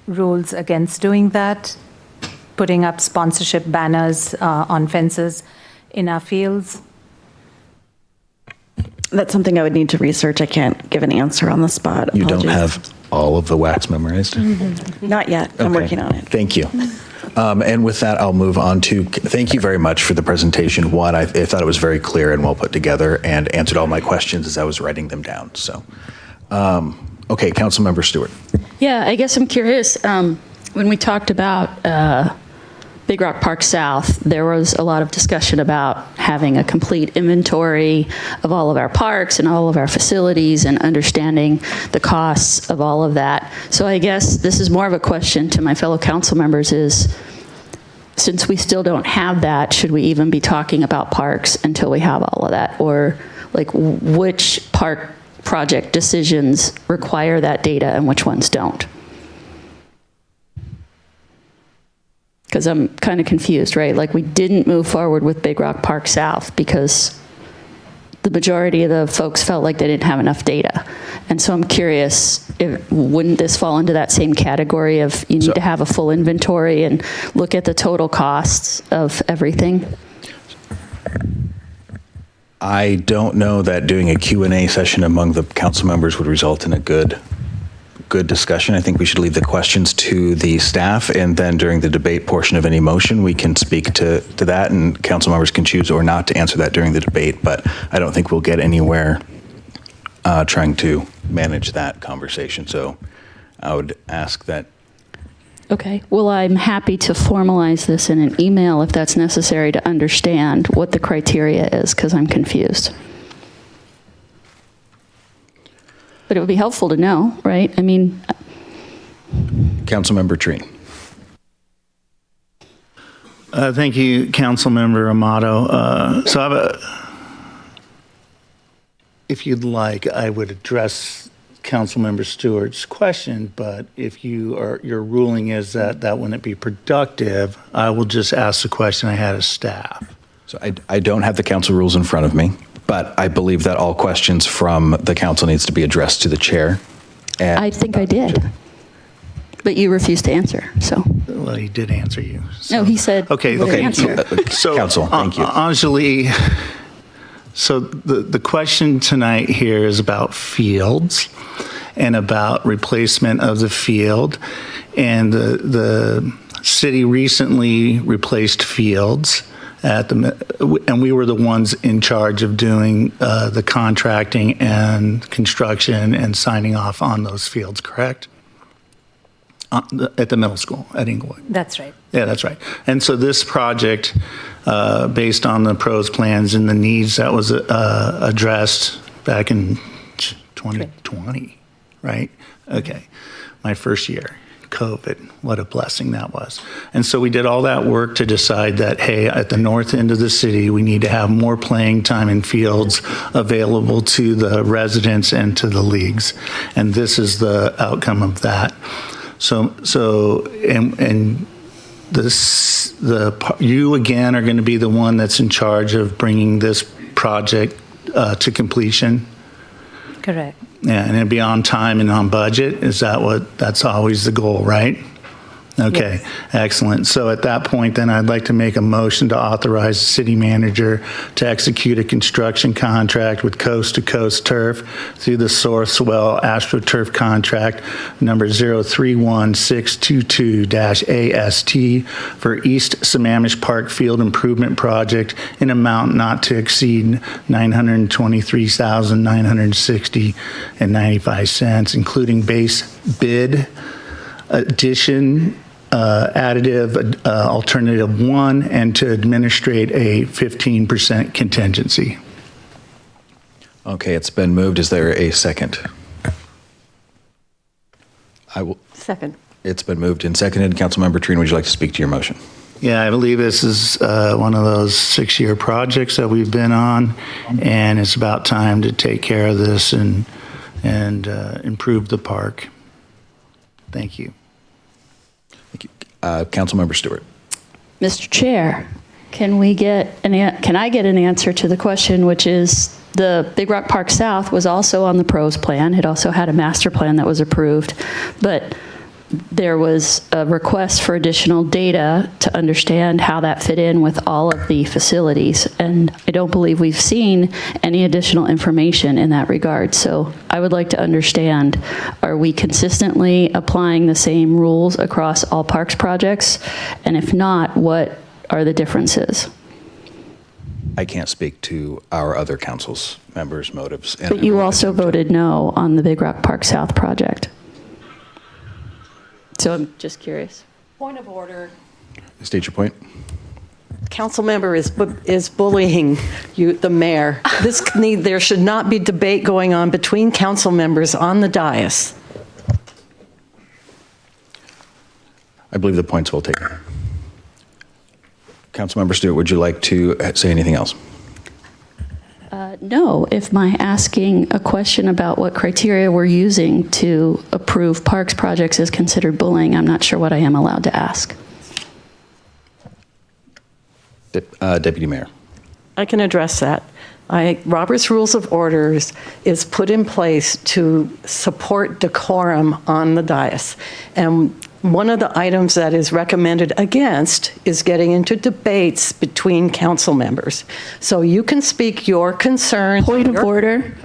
Speaker 20: rules against doing that, putting up sponsorship banners on fences in our fields.
Speaker 10: That's something I would need to research. I can't give an answer on the spot.
Speaker 1: You
Speaker 10: Apologies.
Speaker 1: don't have all of the wax memorized?
Speaker 10: Not yet. I'm working on it.
Speaker 1: Thank you. And with that, I'll move on to, thank you very much for the presentation. One, I thought it was very clear and well put together and answered all my questions as I was writing them down. So, okay, Councilmember Stewart.
Speaker 5: Yeah, I guess I'm curious. When we talked about Big Rock Park South, there was a lot of discussion about having a complete inventory of all of our parks and all of our facilities and understanding the costs of all of that. So I guess this is more of a question to my fellow council members is, since we still don't have that, should we even be talking about parks until we have all of that? Or like which park project decisions require that data and which ones don't? Because I'm kind of confused, right? Like we didn't move forward with Big Rock Park South because the majority of the folks felt like they didn't have enough data. And so I'm curious, wouldn't this fall into that same category of you need to have a full inventory and look at the total costs of everything?
Speaker 1: I don't know that doing a Q&A session among the council members would result in a good discussion. I think we should leave the questions to the staff, and then during the debate portion of any motion, we can speak to that, and council members can choose or not to answer that during the debate, but I don't think we'll get anywhere trying to manage that conversation. So I would ask that.
Speaker 5: Okay, well, I'm happy to formalize this in an email if that's necessary to understand what the criteria is, because I'm confused. But it would be helpful to know, right? I mean,
Speaker 1: Councilmember Treen.
Speaker 11: Thank you, Councilmember Amato. So I have
Speaker 18: if you'd like, I would address Councilmember Stewart's question, but if your ruling is that that wouldn't be productive, I will just ask the question I had of staff.
Speaker 1: So I don't have the council rules in front of me, but I believe that all questions from the council needs to be addressed to the chair. And
Speaker 5: I think I did. But you refused to answer, so.
Speaker 18: Well, he did answer you.
Speaker 5: No, he said.
Speaker 18: Okay,
Speaker 5: he would
Speaker 18: okay.
Speaker 5: answer.
Speaker 18: So,
Speaker 1: Council, thank you.
Speaker 18: Anjali, so the question tonight here is about fields and about replacement of the field. And the city recently replaced fields and we were the ones in charge of doing the contracting and construction and signing off on those fields, correct? At the middle school at Inglewood.
Speaker 20: That's right.
Speaker 18: Yeah, that's right. And so this project, based on the pros plans and the needs that was addressed back in 2020, right? Okay, my first year, COVID, what a blessing that was. And so we did all that work to decide that, hey, at the north end of the city, we need to have more playing time in fields available to the residents and to the leagues. And this is the outcome of that. You again are going to be the one that's in charge of bringing this project to completion.
Speaker 20: Correct.
Speaker 18: Yeah, and it'll be on time and on budget. That's always the goal, right? Okay, yes. Excellent. So at that point, then I'd like to make a motion to authorize the city manager to execute a construction contract with Coast to Coast Turf through the Sourcewell AstroTurf contract number 031622-AST for East Sammamish Park Field Improvement Project in amount not to exceed $923,960.95, including base bid, addition, additive, alternative one, and to administrate a 15% contingency.
Speaker 1: Okay, it's been moved. Is there a second? I will.
Speaker 8: Second.
Speaker 1: It's been moved and seconded. Councilmember Trina, would you like to speak to your motion?
Speaker 18: Yeah, I believe this is one of those 6-year projects that we've been on, and it's about time to take care of this and improve the park. Thank you.
Speaker 1: Councilmember Stewart.
Speaker 5: Mr. Chair, can I get an answer to the question, which is the Big Rock Park South was also on the pros plan. It also had a master plan that was approved, but there was a request for additional data to understand how that fit in with all of the facilities. And I don't believe we've seen any additional information in that regard. So I would like to understand, are we consistently applying the same rules across all parks projects? And if not, what are the differences?
Speaker 1: I can't speak to our other council's members' motives.
Speaker 5: But you also voted no on the Big Rock Park South project. So I'm just curious.
Speaker 8: Point of order.
Speaker 1: State your point.
Speaker 8: Council member is bullying you, the mayor. There should not be debate going on between council members on the dais.
Speaker 1: I believe the point's well taken. Councilmember Stewart, would you like to say anything else?
Speaker 5: No, if my asking a question about what criteria we're using to approve parks projects is considered bullying, I'm not sure what I am allowed to ask.
Speaker 1: Deputy Mayor.
Speaker 8: I can address that. Robert's Rules of Orders is put in place to support decorum on the dais. And one of the items that is recommended against is getting into debates between council members. So you can speak your concern.
Speaker 5: Point of order.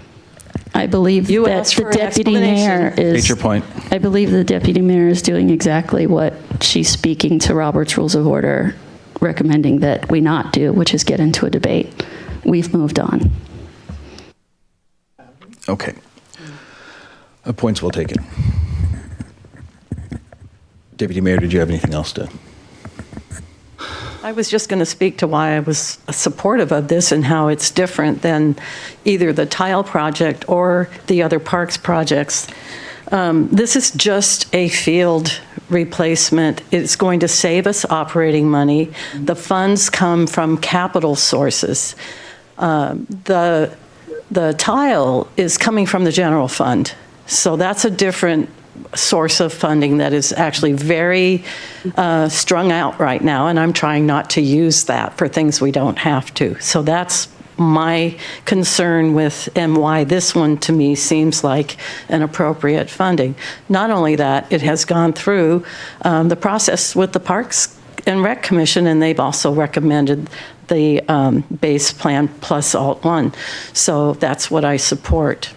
Speaker 5: I believe that the deputy mayor is.
Speaker 1: State your point.
Speaker 5: I believe the deputy mayor is doing exactly what she's speaking to Robert's Rules of Order, recommending that we not do, which is get into a debate. We've moved on.
Speaker 1: Okay. Points well taken. Deputy Mayor, did you have anything else to?
Speaker 8: I was just going to speak to why I was supportive of this and how it's different than either the tile project or the other parks projects. This is just a field replacement. It's going to save us operating money. The funds come from capital sources. The The tile is coming from the general fund. So that's a different source of funding that is actually very strung out right now, and I'm trying not to use that for things we don't have to. So that's my concern with, and why this one to me seems like an appropriate funding. Not only that, it has gone through the process with the Parks and Rec Commission, and they've also recommended the base plan plus Alt 1. So that's what I support.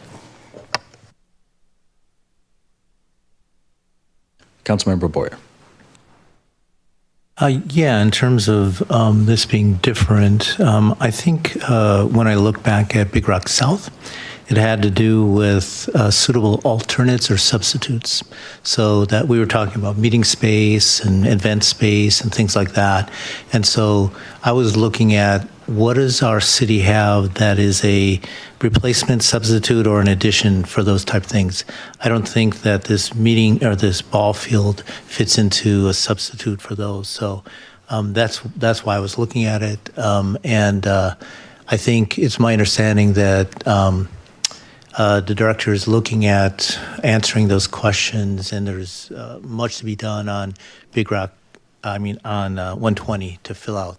Speaker 1: Councilmember Boyer.
Speaker 18: Yeah, in terms of this being different, I think when I look back at Big Rock South, it had to do with suitable alternates or substitutes. So that we were talking about meeting space and event space and things like that. And so I was looking at what does our city have that is a replacement, substitute, or an addition for those type of things. I don't think that this meeting or this ball field fits into a substitute for those. So that's why I was looking at it. And I think it's my understanding that the director is looking at answering those questions, and there's much to be done on Big Rock, on 120 to fill out,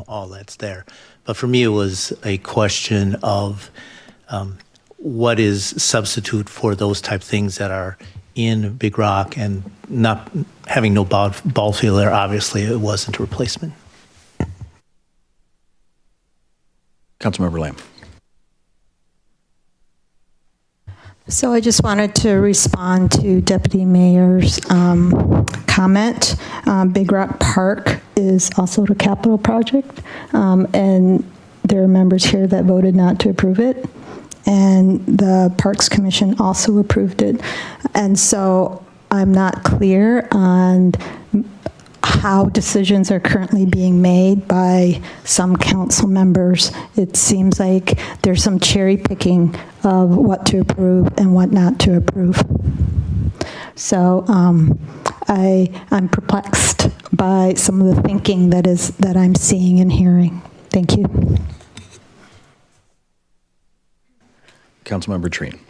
Speaker 18: all that's there. But for me, it was a question of what is substitute for those type things that are in Big Rock, and not having no ball field there, obviously it wasn't a replacement.
Speaker 1: Councilmember Lamb.
Speaker 22: So I just wanted to respond to Deputy Mayor's comment. Big Rock Park is also a capital project, and there are members here that voted not to approve it, and the Parks Commission also approved it. And so I'm not clear on how decisions are currently being made by some council members. It seems like there's some cherry picking of what to approve and what not to approve. So I'm perplexed by some of the thinking that I'm seeing and hearing. Thank you.
Speaker 1: Councilmember Treen.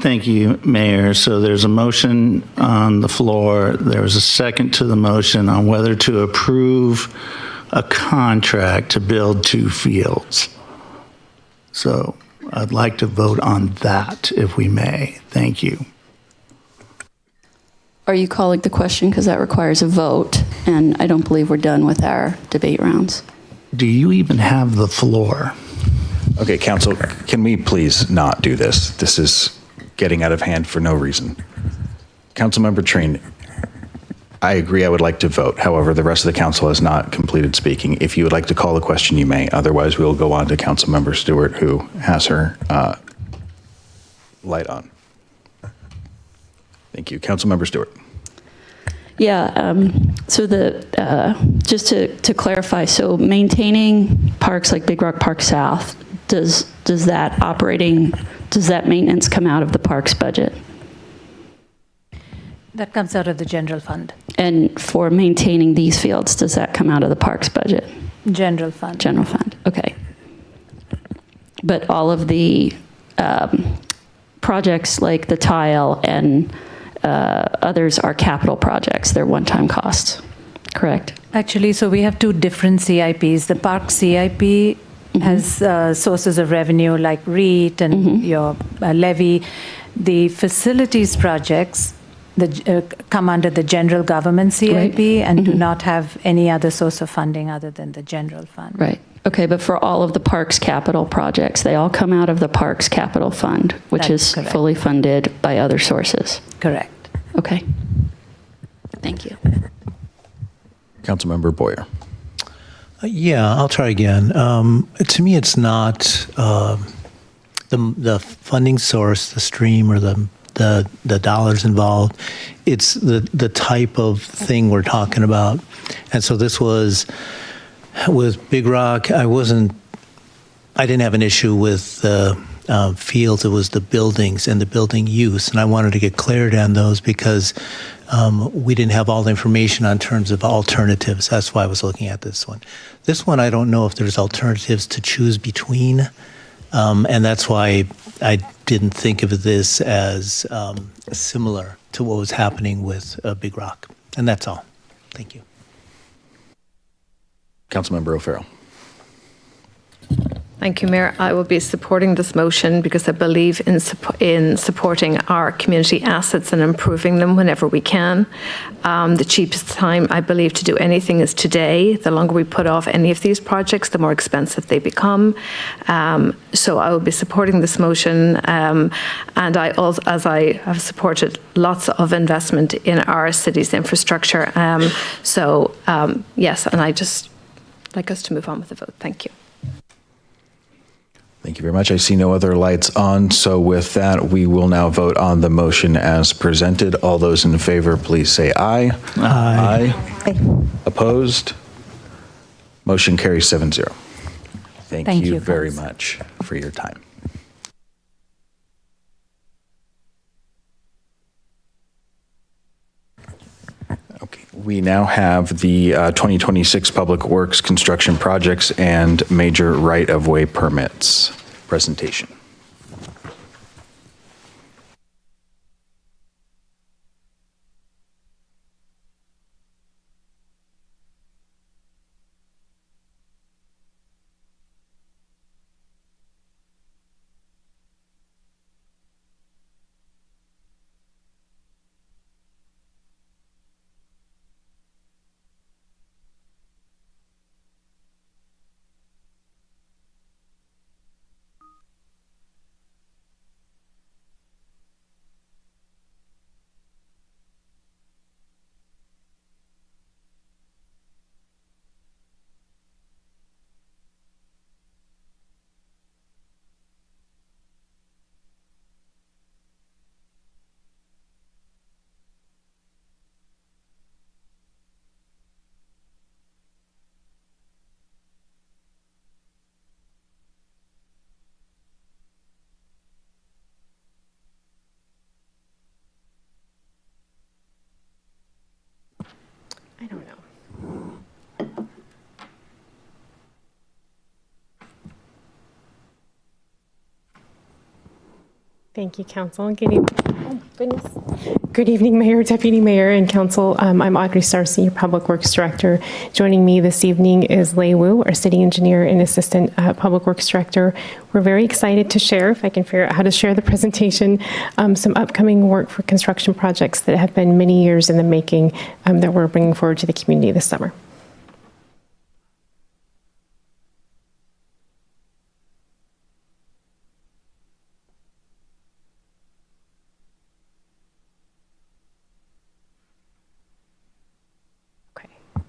Speaker 4: Thank you, Mayor. So there's a motion on the floor. There was a second to the motion on whether to approve a contract to build 2 fields. So I'd like to vote on that, if we may. Thank you.
Speaker 5: Are you calling the question? Because that requires a vote, and I don't believe we're done with our debate rounds.
Speaker 4: Do you even have the floor?
Speaker 1: Okay, Council, can we please not do this? This is getting out of hand for no reason. Councilmember Treen, I agree I would like to vote. However, the rest of the council has not completed speaking. If you would like to call the question, you may. Otherwise, we'll go on to Councilmember Stewart, who has her light on. Thank you. Councilmember Stewart.
Speaker 5: Yeah, so just to clarify, so maintaining parks like Big Rock Park South, does that maintenance come out of the parks budget?
Speaker 20: That comes out of the general fund.
Speaker 5: And for maintaining these fields, does that come out of the parks budget?
Speaker 20: General fund.
Speaker 5: General fund, okay. But all of the projects like the tile and others are capital projects. They're one-time costs, correct?
Speaker 20: Actually, so we have 2 different CIPs. The park CIP has sources of revenue like REIT and your levy. The facilities projects come under the general government CIP and do not have any other source of funding other than the general fund.
Speaker 5: Right. Okay, but for all of the parks capital projects, they all come out of the parks capital fund, which is fully funded by other sources.
Speaker 20: Correct.
Speaker 5: Okay. Thank you.
Speaker 1: Councilmember Boyer.
Speaker 18: Yeah, I'll try again. To me, it's not the funding source, the stream, or the dollars involved. It's the type of thing we're talking about. And so this was with Big Rock. I didn't have an issue with the fields. It was the buildings and the building use, and I wanted to get clarity on those because we didn't have all the information on terms of alternatives. That's why I was looking at this one. This one, I don't know if there's alternatives to choose between And that's why I didn't think of this as similar to what was happening with Big Rock. And that's all. Thank you.
Speaker 1: Councilmember O'Farrell.
Speaker 3: Thank you, Mayor. I will be supporting this motion because I believe in supporting our community assets and improving them whenever we can. The cheapest time, I believe, to do anything is today. The longer we put off any of these projects, the more expensive they become. So I will be supporting this motion. And I also, as I have supported lots of investment in our city's infrastructure. Yes, and I just like us to move on with the vote. Thank you.
Speaker 1: Thank you very much. I see no other lights on. So with that, we will now vote on the motion as presented. All those in favor, please say aye.
Speaker 18: Aye.
Speaker 1: Aye. Opposed? Motion carries 7-0. Thank you very much for your time. Okay, we now have the 2026 Public Works construction projects and major right-of-way permits presentation.
Speaker 11: I don't know. Thank you, Council. Good evening. Oh, goodness. Good evening, Mayor, Deputy Mayor, and Council. I'm Audrey Starr, Senior Public Works Director. Joining me this evening is Lei Wu, our City Engineer and Assistant Public Works Director. We're very excited to share, if I can figure out how to share the presentation, some upcoming work for construction projects that have been many years in the making that we're bringing forward to the community this summer.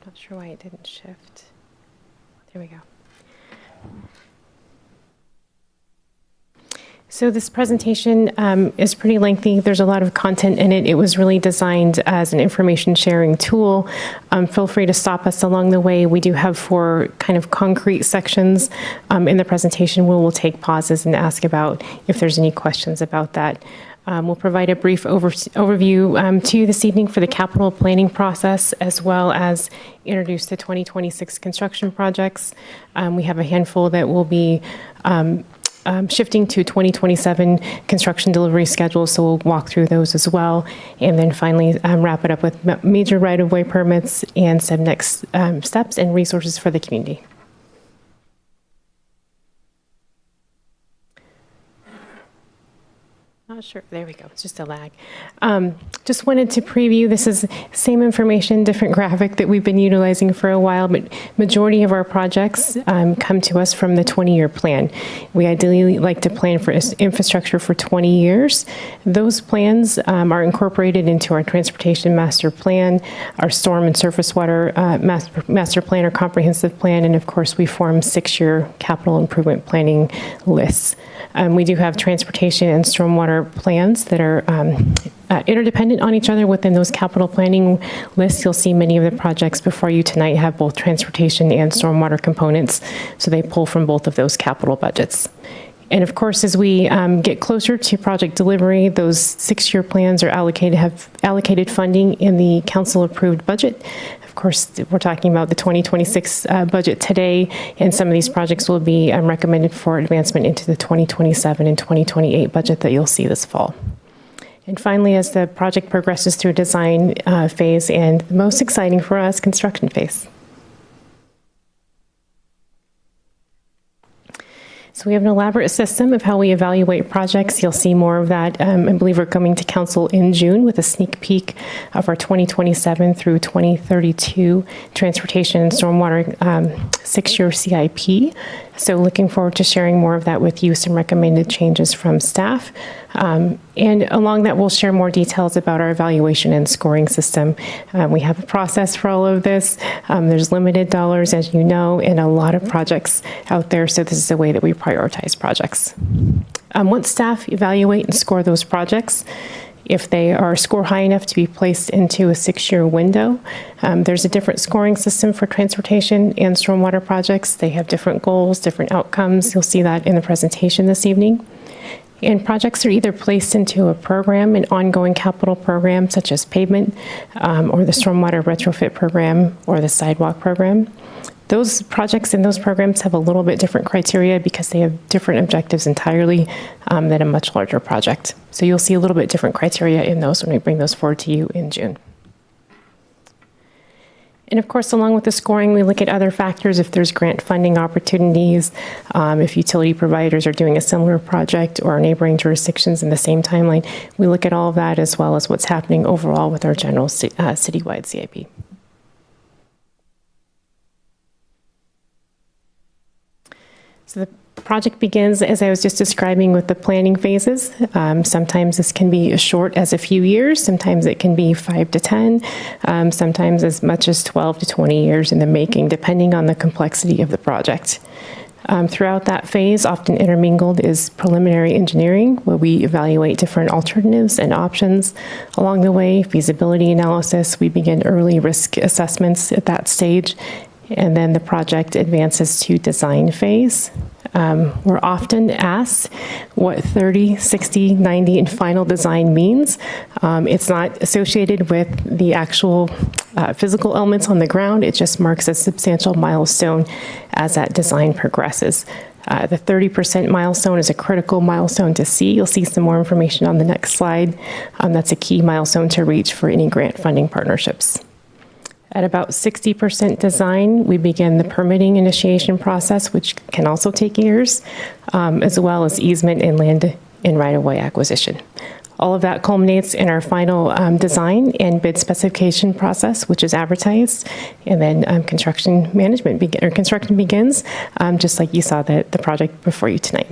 Speaker 11: Not sure why it didn't shift. There we go. So this presentation is pretty lengthy. There's a lot of content in it. It was really designed as an information sharing tool. Feel free to stop us along the way. We do have 4 kind of concrete sections in the presentation where we'll take pauses and ask about if there's any questions about that. We'll provide a brief overview to you this evening for the capital planning process, as well as introduce the 2026 construction projects. We have a handful that will be shifting to 2027 construction delivery schedules, so we'll walk through those as well. And then finally wrap it up with major right-of-way permits and some next steps and resources for the community. Not sure. There we go. It's just a lag. Just wanted to preview. This is same information, different graphic that we've been utilizing for a while, but majority of our projects come to us from the 20-year plan. We ideally like to plan for infrastructure for 20 years. Those plans are incorporated into our transportation master plan, our storm and surface water master plan or comprehensive plan, and of course we form 6-year capital improvement planning lists. We do have transportation and stormwater plans that are interdependent on each other within those capital planning lists. You'll see many of the projects before you tonight have both transportation and stormwater components, so they pull from both of those capital budgets. And of course, as we get closer to project delivery, those 6-year plans are have allocated funding in the council-approved budget. Of Of course, we're talking about the 2026 budget today, and some of these projects will be recommended for advancement into the 2027 and 2028 budget that you'll see this fall. And finally, as the project progresses through design phase and the most exciting for us, construction phase. So we have an elaborate system of how we evaluate projects. You'll see more of that. I believe we're coming to council in June with a sneak peek of our 2027 through 2032 transportation and stormwater 6-year CIP. So looking forward to sharing more of that with you, some recommended changes from staff. And along that, we'll share more details about our evaluation and scoring system. We have a process for all of this. There's limited dollars, as you know, and a lot of projects out there, so this is the way that we prioritize projects. Once staff evaluate and score those projects, if they are score high enough to be placed into a 6-year window, there's a different scoring system for transportation and stormwater projects. They have different goals, different outcomes. You'll see that in the presentation this evening. And projects are either placed into a program, an ongoing capital program, such as pavement, or the stormwater retrofit program, or the sidewalk program. Those projects and those programs have a little bit different criteria because they have different objectives entirely than a much larger project. So you'll see a little bit different criteria in those when we bring those forward to you in June. And of course, along with the scoring, we look at other factors, if there's grant funding opportunities, if utility providers are doing a similar project or neighboring jurisdictions in the same timeline. We look at all of that as well as what's happening overall with our general citywide CIP. So the project begins, as I was just describing, with the planning phases. Sometimes this can be as short as a few years. Sometimes it can be 5 to 10. Sometimes as much as 12 to 20 years in the making, depending on the complexity of the project. Throughout that phase, often intermingled is preliminary engineering, where we evaluate different alternatives and options. Along the way, feasibility analysis, we begin early risk assessments at that stage, and then the project advances to design phase. We're often asked what 30, 60, 90, and final design means. It's not associated with the actual physical elements on the ground. It just marks a substantial milestone as that design progresses. The 30% milestone is a critical milestone to see. You'll see some more information on the next slide. That's a key milestone to reach for any grant funding partnerships. At about 60% design, we begin the permitting initiation process, which can also take years, as well as easement and land and right-of-way acquisition. All of that culminates in our final design and bid specification process, which is advertised, and then construction begins, just like you saw the project before you tonight.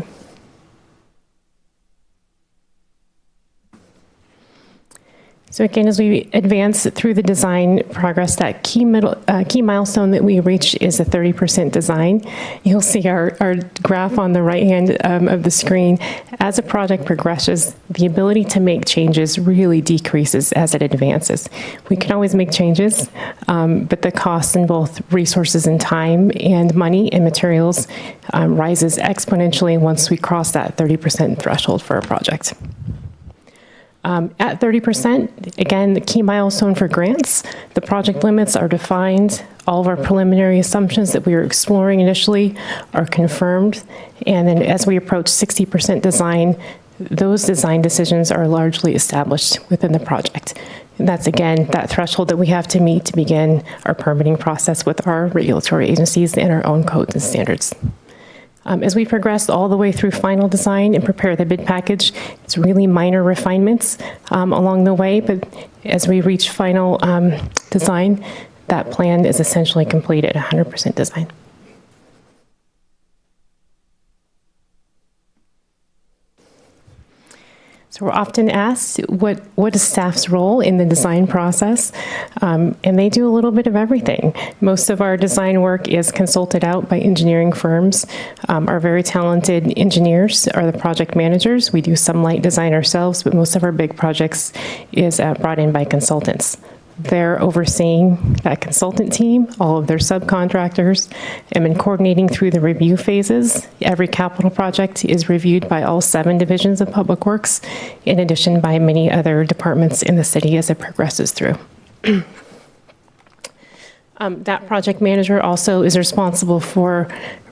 Speaker 11: So again, as we advance through the design progress, that key milestone that we reach is a 30% design. You'll see our graph on the right hand of the screen. As a project progresses, the ability to make changes really decreases as it advances. We can always make changes, but the cost in both resources and time and money and materials rises exponentially once we cross that 30% threshold for a project. At 30%, again, the key milestone for grants, the project limits are defined. All of our preliminary assumptions that we were exploring initially are confirmed. And then as we approach 60% design, those design decisions are largely established within the project. And that's, again, that threshold that we have to meet to begin our permitting process with our regulatory agencies and our own codes and standards. As we progress all the way through final design and prepare the bid package, it's really minor refinements along the way, but as we reach final design, that plan is essentially complete at 100% design. So we're often asked, what is staff's role in the design process? And they do a little bit of everything. Most of our design work is consulted out by engineering firms. Our very talented engineers are the project managers. We do some light design ourselves, but most of our big projects is brought in by consultants. They're overseeing that consultant team, all of their subcontractors, and been coordinating through the review phases. Every capital project is reviewed by all 7 divisions of Public Works, in addition by many other departments in the city as it progresses through. That project manager also is responsible for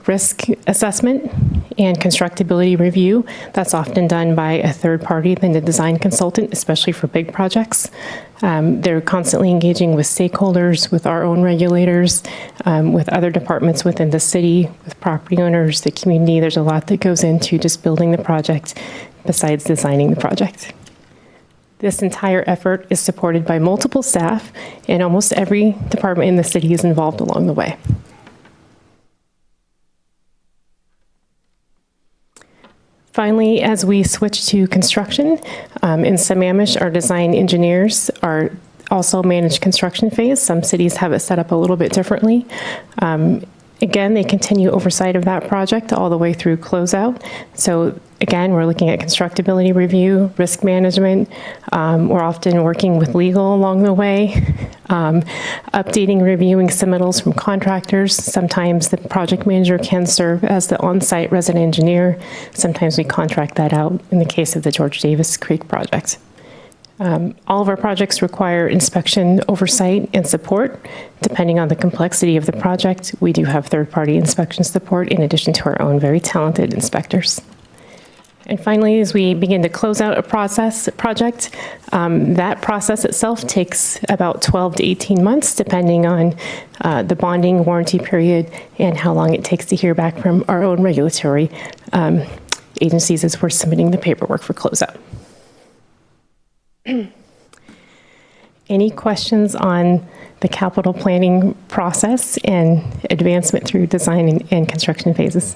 Speaker 11: risk assessment and constructability review. That's often done by a third party than the design consultant, especially for big projects. They're constantly engaging with stakeholders, with our own regulators, with other departments within the city, with property owners, the community. There's a lot that goes into just building the project besides designing the project. This entire effort is supported by multiple staff, and almost every department in the city is involved along the way. Finally, as we switch to construction, in Sammamish, our design engineers are also manage construction phase. Some cities have it set up a little bit differently. Again, they continue oversight of that project all the way through closeout. So again, we're looking at constructability review, risk management. We're often working with legal along the way, updating, reviewing submittals from contractors. Sometimes the project manager can serve as the on-site resident engineer. Sometimes we contract that out in the case of the George Davis Creek project. All of our projects require inspection, oversight, and support. Depending on the complexity of the project, we do have third-party inspection support in addition to our own very talented inspectors. And finally, as we begin to close out a project, that process itself takes about 12 to 18 months, depending on the bonding warranty period and how long it takes to hear back from our own regulatory agencies as we're submitting the paperwork for closeout. Any questions on the capital planning process and advancement through design and construction phases?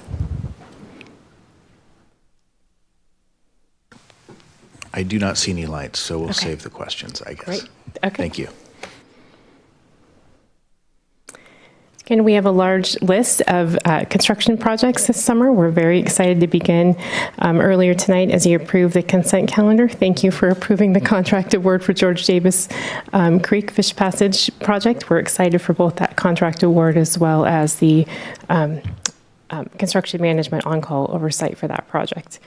Speaker 1: I do not see any lights, so we'll save the questions, I guess.
Speaker 11: Great. Okay.
Speaker 1: Thank you.
Speaker 11: Again, we have a large list of construction projects this summer. We're very excited to begin earlier tonight as you approve the consent calendar. Thank you for approving the contract award for George Davis Creek Fish Passage project. We're excited for both that contract award as well as the construction management on-call oversight for that project.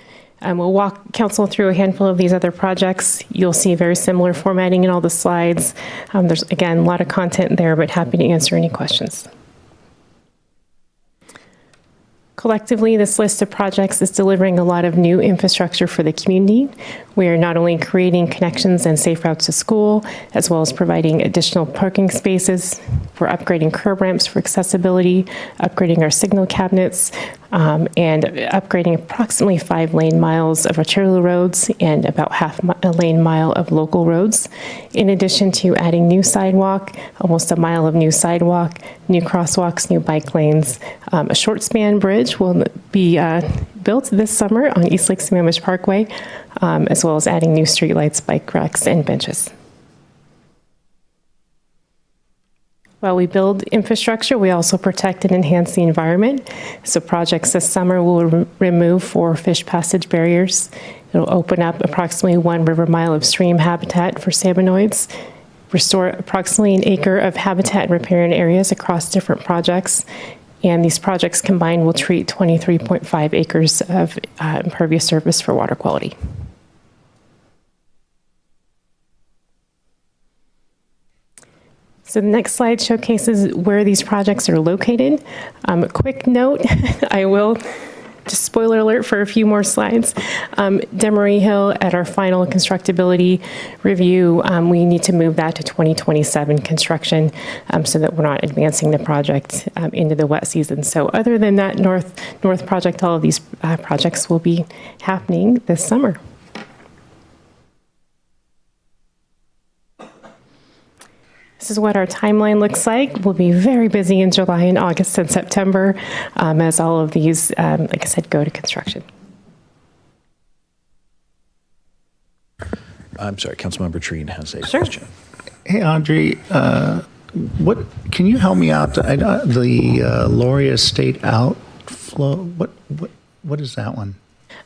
Speaker 11: We'll walk council through a handful of these other projects. You'll see very similar formatting in all the slides. There's, again, a lot of content there, but happy to answer any questions. Collectively, this list of projects is delivering a lot of new infrastructure for the community. We are not only creating connections and safe routes to school, as well as providing additional parking spaces. We're upgrading curb ramps for accessibility, upgrading our signal cabinets, and upgrading approximately 5 lane miles of arterial roads and about half a lane mile of local roads. In addition to adding new sidewalk, almost a mile of new sidewalk, new crosswalks, new bike lanes. A short span bridge will be built this summer on East Lake Sammamish Parkway, as well as adding new streetlights, bike racks, and benches. While we build infrastructure, we also protect and enhance the environment. So projects this summer will remove 4 fish passage barriers. It'll open up approximately 1 river mile of stream habitat for salmonoids, restore approximately 1 acre of habitat and riparian areas across different projects. And these projects combined will treat 23.5 acres of impervious surface for water quality. So the next slide showcases where these projects are located. A quick note, I will, just spoiler alert for a few more slides. Demery Hill, at our final constructability review, we need to move that to 2027 construction so that we're not advancing the project into the wet season. So other than that north project, all of these projects will be happening this summer. This is what our timeline looks like. We'll be very busy in July and August and September as all of these, like I said, go to construction.
Speaker 1: I'm sorry, Councilmember Treen has a question.
Speaker 4: Hey, Audrey, what can you help me out? The Lauria State outflow. What is that one?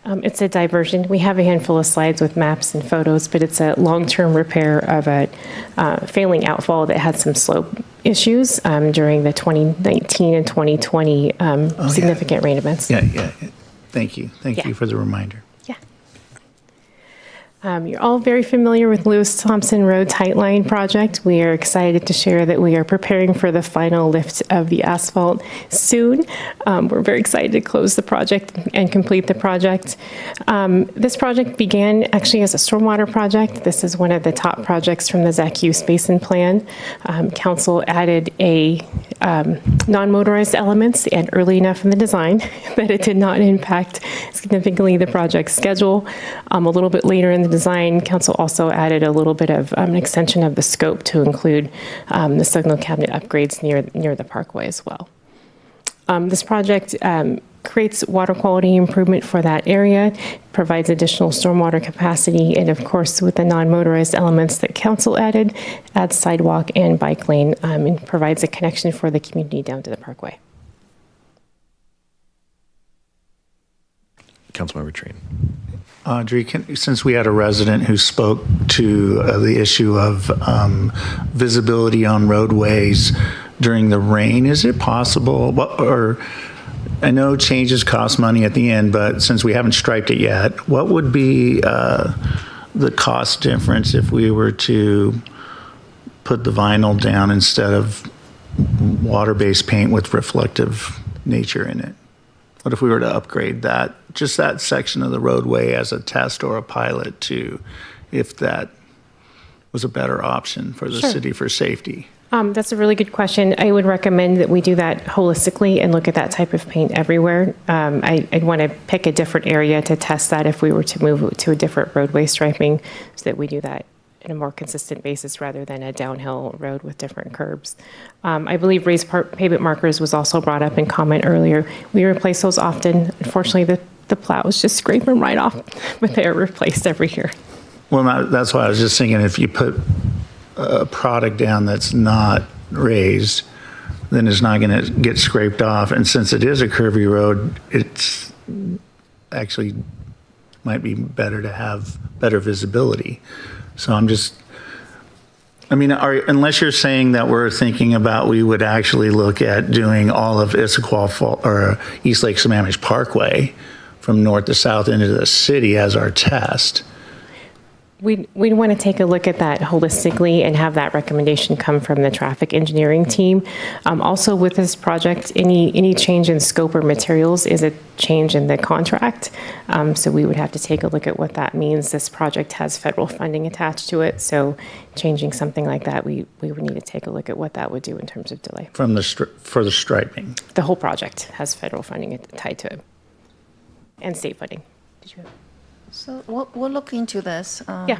Speaker 11: It's a diversion. We have a handful of slides with maps and photos, but it's a long-term repair of a failing outfall that had some slope issues during the 2019 and 2020 significant rain events.
Speaker 4: Yeah. Thank you. Thank you for the reminder.
Speaker 11: Yeah. You're all very familiar with Lewis Thompson Road Tightline project. We are excited to share that we are preparing for the final lift of the asphalt soon. We're very excited to close the project and complete the project. This project began actually as a stormwater project. This is one of the top projects from the Zach Hughes Basin Plan. Council added a non-motorized elements and early enough in the design that it did not impact significantly the project schedule. A little bit later in the design, council also added a little bit of an extension of the scope to include the signal cabinet upgrades near the parkway as well. This project creates water quality improvement for that area, provides additional stormwater capacity, and of course, with the non-motorized elements that council added, adds sidewalk and bike lane, and provides a connection for the community down to the parkway.
Speaker 1: Councilmember Treen.
Speaker 4: Audrey, since we had a resident who spoke to the issue of visibility on roadways during the rain, is it possible, or I know changes cost money at the end, but since we haven't striped it yet, what would be the cost difference if we were to put the vinyl down instead of water-based paint with reflective nature in it? What if we were to upgrade that, just that section of the roadway as a test or a pilot to, if that was a better option for the city for safety?
Speaker 11: That's a really good question. I would recommend that we do that holistically and look at that type of paint everywhere. I'd want to pick a different area to test that if we were to move to a different roadway striping so that we do that in a more consistent basis rather than a downhill road with different curbs. I believe raised pavement markers was also brought up in comment earlier. We replace those often. Unfortunately, the plows just scrape them right off, but they are replaced every year.
Speaker 4: Well, that's why I was just thinking if you put a product down that's not raised, then it's not going to get scraped off. And since it is a curvy road, it's actually might be better to have better visibility. So unless you're saying that we're thinking about, we would actually look at doing all of Issaquah or East Lake Sammamish Parkway from north to south into the city as our test.
Speaker 11: We'd want to take a look at that holistically and have that recommendation come from the traffic engineering team. Also with this project, any change in scope or materials is a change in the contract. So we would have to take a look at what that means. This project has federal funding attached to it. So changing something like that, we would need to take a look at what that would do in terms of delay.
Speaker 4: For the striping?
Speaker 11: The whole project has federal funding tied to it and state funding. Did you have?
Speaker 12: So we'll look into this.
Speaker 11: Yeah.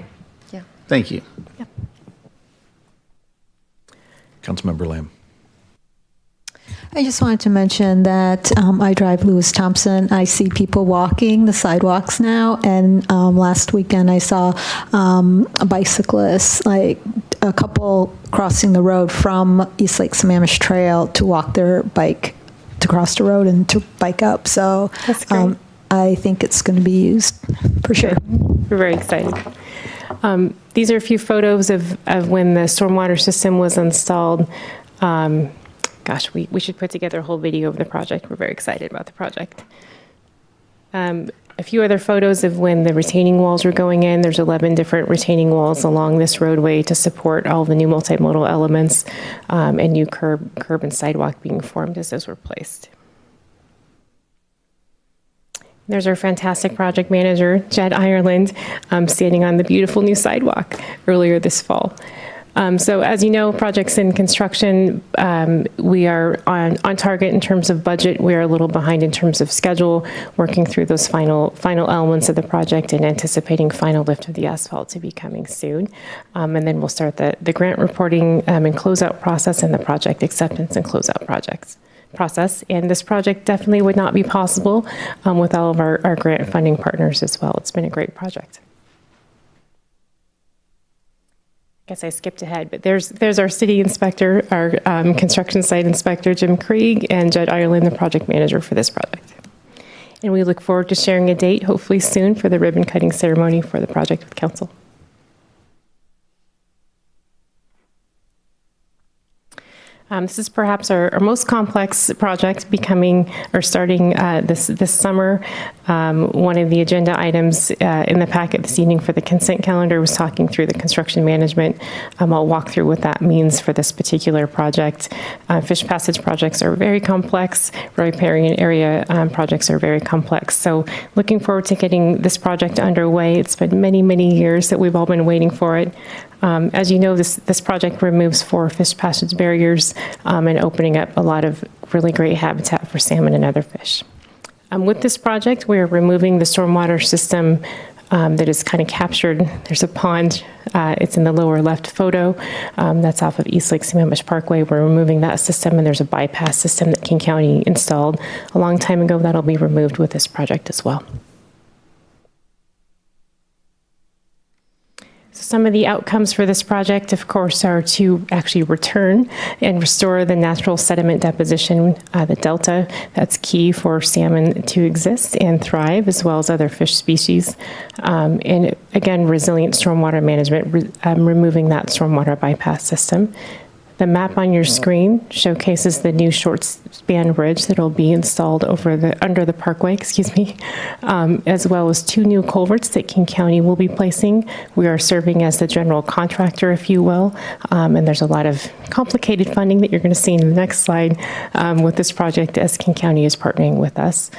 Speaker 4: Thank you.
Speaker 11: Yeah.
Speaker 1: Councilmember Lamb.
Speaker 22: I just wanted to mention that I drive Lewis Thompson. I see people walking the sidewalks now, and last weekend I saw a bicyclist, like a couple crossing the road from East Lake Sammamish Trail to walk their bike, to cross the road and to bike up. So
Speaker 11: that's great.
Speaker 22: I think it's going to be used for sure.
Speaker 11: We're very excited. These are a few photos of when the stormwater system was installed. Gosh, we should put together a whole video of the project. We're very excited about the project. A few other photos of when the retaining walls were going in. There's 11 different retaining walls along this roadway to support all the new multimodal elements and new curb and sidewalk being formed as those were placed. There's our fantastic project manager, Jed Ireland, standing on the beautiful new sidewalk earlier this fall. So as you know, projects in construction, we are on target in terms of budget. We are a little behind in terms of schedule, working through those final elements of the project and anticipating final lift of the asphalt to be coming soon. And then we'll start the grant reporting and closeout process and the project acceptance and closeout process. And this project definitely would not be possible with all of our grant funding partners as well. It's been a great project. I guess I skipped ahead, but there's our city inspector, our construction site inspector, Jim Krieg, and Jed Ireland, the project manager for this project. And we look forward to sharing a date, hopefully soon, for the ribbon cutting ceremony for the project with council. This is perhaps our most complex project starting this summer. One of the agenda items in the packet this evening for the consent calendar was talking through the construction management. I'll walk through what that means for this particular project. Fish passage projects are very complex. Riparian area projects are very complex. So looking forward to getting this project underway. It's been many, many years that we've all been waiting for it. As you know, this project removes 4 fish passage barriers and opening up a lot of really great habitat for salmon and other fish. With this project, we're removing the stormwater system that is kind of captured. There's a pond. It's in the lower left photo. That's off of East Lake Sammamish Parkway. We're removing that system, and there's a bypass system that King County installed a long time ago. That'll be removed with this project as well. Some of the outcomes for this project, of course, are to actually return and restore the natural sediment deposition, the delta. That's key for salmon to exist and thrive, as well as other fish species. And again, resilient stormwater management, removing that stormwater bypass system. The map on your screen showcases the new short span bridge that will be installed under the parkway, as well as 2 new culverts that King County will be placing. We are serving as the general contractor, if you will, and there's a lot of complicated funding that you're going to see in the next slide with this project as King County is partnering with us.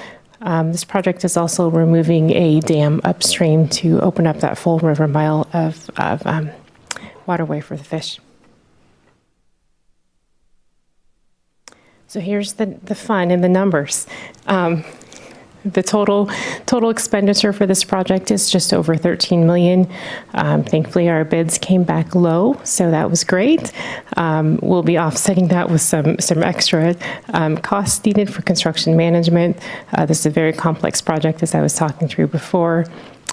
Speaker 11: This project is also removing a dam upstream to open up that full river mile of waterway for the fish. So here's the fun and the numbers. The total expenditure for this project is just over $13 million. Thankfully, our bids came back low, so that was great. We'll be offsetting that with some extra costs needed for construction management. This is a very complex project, as I was talking through before.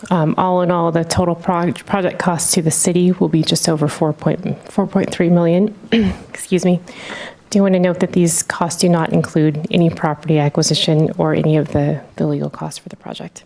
Speaker 11: All in all, the total project cost to the city will be just over $4.3 million. Excuse me. I do want to note that these costs do not include any property acquisition or any of the legal costs for the project.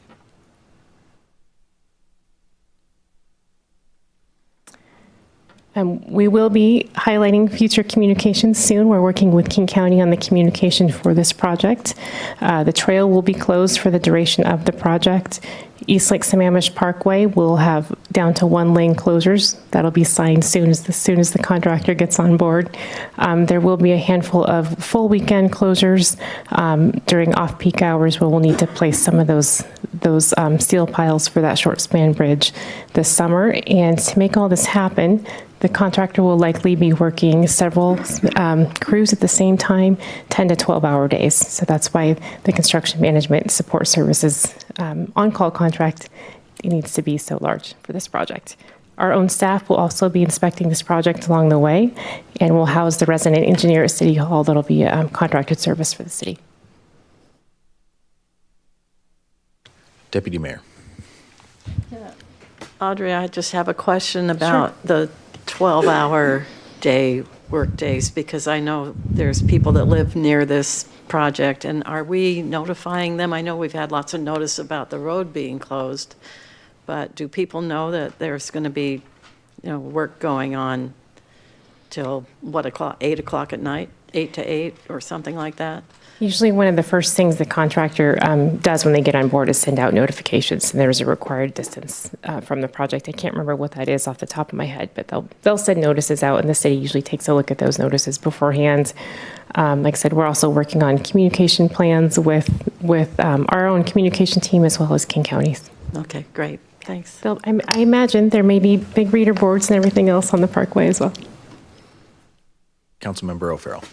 Speaker 11: We will be highlighting future communications soon. We're working with King County on the communication for this project. The trail will be closed for the duration of the project. East Lake Sammamish Parkway will have down to 1 lane closures. That'll be signed as soon as the contractor gets on board. There will be a handful of full weekend closures during off-peak hours where we'll need to place some of those steel piles for that short span bridge this summer. And to make all this happen, the contractor will likely be working several crews at the same time, 10 to 12-hour days. So that's why the construction management support services on-call contract needs to be so large for this project. Our own staff will also be inspecting this project along the way, and we'll house the resident engineer at City Hall that'll be a contracted service for the city.
Speaker 1: Deputy Mayor.
Speaker 8: Audrey, I just have a question about the 12-hour day work days, because I know there's people that live near this project, and are we notifying them? I know we've had lots of notice about the road being closed, but do people know that there's going to be, work going on till 8 o'clock at night, 8 to 8 or something like that?
Speaker 11: Usually one of the first things the contractor does when they get on board is send out notifications, and there's a required distance from the project. I can't remember what that is off the top of my head, but they'll send notices out, and the city usually takes a look at those notices beforehand. Like I said, we're also working on communication plans with our own communication team as well as King County's.
Speaker 8: Okay, great. Thanks.
Speaker 11: I imagine there may be big reader boards and everything else on the parkway as well.
Speaker 1: Councilmember O'Farrell.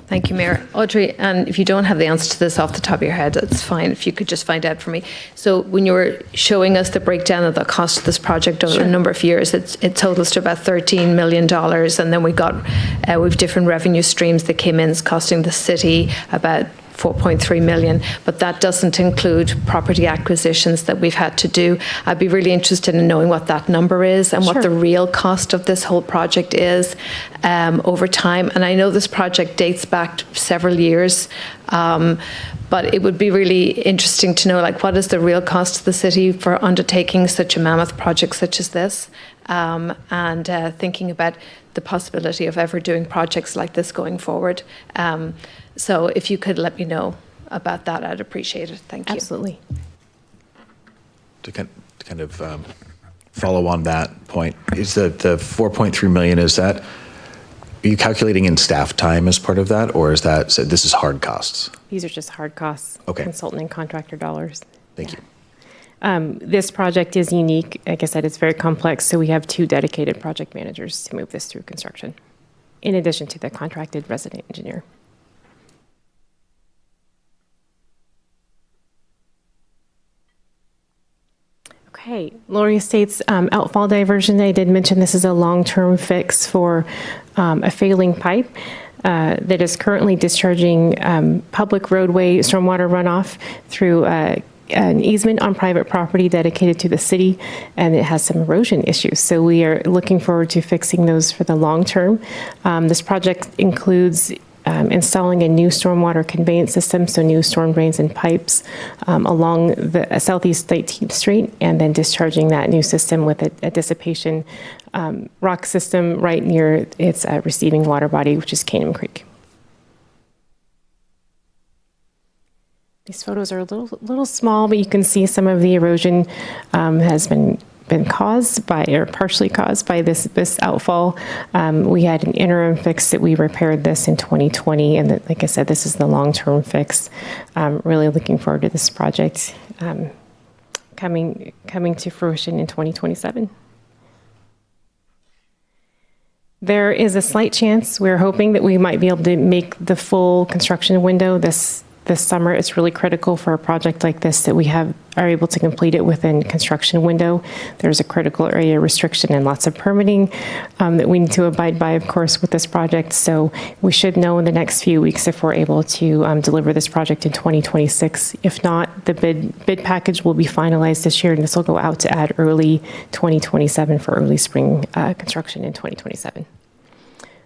Speaker 3: Thank you, Mayor. Audrey, and if you don't have the answer to this off the top of your head, that's fine. If you could just find out for me. So when you were showing us the breakdown of the cost of this project over a number of years, it totals to about $13 million. And then we've different revenue streams that came in, costing the city about $4.3 million, but that doesn't include property acquisitions that we've had to do. I'd be really interested in knowing what that number is and what the real cost of this whole project is over time. And I know this project dates back several years, but it would be really interesting to know, what is the real cost to the city for undertaking such a mammoth project such as this? And thinking about the possibility of ever doing projects like this going forward. So if you could let me know about that, I'd appreciate it. Thank you.
Speaker 11: Absolutely.
Speaker 1: To kind of follow on that point, is the 4.3 million, is that, are you calculating in staff time as part of that, or is that, so this is hard costs?
Speaker 11: These are just hard costs,
Speaker 1: Okay.
Speaker 11: consultant and contractor dollars.
Speaker 1: Thank you.
Speaker 11: This project is unique. Like I said, it's very complex, so we have 2 dedicated project managers to move this through construction, in addition to the contracted resident engineer. Okay, Lori Estates outfall diversion. I did mention this is a long-term fix for a failing pipe that is currently discharging public roadway stormwater runoff through an easement on private property dedicated to the city, and it has some erosion issues. So we are looking forward to fixing those for the long term. This project includes installing a new stormwater conveyance system, so new storm drains and pipes along the southeast 18th Street, and then discharging that new system with a dissipation rock system right near its receiving water body, which is Canaan Creek. These photos are a little small, but you can see some of the erosion has been caused by, or partially caused by, this outfall. We had an interim fix that we repaired this in 2020, and like I said, this is the long-term fix. Really looking forward to this project coming to fruition in 2027. There is a slight chance, we're hoping that we might be able to make the full construction window this summer. It's really critical for a project like this that we are able to complete it within construction window. There's a critical area restriction and lots of permitting that we need to abide by, of course, with this project. So we should know in the next few weeks if we're able to deliver this project in 2026. If not, the bid package will be finalized this year, and this will go out to add early 2027 for early spring construction in 2027.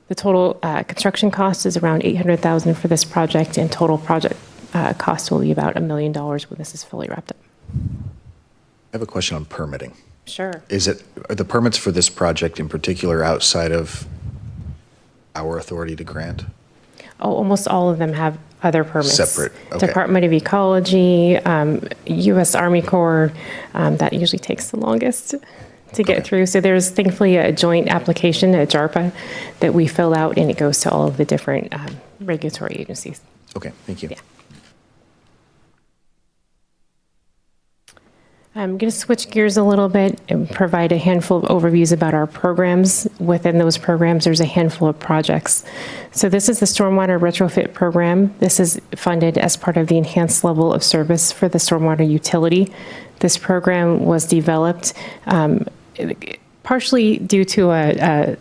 Speaker 11: The total construction cost is around $800,000 for this project, and total project cost will be about $1 million when this is fully wrapped up.
Speaker 1: I have a question on permitting.
Speaker 11: Sure.
Speaker 1: Are the permits for this project in particular outside of our authority to grant?
Speaker 11: Oh, almost all of them have other permits.
Speaker 1: Separate, okay.
Speaker 11: Department of Ecology, U.S. Army Corps, that usually takes the longest to get through. So there's thankfully a joint application, a JARPA, that we fill out, and it goes to all of the different regulatory agencies.
Speaker 1: Okay, thank you.
Speaker 11: Yeah. I'm going to switch gears a little bit and provide a handful of overviews about our programs. Within those programs, there's a handful of projects. So this is the Stormwater Retrofit Program. This is funded as part of the enhanced level of service for the stormwater utility. This program was developed partially due to a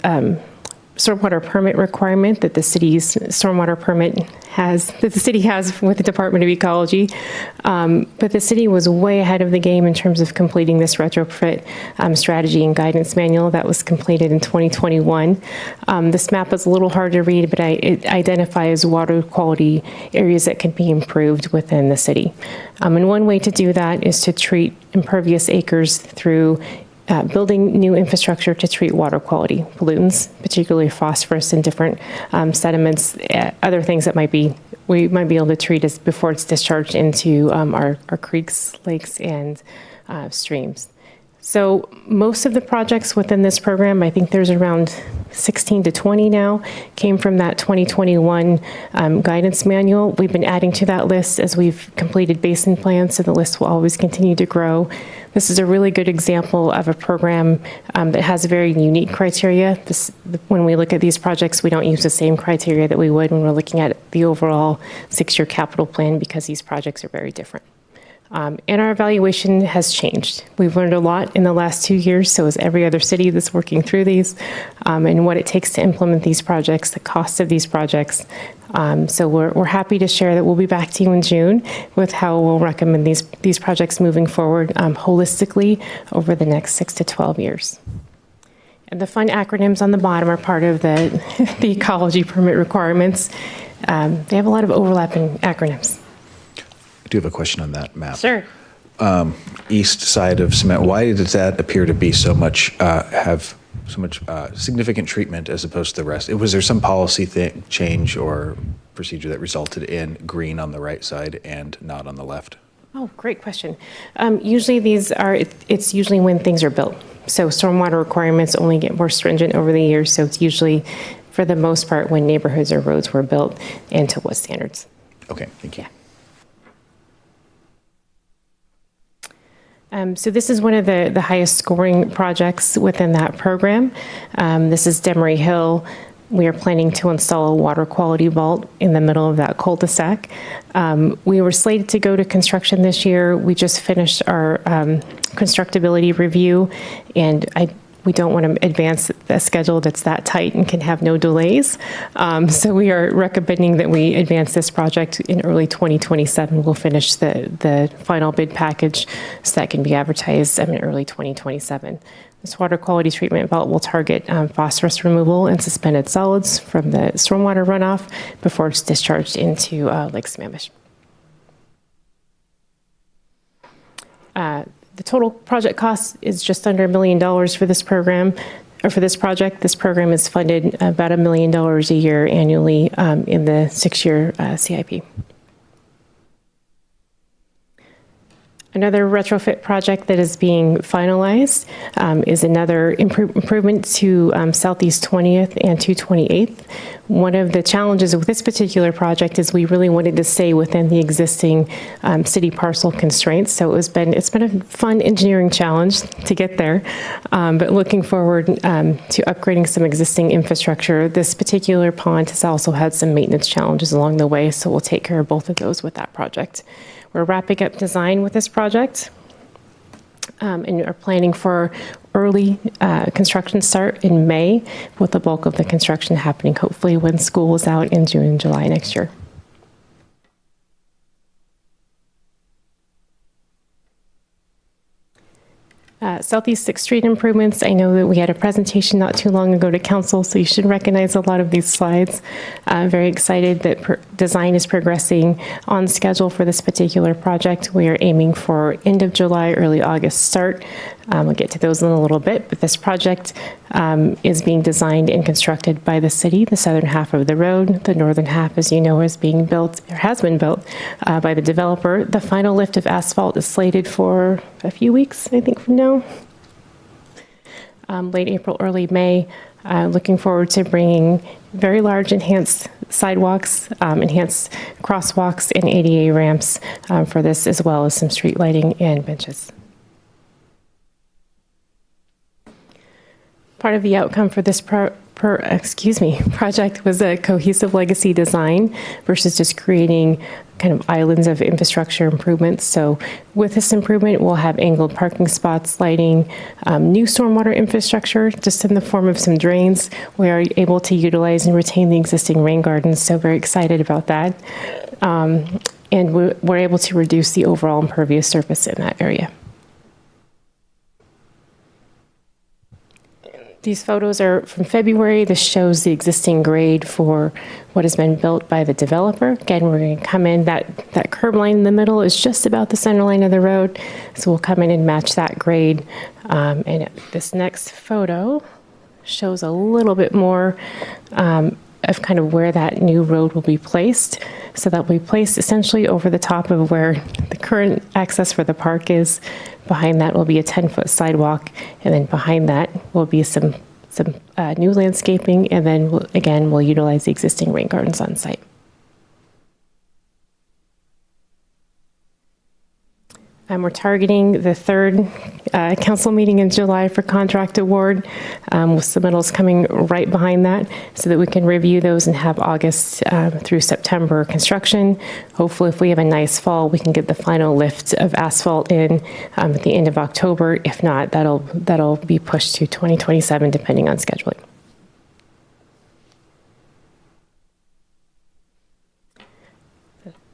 Speaker 11: stormwater permit requirement that the city's stormwater permit has, that the city has with the Department of Ecology. But the city was way ahead of the game in terms of completing this retrofit strategy and guidance manual that was completed in 2021. This map is a little hard to read, but it identifies water quality areas that can be improved within the city. And one way to do that is to treat impervious acres through building new infrastructure to treat water quality pollutants, particularly phosphorus and different sediments, other things that we might be able to treat as before it's discharged into our creeks, lakes, and streams. So most of the projects within this program, I think there's around 16 to 20 now, came from that 2021 guidance manual. We've been adding to that list as we've completed basin plans, so the list will always continue to grow. This is a really good example of a program that has very unique criteria. When we look at these projects, we don't use the same criteria that we would when we're looking at the overall 6-year capital plan, because these projects are very different. And our evaluation has changed. We've learned a lot in the last 2 years, so is every other city that's working through these, and what it takes to implement these projects, the cost of these projects. So we're happy to share that we'll be back to you in June with how we'll recommend these projects moving forward holistically over the next 6 to 12 years. And the fun acronyms on the bottom are part of the ecology permit requirements. They have a lot of overlapping acronyms.
Speaker 1: I do have a question on that map.
Speaker 11: Sure.
Speaker 1: East side of cement, why does that appear to be so much, have significant treatment as opposed to the rest? Was there some policy change or procedure that resulted in green on the right side and not on the left?
Speaker 11: Oh, great question. Usually it's usually when things are built. So stormwater requirements only get more stringent over the years. So it's usually, for the most part, when neighborhoods or roads were built and to what standards.
Speaker 1: Okay, thank you.
Speaker 11: So this is one of the highest scoring projects within that program. This is Demery Hill. We are planning to install a water quality vault in the middle of that cul-de-sac. We were slated to go to construction this year. We just finished our constructability review, and we don't want to advance a schedule that's that tight and can have no delays. So we are recommending that we advance this project in early 2027. We'll finish the final bid package so that can be advertised in early 2027. This water quality treatment vault will target phosphorus removal and suspended solids from the stormwater runoff before it's discharged into Lake Sammamish. The total project cost is just under $1 million for this program, or for this project. This program is funded about $1 million a year annually in the 6-year CIP. Another retrofit project that is being finalized is another improvement to Southeast 20th and 228th. One of the challenges with this particular project is we really wanted to stay within the existing city parcel constraints. So it's been a fun engineering challenge to get there, but looking forward to upgrading some existing infrastructure. This particular pond has also had some maintenance challenges along the way, so we'll take care of both of those with that project. We're wrapping up design with this project and are planning for early construction start in May, with the bulk of the construction happening hopefully when school is out in June and July next year. Southeast 6th Street improvements. I know that we had a presentation not too long ago to council, so you should recognize a lot of these slides. Very excited that design is progressing on schedule for this particular project. We are aiming for end of July, early August start. We'll get to those in a little bit, but this project is being designed and constructed by the city, the southern half of the road. The northern half, as you know, is being built, or has been built by the developer. The final lift of asphalt is slated for a few weeks, I think, from now. Late April, early May. Looking forward to bringing very large enhanced sidewalks, enhanced crosswalks, and ADA ramps for this, as well as some street lighting and benches. Part of the outcome for this project was a cohesive legacy design versus just creating kind of islands of infrastructure improvements. So with this improvement, we'll have angled parking spots, lighting, new stormwater infrastructure, just in the form of some drains. We are able to utilize and retain the existing rain gardens, so very excited about that. And we're able to reduce the overall impervious surface in that area. These photos are from February. This shows the existing grade for what has been built by the developer. Again, we're going to come in, that curb line in the middle is just about the center line of the road. So we'll come in and match that grade. And this next photo shows a little bit more of kind of where that new road will be placed. So that will be placed essentially over the top of where the current access for the park is. Behind that will be a 10-foot sidewalk, and then behind that will be some new landscaping, and then we'll utilize the existing rain gardens on site. We're targeting the third council meeting in July for contract award, with submittals coming right behind that so that we can review those and have August through September construction. Hopefully, if we have a nice fall, we can get the final lift of asphalt in at the end of October. If not, that'll be pushed to 2027 depending on scheduling.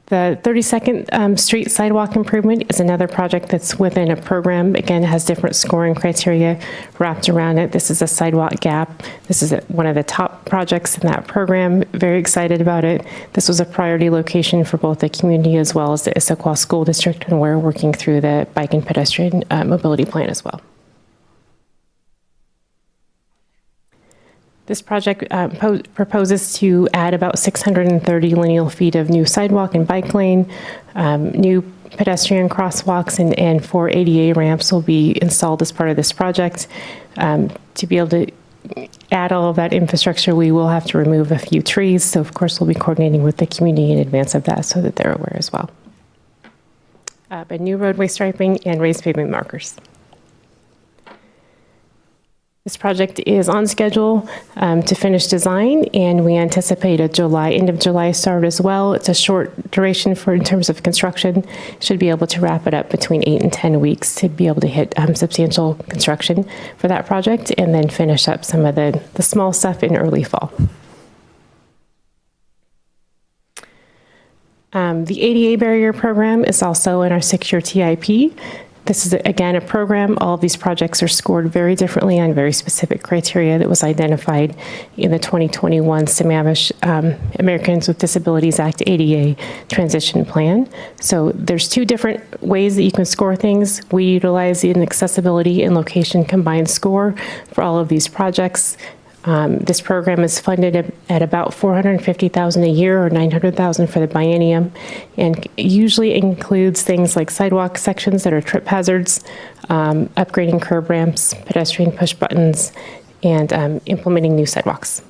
Speaker 11: The 32nd Street sidewalk improvement is another project that's within a program. Again, it has different scoring criteria wrapped around it. This is a sidewalk gap. This is one of the top projects in that program. Very excited about it. This was a priority location for both the community as well as the Issaquah School District, and we're working through the bike and pedestrian mobility plan as well. This project proposes to add about 630 lineal feet of new sidewalk and bike lane, new pedestrian crosswalks, and 4 ADA ramps will be installed as part of this project. To be able to add all of that infrastructure, we will have to remove a few trees. So, of course, we'll be coordinating with the community in advance of that so that they're aware as well. But new roadway striping and raised pavement markers. This project is on schedule to finish design, and we anticipate a end of July start as well. It's a short duration in terms of construction. Should be able to wrap it up between 8 and 10 weeks to be able to hit substantial construction for that project, and then finish up some of the small stuff in early fall. The ADA barrier program is also in our 6-year TIP. This is, again, a program. All of these projects are scored very differently on very specific criteria that was identified in the 2021 Sammamish Americans with Disabilities Act ADA transition plan. So there's 2 different ways that you can score things. We utilize an accessibility and location combined score for all of these projects. This program is funded at about $450,000 a year, or $900,000 for the biennium, and usually includes things like sidewalk sections that are trip hazards, upgrading curb ramps, pedestrian push buttons, and implementing new sidewalks.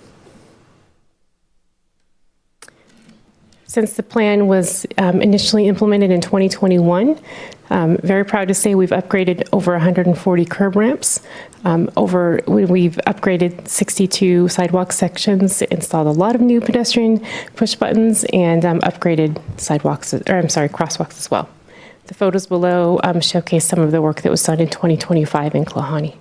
Speaker 11: Since the plan was initially implemented in 2021, very proud to say we've upgraded over 140 curb ramps. We've upgraded 62 sidewalk sections, installed a lot of new pedestrian push buttons, and upgraded crosswalks as well. The photos below showcase some of the work that was done in 2025 in Klahani.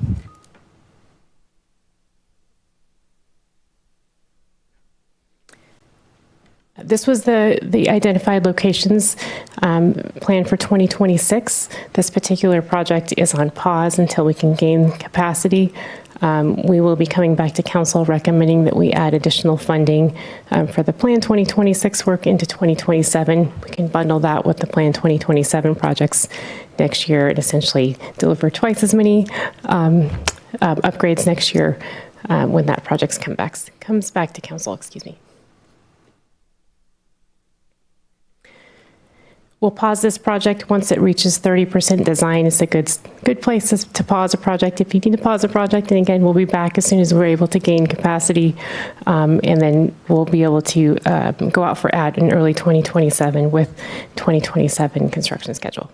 Speaker 11: This was the identified locations planned for 2026. This particular project is on pause until we can gain capacity. We will be coming back to council recommending that we add additional funding for the Plan 2026 work into 2027. We can bundle that with the Plan 2027 projects next year and essentially deliver twice as many upgrades next year when that project comes back to council. Excuse me. We'll pause this project once it reaches 30% design. It's a good place to pause a project if you need to pause a project. And again, we'll be back as soon as we're able to gain capacity. And then we'll be able to go out for ad in early 2027 with 2027 construction schedule.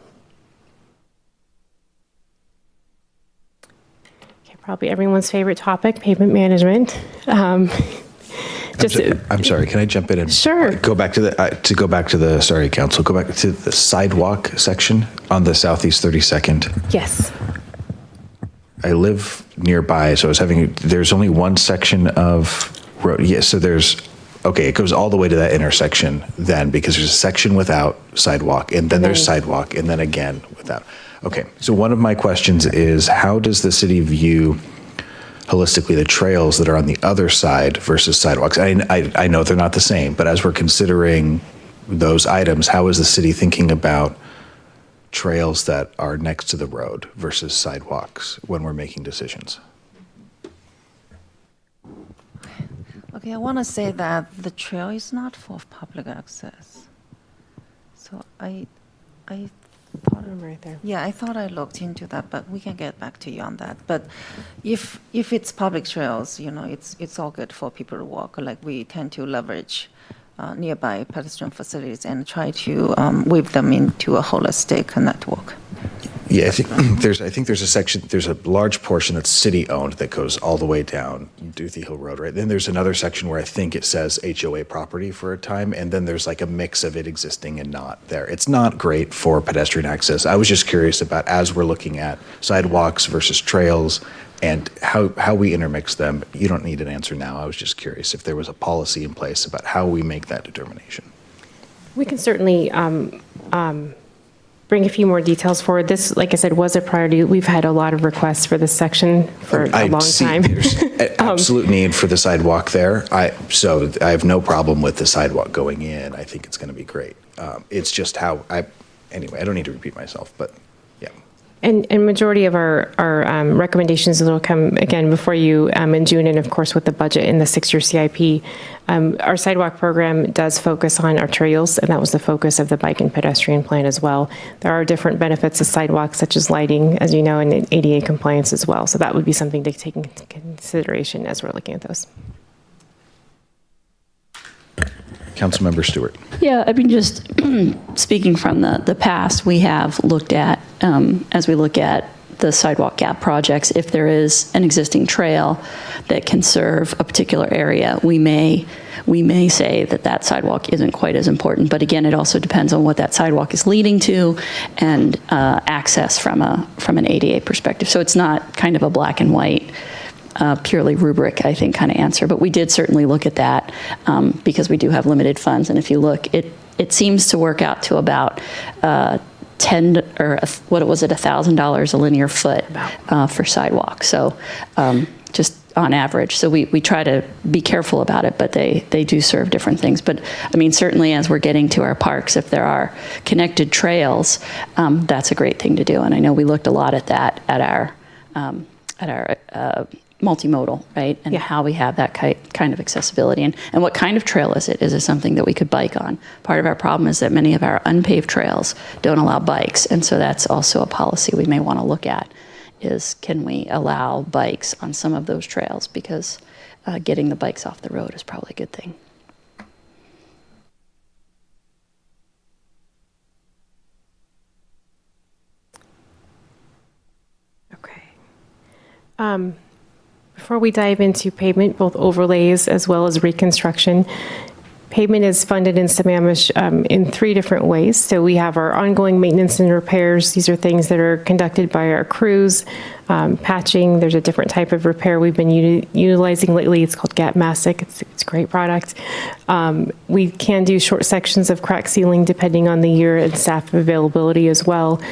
Speaker 11: Okay, probably everyone's favorite topic, pavement management.
Speaker 1: I'm sorry. Can I jump in and go back to the sorry, council. Go back to the sidewalk section on the Southeast 32nd.
Speaker 11: Yes.
Speaker 1: I live nearby, so there's only one section of road. Yes, so it goes all the way to that intersection then, because there's a section without sidewalk, and then there's sidewalk, and then again without. Okay, so one of my questions is, how does the city view holistically the trails that are on the other side versus sidewalks? I know they're not the same, but as we're considering those items, how is the city thinking about trails that are next to the road versus sidewalks when we're making decisions?
Speaker 12: Okay, I want to say that the trail is not for public access. So I thought
Speaker 11: right there.
Speaker 12: Yeah, I thought I looked into that, but we can get back to you on that. But if it's public trails, it's all good for people to walk. Like, we tend to leverage nearby pedestrian facilities and try to weave them into a holistic network.
Speaker 1: Yeah, I think there's a section, there's a large portion that's city-owned that goes all the way down Duthie Hill Road, right? Then there's another section where I think it says HOA property for a time, and then there's like a mix of it existing and not there. It's not great for pedestrian access. I was just curious about, as we're looking at sidewalks versus trails and how we intermix them. You don't need an answer now. I was just curious if there was a policy in place about how we make that determination.
Speaker 11: We can certainly bring a few more details forward. This, like I said, was a priority. We've had a lot of requests for this section for a long time. There's
Speaker 1: an absolute need for the sidewalk there. So I have no problem with the sidewalk going in. I think it's going to be great. It's just anyway, I don't need to repeat myself, but yeah.
Speaker 11: And majority of our recommendations will come again before you in June, and of course with the budget in the 6-year CIP. Our sidewalk program does focus on arterials, and that was the focus of the bike and pedestrian plan as well. There are different benefits of sidewalks, such as lighting, as you know, and ADA compliance as well. So that would be something to take into consideration as we're looking at those.
Speaker 1: Councilmember Stewart.
Speaker 5: Yeah, I mean, just speaking from the past, we have looked at, as we look at the sidewalk gap projects, if there is an existing trail that can serve a particular area, we may say that sidewalk isn't quite as important. But again, it also depends on what that sidewalk is leading to and access from an ADA perspective. So it's not kind of a black and white, purely rubric, I think, kind of answer. But we did certainly look at that because we do have limited funds. And if you look, it seems to work out to about $1,000 a linear foot for sidewalk. So just on average. So we try to be careful about it, but they do serve different things. But I mean, certainly as we're getting to our parks, if there are connected trails, that's a great thing to do. And I know we looked a lot at that at our multimodal, right? And how we have that kind of accessibility. And what kind of trail is it? Is it something that we could bike on? Part of our problem is that many of our unpaved trails don't allow bikes. And so that's also a policy we may want to look at, is can we allow bikes on some of those trails? Because getting the bikes off the road is probably a good thing.
Speaker 11: Okay. Before we dive into pavement, both overlays as well as reconstruction, pavement is funded in Sammamish in 3 different ways. So we have our ongoing maintenance and repairs. These are things that are conducted by our crews. Patching, there's a different type of repair we've been utilizing lately. It's called Gap Masic. It's a great product. We can do short sections of crack sealing depending on the year and staff availability as well.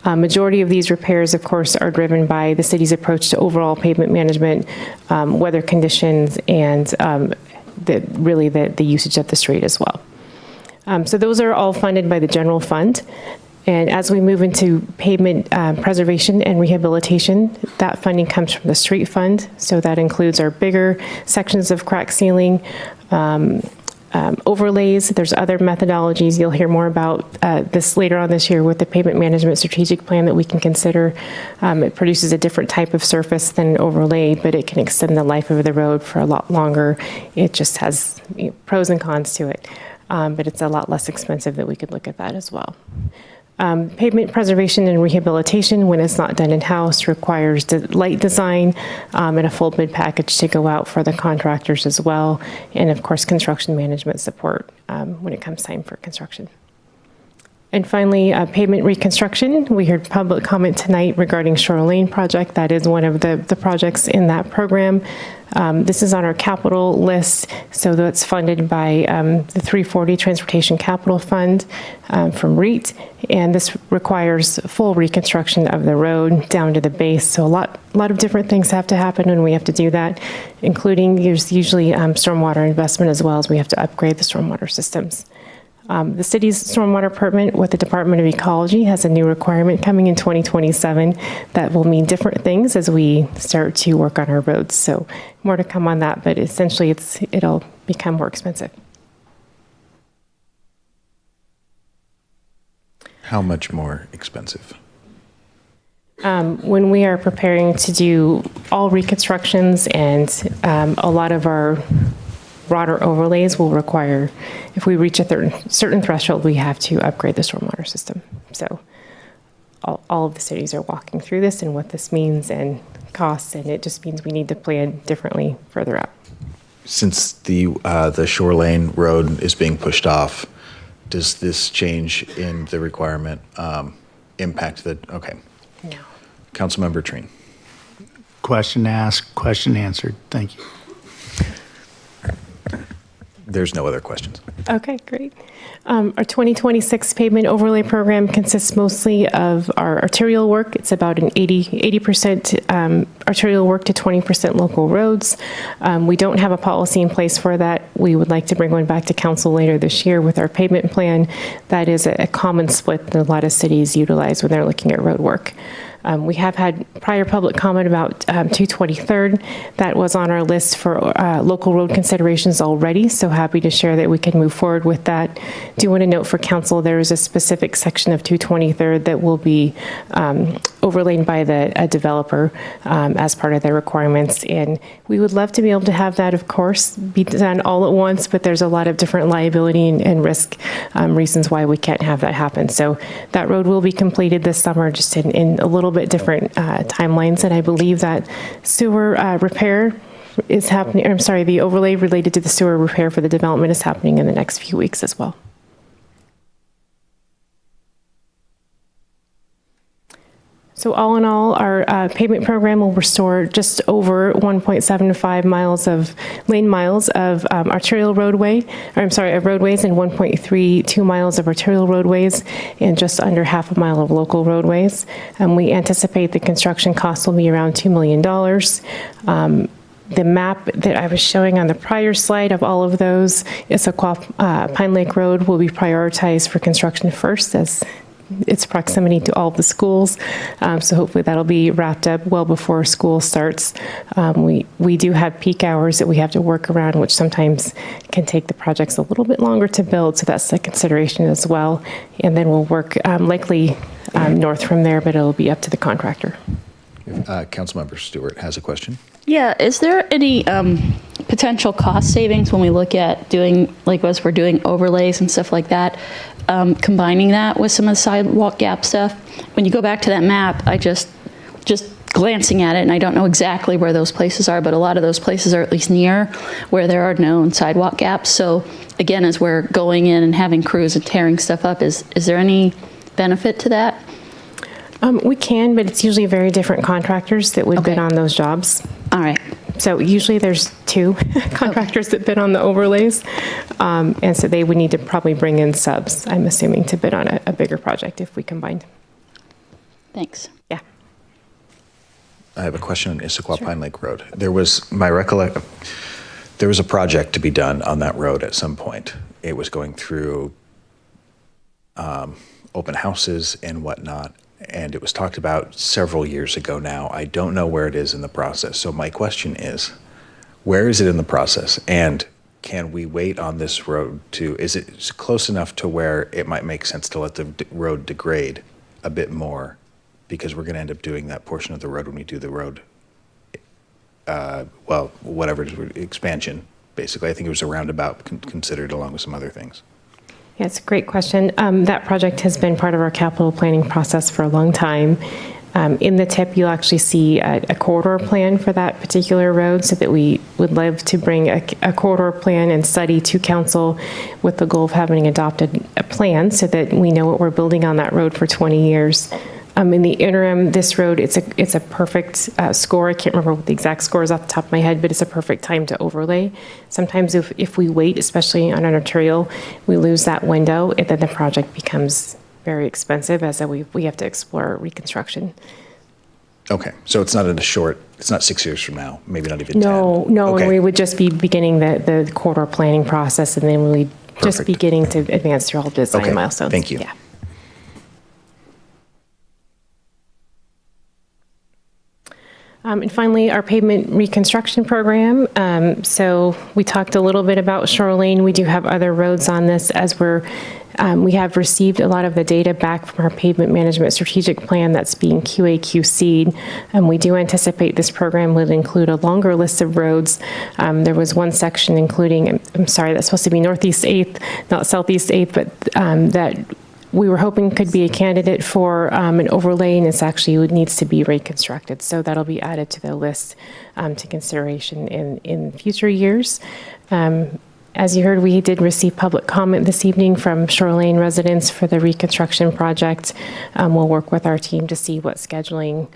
Speaker 11: Majority of these repairs, of course, are driven by the city's approach to overall pavement management, weather conditions, and the usage of the street as well. So those are all funded by the general fund. And as we move into pavement preservation and rehabilitation, that funding comes from the street fund. So that includes our bigger sections of crack sealing, overlays. There's other methodologies. You'll hear more about this later on this year with the pavement management strategic plan that we can consider. It produces a different type of surface than overlay, but it can extend the life of the road for a lot longer. It just has pros and cons to it, but it's a lot less expensive that we could look at that as well. Pavement preservation and rehabilitation, when it's not done in-house, requires light design and a full bid package to go out for the contractors as well. And of course, construction management support when it comes time for construction. And finally, pavement reconstruction. We heard public comment tonight regarding Shore Lane project. That is one of the projects in that program. This is on our capital list, so that's funded by the 340 Transportation Capital Fund from REIT, and this requires full reconstruction of the road down to the base. So a lot of different things have to happen when we have to do that, including there's usually stormwater investment as well, as we have to upgrade the stormwater systems. The city's stormwater permit with the Department of Ecology has a new requirement coming in 2027 that will mean different things as we start to work on our roads. So more to come on that, but essentially it'll become more expensive.
Speaker 1: How much more expensive?
Speaker 11: When we are preparing to do all reconstructions and a lot of our broader overlays will require, if we reach a certain threshold, we have to upgrade the stormwater system. So all of the cities are walking through this and what this means and costs, and it just means we need to plan differently further out.
Speaker 1: Since the Shore Lane road is being pushed off, does this change in the requirement impact the, okay.
Speaker 11: No.
Speaker 1: Councilmember Treen.
Speaker 4: Question asked, question answered. Thank you.
Speaker 1: There's no other questions.
Speaker 11: Okay, great. Our 2026 pavement overlay program consists mostly of our arterial work. It's about an 80% arterial work to 20% local roads. We don't have a policy in place for that. We would like to bring one back to council later this year with our pavement plan. That is a common split that a lot of cities utilize when they're looking at road work. We have had prior public comment about 223rd. That was on our list for local road considerations already, so happy to share that we can move forward with that. Do want to note for council, there is a specific section of 223rd that will be overlaid by a developer as part of their requirements, and we would love to be able to have that, of course, be done all at once, but there's a lot of different liability and risk reasons why we can't have that happen. So that road will be completed this summer, just in a little bit different timelines, and I believe that sewer repair is happening, I'm sorry, the overlay related to the sewer repair for the development is happening in the next few weeks as well. So all in all, our pavement program will restore just over 1.75 miles of lane miles of arterial roadway, or I'm sorry, of roadways, and 1.32 miles of arterial roadways, and just under half a mile of local roadways. We anticipate the construction cost will be around $2 million. The map that I was showing on the prior slide of all of those, Issaquah Pine Lake Road will be prioritized for construction first, as its proximity to all of the schools. So hopefully that'll be wrapped up well before school starts. We do have peak hours that we have to work around, which sometimes can take the projects a little bit longer to build. So that's a consideration as well. And then we'll work likely north from there, but it'll be up to the contractor.
Speaker 1: Councilmember Stewart has a question.
Speaker 5: Yeah, is there any potential cost savings when we look at doing, like as we're doing overlays and stuff like that, combining that with some of the sidewalk gap stuff? When you go back to that map, I just glancing at it, and I don't know exactly where those places are, but a lot of those places are at least near where there are known sidewalk gaps. So again, as we're going in and having crews and tearing stuff up, is there any benefit to that?
Speaker 11: We can, but it's usually very different contractors that would bid on those jobs.
Speaker 5: All right.
Speaker 11: So usually there's two contractors that bid on the overlays, and so they would need to probably bring in subs, I'm assuming, to bid on a bigger project if we combined.
Speaker 5: Thanks.
Speaker 11: Yeah.
Speaker 1: I have a question on Issaquah Pine Lake Road. There was there was a project to be done on that road at some point. It was going through open houses and whatnot, and it was talked about several years ago now. I don't know where it is in the process. So my question is, where is it in the process? And can we wait on this road is it close enough to where it might make sense to let the road degrade a bit more? Because we're going to end up doing that portion of the road when we do the road, well, whatever it is, expansion, basically. I think it was a roundabout considered along with some other things.
Speaker 11: Yeah, it's a great question. That project has been part of our capital planning process for a long time. In the TIP, you'll actually see a corridor plan for that particular road, so that we would love to bring a corridor plan and study to council with the goal of having adopted a plan so that we know what we're building on that road for 20 years. In the interim, this road, it's a perfect score. I can't remember what the exact score is off the top of my head, but it's a perfect time to overlay. Sometimes if we wait, especially on an arterial, we lose that window, and then the project becomes very expensive as we have to explore reconstruction.
Speaker 1: Okay, so it's not it's not 6 years from now, maybe not even 10.
Speaker 11: No,
Speaker 1: Okay.
Speaker 11: we would just be beginning the corridor planning process, and then we'd just beginning to advance through all the design milestones.
Speaker 1: Thank you.
Speaker 11: Yeah. And finally, our pavement reconstruction program. So we talked a little bit about Shore Lane. We do have other roads on this as we have received a lot of the data back from our pavement management strategic plan that's being QA/QC'd. We do anticipate this program will include a longer list of roads. There was one section including, I'm sorry, that's supposed to be Northeast 8th, not Southeast 8th, but that we were hoping could be a candidate for an overlay, and it actually needs to be reconstructed. So that'll be added to the list to consideration in future years. As you heard, we did receive public comment this evening from Shore Lane residents for the reconstruction project. We'll work with our team to see what scheduling,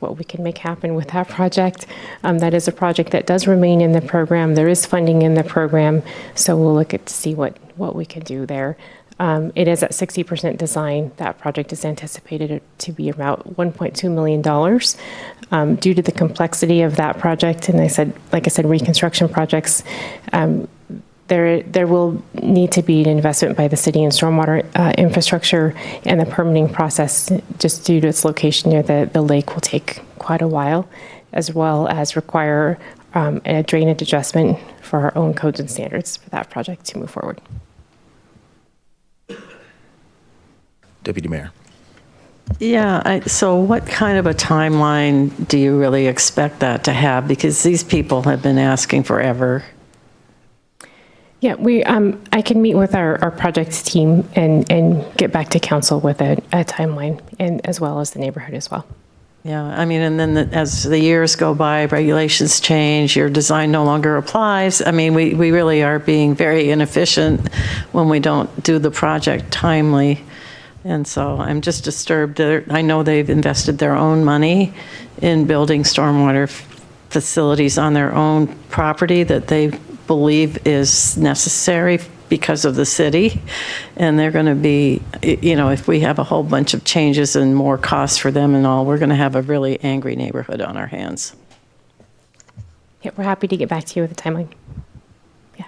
Speaker 11: what we can make happen with that project. That is a project that does remain in the program. There is funding in the program, so we'll look at to see what we can do there. It is at 60% design. That project is anticipated to be about $1.2 million. Due to the complexity of that project, and like I said, reconstruction projects, there will need to be an investment by the city in stormwater infrastructure, and the permitting process, just due to its location near the lake, will take quite a while, as well as require a drainage adjustment for our own codes and standards for that project to move forward.
Speaker 1: Deputy Mayor.
Speaker 8: Yeah, so what kind of a timeline do you really expect that to have? Because these people have been asking forever.
Speaker 11: Yeah, I can meet with our projects team and get back to council with a timeline, and as well as the neighborhood as well.
Speaker 8: Yeah, I mean, and then as the years go by, regulations change, your design no longer applies. I mean, we really are being very inefficient when we don't do the project timely. And so I'm just disturbed. I know they've invested their own money in building stormwater facilities on their own property that they believe is necessary because of the city. And they're going to be, if we have a whole bunch of changes and more costs for them and all, we're going to have a really angry neighborhood on our hands.
Speaker 11: Yeah, we're happy to get back to you with a timeline. Yeah.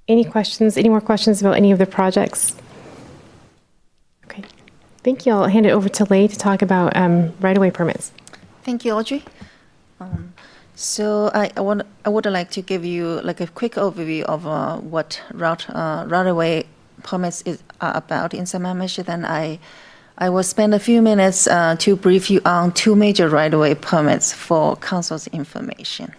Speaker 11: Any more questions about any of the projects? Okay. Thank you. I'll hand it over to Lei to talk about right-of-way permits.
Speaker 12: Thank you, Audrey. So I would like to give you like a quick overview of what right-of-way permits are about in Sammamish. Then I will spend a few minutes to brief you on two major right-of-way permits for council's information.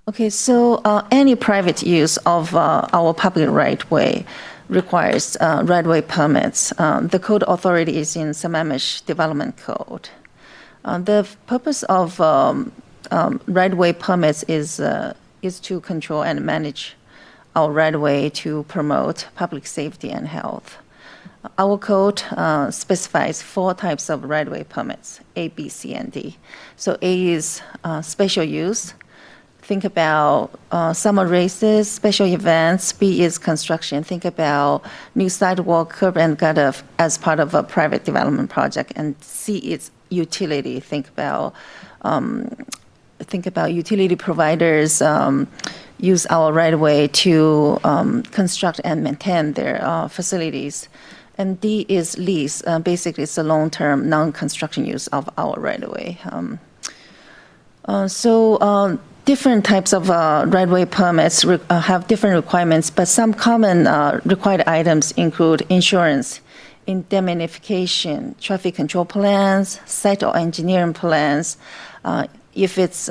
Speaker 12: Okay, so any private use of our public right-of-way requires right-of-way permits. The code authority is in Sammamish Development Code. The purpose of right-of-way permits is to control and manage our right-of-way to promote public safety and health. Our code specifies 4 types of right-of-way permits: A, B, C, and D. So A is special use. Think about summer races, special events. B is construction. Think about new sidewalk, curb, and gutter as part of a private development project. And C is utility. Think about utility providers use our right-of-way to construct and maintain their facilities. And D is lease. Basically, it's a long-term, non-construction use of our right-of-way. Different types of right-of-way permits have different requirements, but some common required items include insurance, indemnification, traffic control plans, site or engineering plans. If it's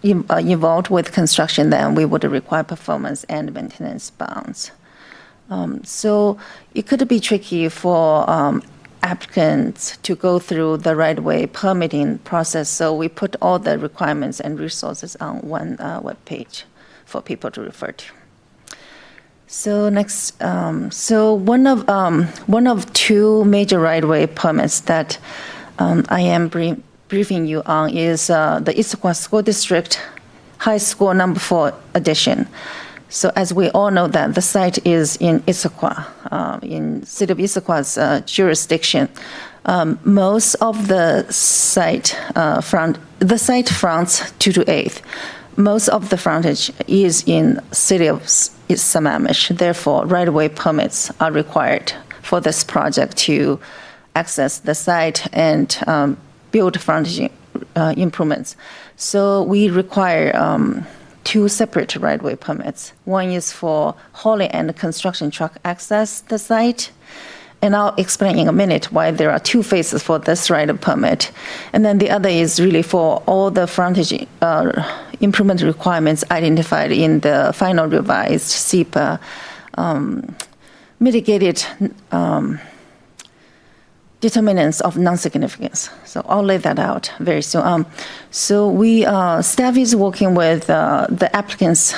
Speaker 12: involved with construction, then we would require performance and maintenance bonds. So it could be tricky for applicants to go through the right-of-way permitting process, so we put all the requirements and resources on one web page for people to refer to. So next, so one of 2 major right-of-way permits that I am briefing you on is the Issaquah School District High School Number 4 addition. So as we all know that the site is in Issaquah, in City of Issaquah's jurisdiction. Most of the site fronts 2 to 8th. Most of the frontage is in City of Sammamish. Therefore, right-of-way permits are required for this project to access the site and build frontage improvements. So we require 2 separate right-of-way permits. One is for hauling and construction truck access the site, and I'll explain in a minute why there are 2 phases for this right-of permit. And then the other is really for all the frontage improvement requirements identified in the final revised SEPA mitigated determinants of non-significance. So I'll lay that out very soon. Staff is working with the applicant's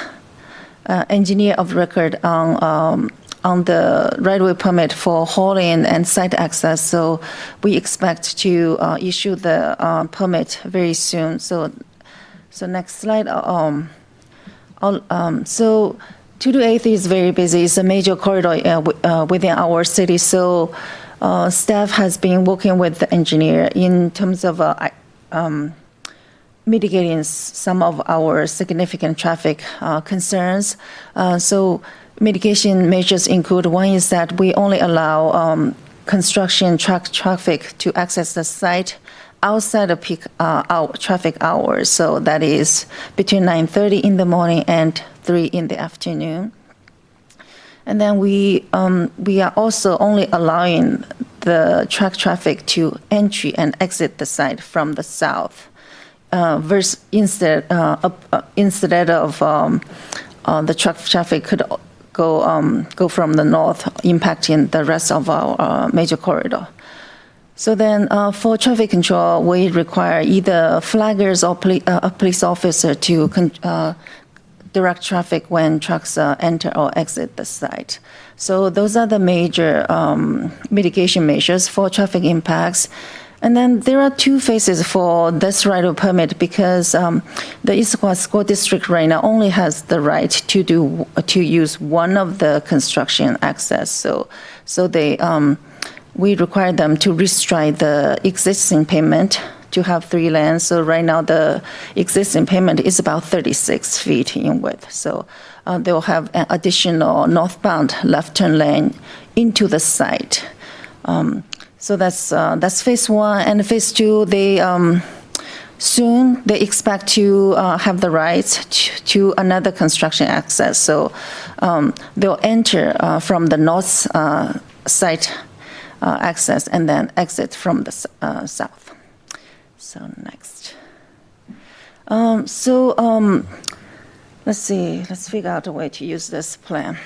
Speaker 12: engineer of record on the right-of-way permit for hauling and site access. So we expect to issue the permit very soon. So next slide. So 2 to 8th is very busy. It's a major corridor within our city. So staff has been working with the engineer in terms of mitigating some of our significant traffic concerns. So mitigation measures include, one is that we only allow construction traffic to access the site outside of peak traffic hours. So that is between 9:30 in the morning and 3 in the afternoon. And then we are also only allowing the truck traffic to entry and exit the site from the south, instead of the truck traffic could go from the north, impacting the rest of our major corridor. So then for traffic control, we require either flaggers or a police officer to direct traffic when trucks enter or exit the site. So those are the major mitigation measures for traffic impacts. And then there are two phases for this right of permit because the Issaquah School District right now only has the right to use one of the construction access. So they we require them to restrike the existing pavement to have 3 lanes. So right now the existing pavement is about 36 feet in width. So they'll have an additional northbound left turn lane into the site. So that's phase 1. And phase 2, they soon they expect to have the rights to another construction access. So they'll enter from the north site access and then exit from the south. So next. Let's see. Let's figure out a way to use this plan.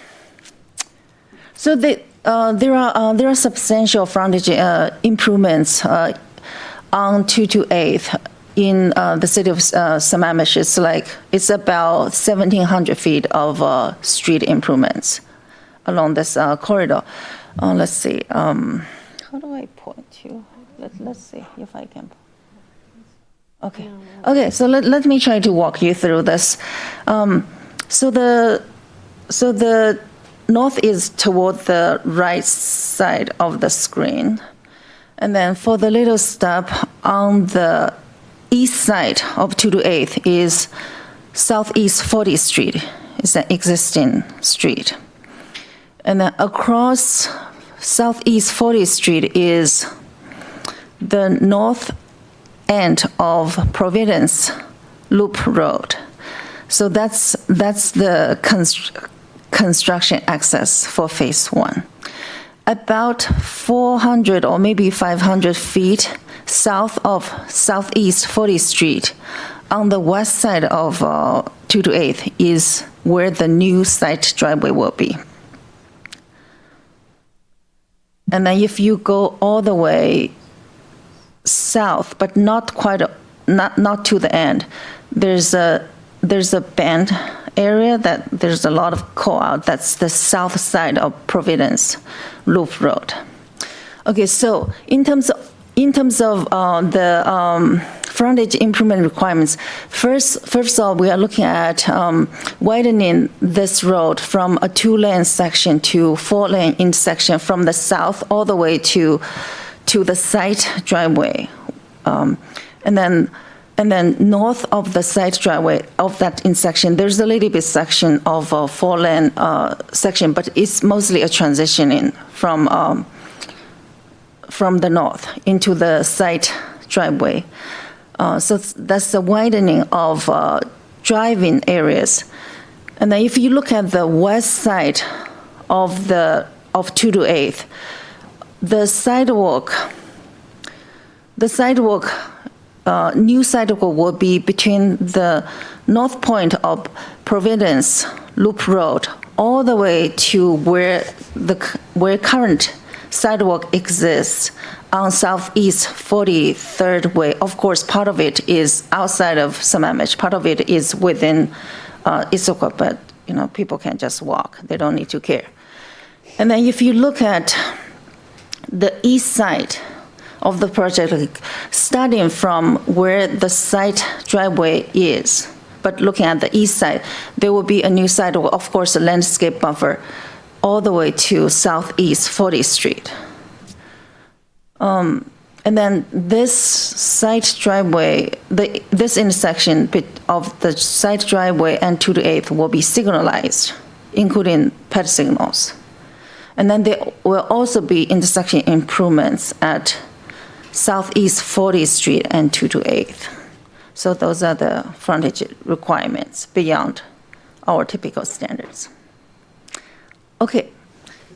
Speaker 12: So there are substantial frontage improvements on 228th in the city of Sammamish. It's about 1,700 feet of street improvements along this corridor. Let's see. How do I point to? Let's see if I can. Okay. Okay. So let me try to walk you through this. So the north is toward the right side of the screen, and then for the little step on the east side of 228th is Southeast 40th Street. It's an existing street. And then across Southeast 40th Street is the north end of Providence Loop Road. So that's the construction access for phase 1. About 400 or maybe 500 feet south of Southeast 40th Street on the west side of 228th is where the new site driveway will be. And then if you go all the way south, but not to the end, there's a bend area that there's a lot of co-out. That's the south side of Providence Loop Road. Okay, so in terms of the frontage improvement requirements, first of all, we are looking at widening this road from a 2-lane section to 4-lane intersection from the south all the way to the site driveway, and then north of the site driveway of that intersection, there's a little bit section of a 4-lane section, but it's mostly a transitioning from the north into the site driveway. So that's the widening of driving areas. And then if you look at the west side of 228th, the sidewalk, new sidewalk will be between the north point of Providence Loop Road all the way to where current sidewalk exists on Southeast 43rd Way. Of course, part of it is outside of Sammamish. Part of it is within Issaquah, but people can just walk. They don't need to care. And then if you look at the east side of the project, starting from where the site driveway is, but looking at the east side, there will be a new sidewalk, of course, a landscape buffer, all the way to Southeast 40th Street. And then this side driveway, this intersection of the side driveway and 2 to 8th will be signalized, including pet signals. And then there will also be intersection improvements at Southeast 40th Street and 2 to 8th. So those are the frontage requirements beyond our typical standards. Okay.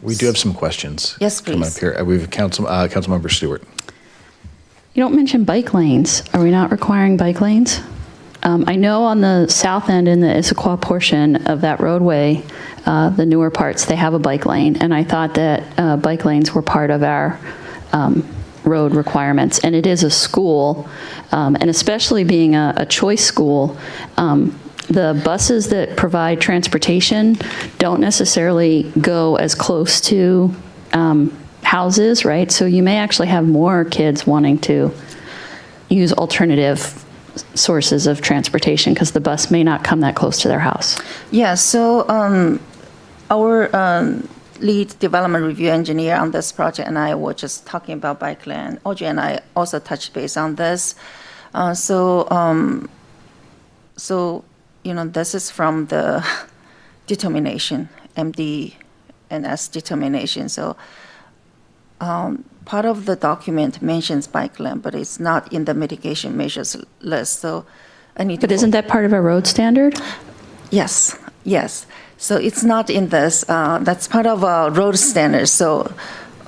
Speaker 1: We do have some questions.
Speaker 12: Yes,
Speaker 1: coming
Speaker 12: please.
Speaker 1: up here. We have Councilmember Stewart.
Speaker 5: You don't mention bike lanes. Are we not requiring bike lanes? I know on the south end in the Issaquah portion of that roadway, the newer parts, they have a bike lane. And I thought that bike lanes were part of our road requirements. And it is a school, and especially being a choice school, the buses that provide transportation don't necessarily go as close to houses, right? So you may actually have more kids wanting to use alternative sources of transportation because the bus may not come that close to their house.
Speaker 12: Yeah, so our lead development review engineer on this project and I were just talking about bike lane. Audrey and I also touched base on this. So this is from the determination, MD and S determination. So part of the document mentions bike lane, but it's not in the mitigation measures list. So I need.
Speaker 5: But isn't that part of a road standard?
Speaker 12: Yes. So it's not in this. That's part of a road standard. So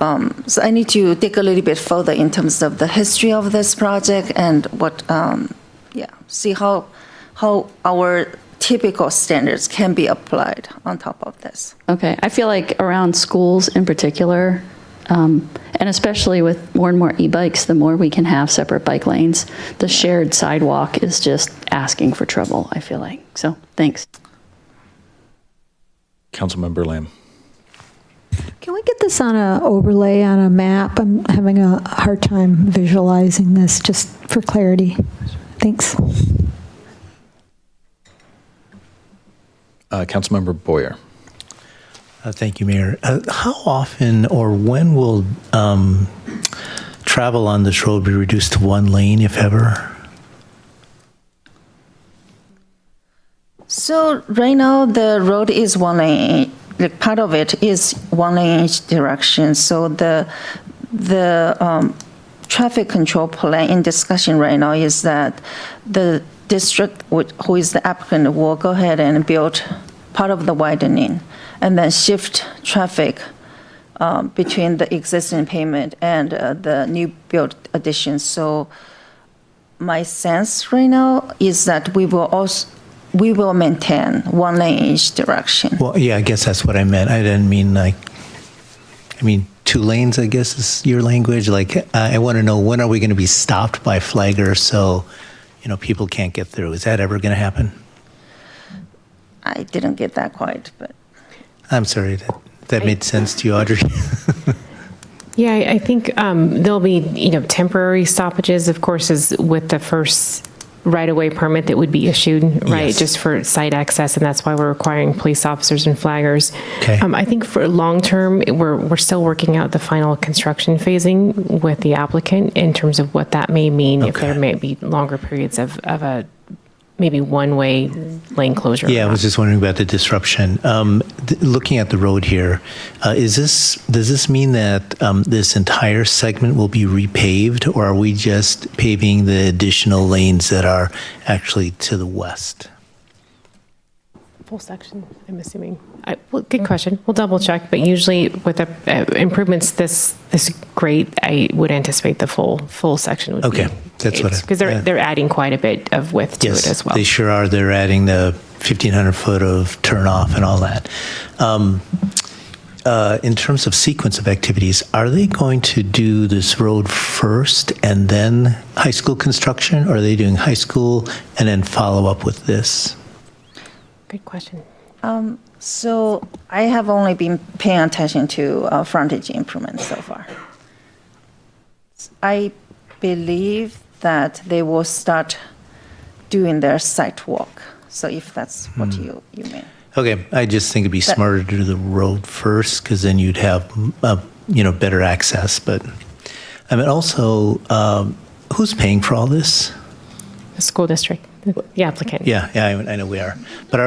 Speaker 12: I need to dig a little bit further in terms of the history of this project and what. See how our typical standards can be applied on top of this.
Speaker 5: Okay, I feel like around schools in particular, and especially with more and more e-bikes, the more we can have separate bike lanes. The shared sidewalk is just asking for trouble, I feel like. So, thanks.
Speaker 1: Councilmember Lamb.
Speaker 22: Can we get this on an overlay on a map? I'm having a hard time visualizing this, just for clarity. Thanks.
Speaker 1: Councilmember Boyer.
Speaker 18: Thank you, Mayor. How often or when will travel on this road be reduced to one lane, if ever?
Speaker 12: So right now the road is one lane. Like part of it is one lane each direction. So the traffic control plan in discussion right now is that the district, who is the applicant, will go ahead and build part of the widening and then shift traffic between the existing pavement and the new build addition. So my sense right now is that we will maintain one lane each direction.
Speaker 18: Well, yeah, I guess that's what I meant. I didn't mean two lanes, I guess is your language. Like, I want to know, when are we going to be stopped by flaggers so, people can't get through? Is that ever going to happen?
Speaker 12: I didn't get that quite, but.
Speaker 18: I'm sorry, that made sense to you, Audrey.
Speaker 11: Yeah, I think there'll be, temporary stoppages, of course, as with the first right-of-way permit that would be issued, right,
Speaker 18: Yes.
Speaker 11: just for site access, and that's why we're requiring police officers and flaggers.
Speaker 18: Okay.
Speaker 11: I think for long-term, we're still working out the final construction phasing with the applicant in terms of what that may mean, if there may be longer periods of a maybe one-way lane closure.
Speaker 18: Yeah, I was just wondering about the disruption. Looking at the road here, does this mean that this entire segment will be repaved, or are we just paving the additional lanes that are actually to the west?
Speaker 11: Full section, I'm assuming. Well, good question. We'll double check, but usually with improvements this great, I would anticipate the full section would be.
Speaker 18: Okay, that's what
Speaker 11: because they're adding quite a bit of width to it as well.
Speaker 18: They sure are. They're adding the 1,500 foot of turnoff and all that. In terms of sequence of activities, are they going to do this road first and then high school construction, or are they doing high school and then follow up with this?
Speaker 11: Good question.
Speaker 12: So I have only been paying attention to frontage improvements so far. I believe that they will start doing their site walk. So if that's what you mean.
Speaker 18: Okay, I just think it'd be smarter to do the road first, because then you'd have, better access. But I mean, also, who's paying for all this?
Speaker 11: The school district, the applicant.
Speaker 18: Yeah, I know we are. But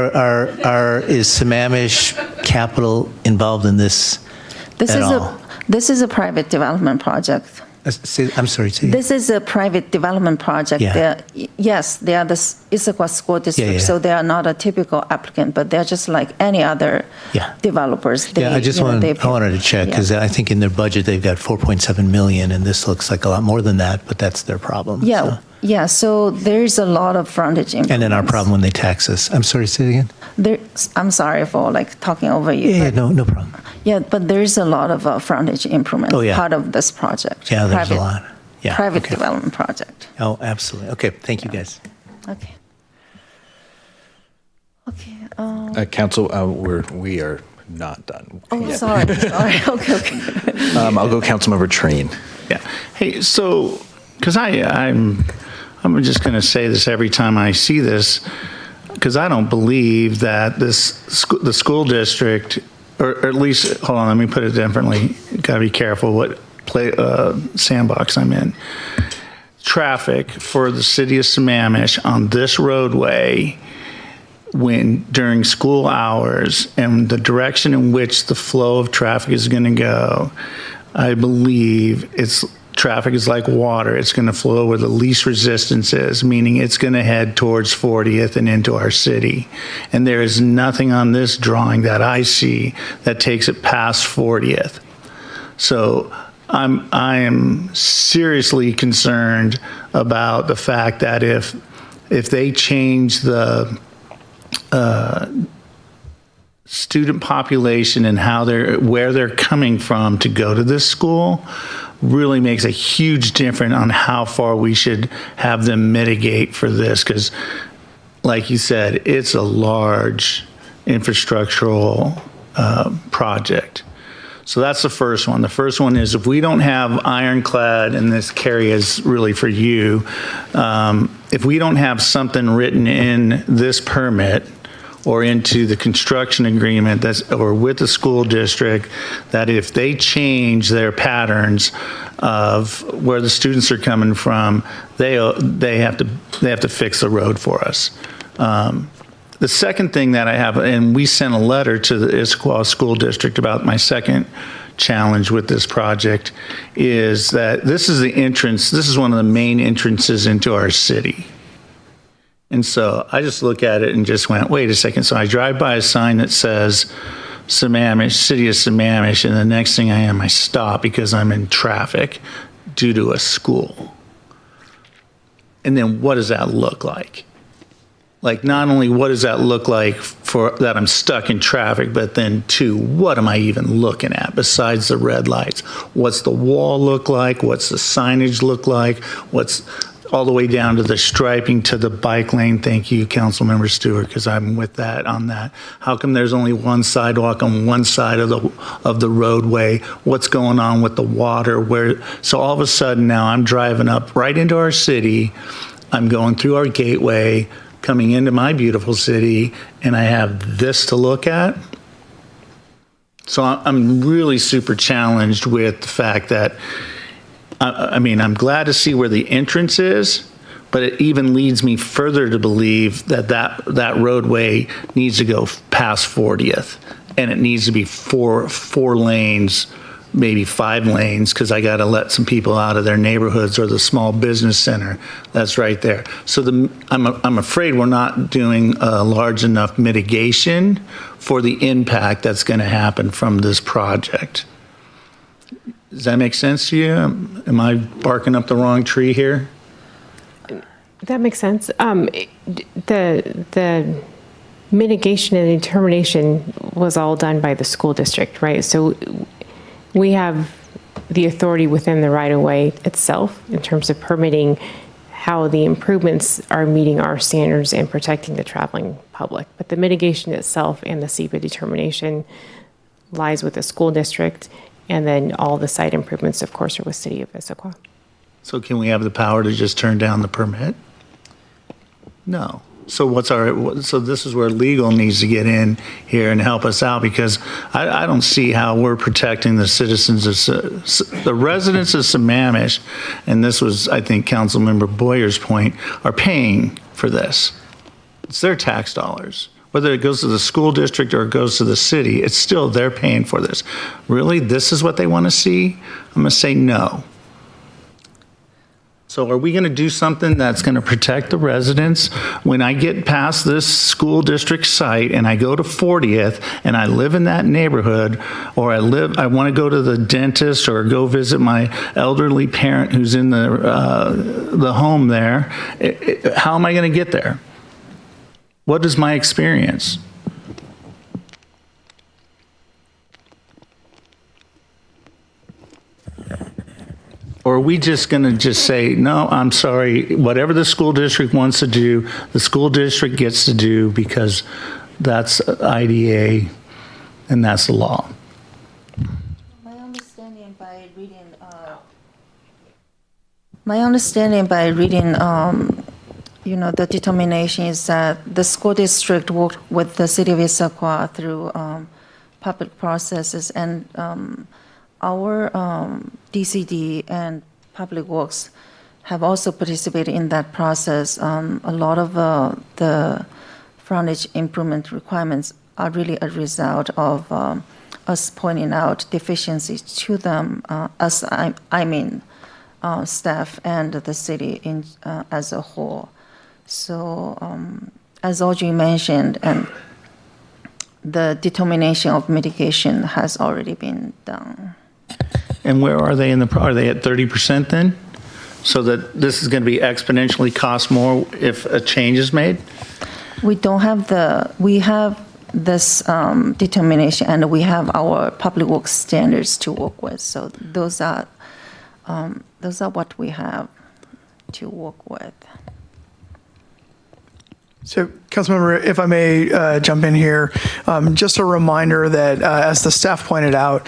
Speaker 18: is Sammamish Capital involved in this at all?
Speaker 12: This is a private development project.
Speaker 18: I'm sorry.
Speaker 12: This is a private development project.
Speaker 18: Yeah.
Speaker 12: Yes, they are the Issaquah School District, so they are not a typical applicant, but they're just like any other developers.
Speaker 18: I wanted to check because I think in their budget they've got 4.7 million, and this looks like a lot more than that, but that's their problem.
Speaker 12: Yeah, so there's a lot of frontage improvements.
Speaker 18: And then our problem when they tax us. I'm sorry, say it again?
Speaker 12: I'm sorry for like talking over you.
Speaker 18: Yeah, no problem.
Speaker 12: Yeah, but there's a lot of frontage improvements part of this project.
Speaker 18: Yeah, there's a lot. Yeah,
Speaker 12: private development project.
Speaker 18: Oh, absolutely. Okay, thank you guys.
Speaker 12: Okay.
Speaker 1: Council, we are not done.
Speaker 12: Oh,
Speaker 1: yet.
Speaker 12: sorry. Okay.
Speaker 1: I'll go Councilmember Train.
Speaker 4: Yeah. Hey, so, because I'm just going to say this every time I see this, because I don't believe that the school district, or at least, hold on, let me put it differently. Got to be careful what sandbox I'm in. Traffic for the city of Sammamish on this roadway during school hours and the direction in which the flow of traffic is going to go, I believe traffic is like water. It's going to flow where the least resistance is, meaning it's going to head towards 40th and into our city. And there is nothing on this drawing that I see that takes it past 40th. So I am seriously concerned about the fact that if they change the student population and where they're coming from to go to this school, really makes a huge difference on how far we should have them mitigate for this. Because, like you said, it's a large infrastructural project. So that's the first one. The first one is if we don't have ironclad, and this, Carrie, is really for you, if we don't have something written in this permit or into the construction agreement or with the school district, that if they change their patterns of where the students are coming from, they have to fix the road for us. The second thing that I have, and we sent a letter to the Issaquah School District about my second challenge with this project, is that this is the entrance, this is one of the main entrances into our city. And so I just look at it and just went, wait a second. So I drive by a sign that says Sammamish, City of Sammamish, and the next thing I stop because I'm in traffic due to a school. And then what does that look like? Like, not only what does that look like for that I'm stuck in traffic, but then two, what am I even looking at besides the red lights? What's the wall look like? What's the signage look like? What's all the way down to the striping to the bike lane? Thank you, Councilmember Stewart, because I'm with that on that. How come there's only one sidewalk on one side of the roadway? What's going on with the water? So all of a sudden now I'm driving up right into our city. I'm going through our gateway, coming into my beautiful city, and I have this to look at. So I'm really super challenged with the fact that, I mean, I'm glad to see where the entrance is, but it even leads me further to believe that roadway needs to go past 40th, and it needs to be four lanes, maybe 5 lanes, because I got to let some people out of their neighborhoods or the small business center that's right there. So I'm afraid we're not doing a large enough mitigation for the impact that's going to happen from this project. Does that make sense to you? Am I barking up the wrong tree here?
Speaker 11: That makes sense. The mitigation and determination was all done by the school district, right? So we have the authority within the right-of-way itself in terms of permitting how the improvements are meeting our standards and protecting the traveling public. But the mitigation itself and the SEPA determination lies with the school district, and then all the site improvements, of course, are with City of Issaquah.
Speaker 4: So can we have the power to just turn down the permit? No. So so this is where legal needs to get in here and help us out, because I don't see how we're protecting the citizens of, the residents of Sammamish, and this was, I think, Councilmember Boyer's point, are paying for this. It's their tax dollars. Whether it goes to the school district or it goes to the city, it's still, they're paying for this. Really, this is what they want to see? I'm going to say no. So are we going to do something that's going to protect the residents? When I get past this school district site and I go to 40th and I live in that neighborhood, or I want to go to the dentist or go visit my elderly parent who's in the home there, how am I going to get there? What is my experience? Or are we just going to just say, no, I'm sorry, whatever the school district wants to do, the school district gets to do, because that's IDA and that's the law?
Speaker 12: My understanding by reading, the determination is that the school district worked with the city of Issaquah through public processes, and our DCD and Public Works have also participated in that process. A lot of the frontage improvement requirements are really a result of us pointing out deficiencies to them, staff and the city as a whole. So as Audrey mentioned, and the determination of mitigation has already been done.
Speaker 4: And where are they are they at 30% then? So that this is going to be exponentially cost more if a change is made?
Speaker 12: We have this determination, and we have our public works standards to work with. So those are what we have to work with.
Speaker 19: So, Councilmember, if I may jump in here, just a reminder that, as the staff pointed out,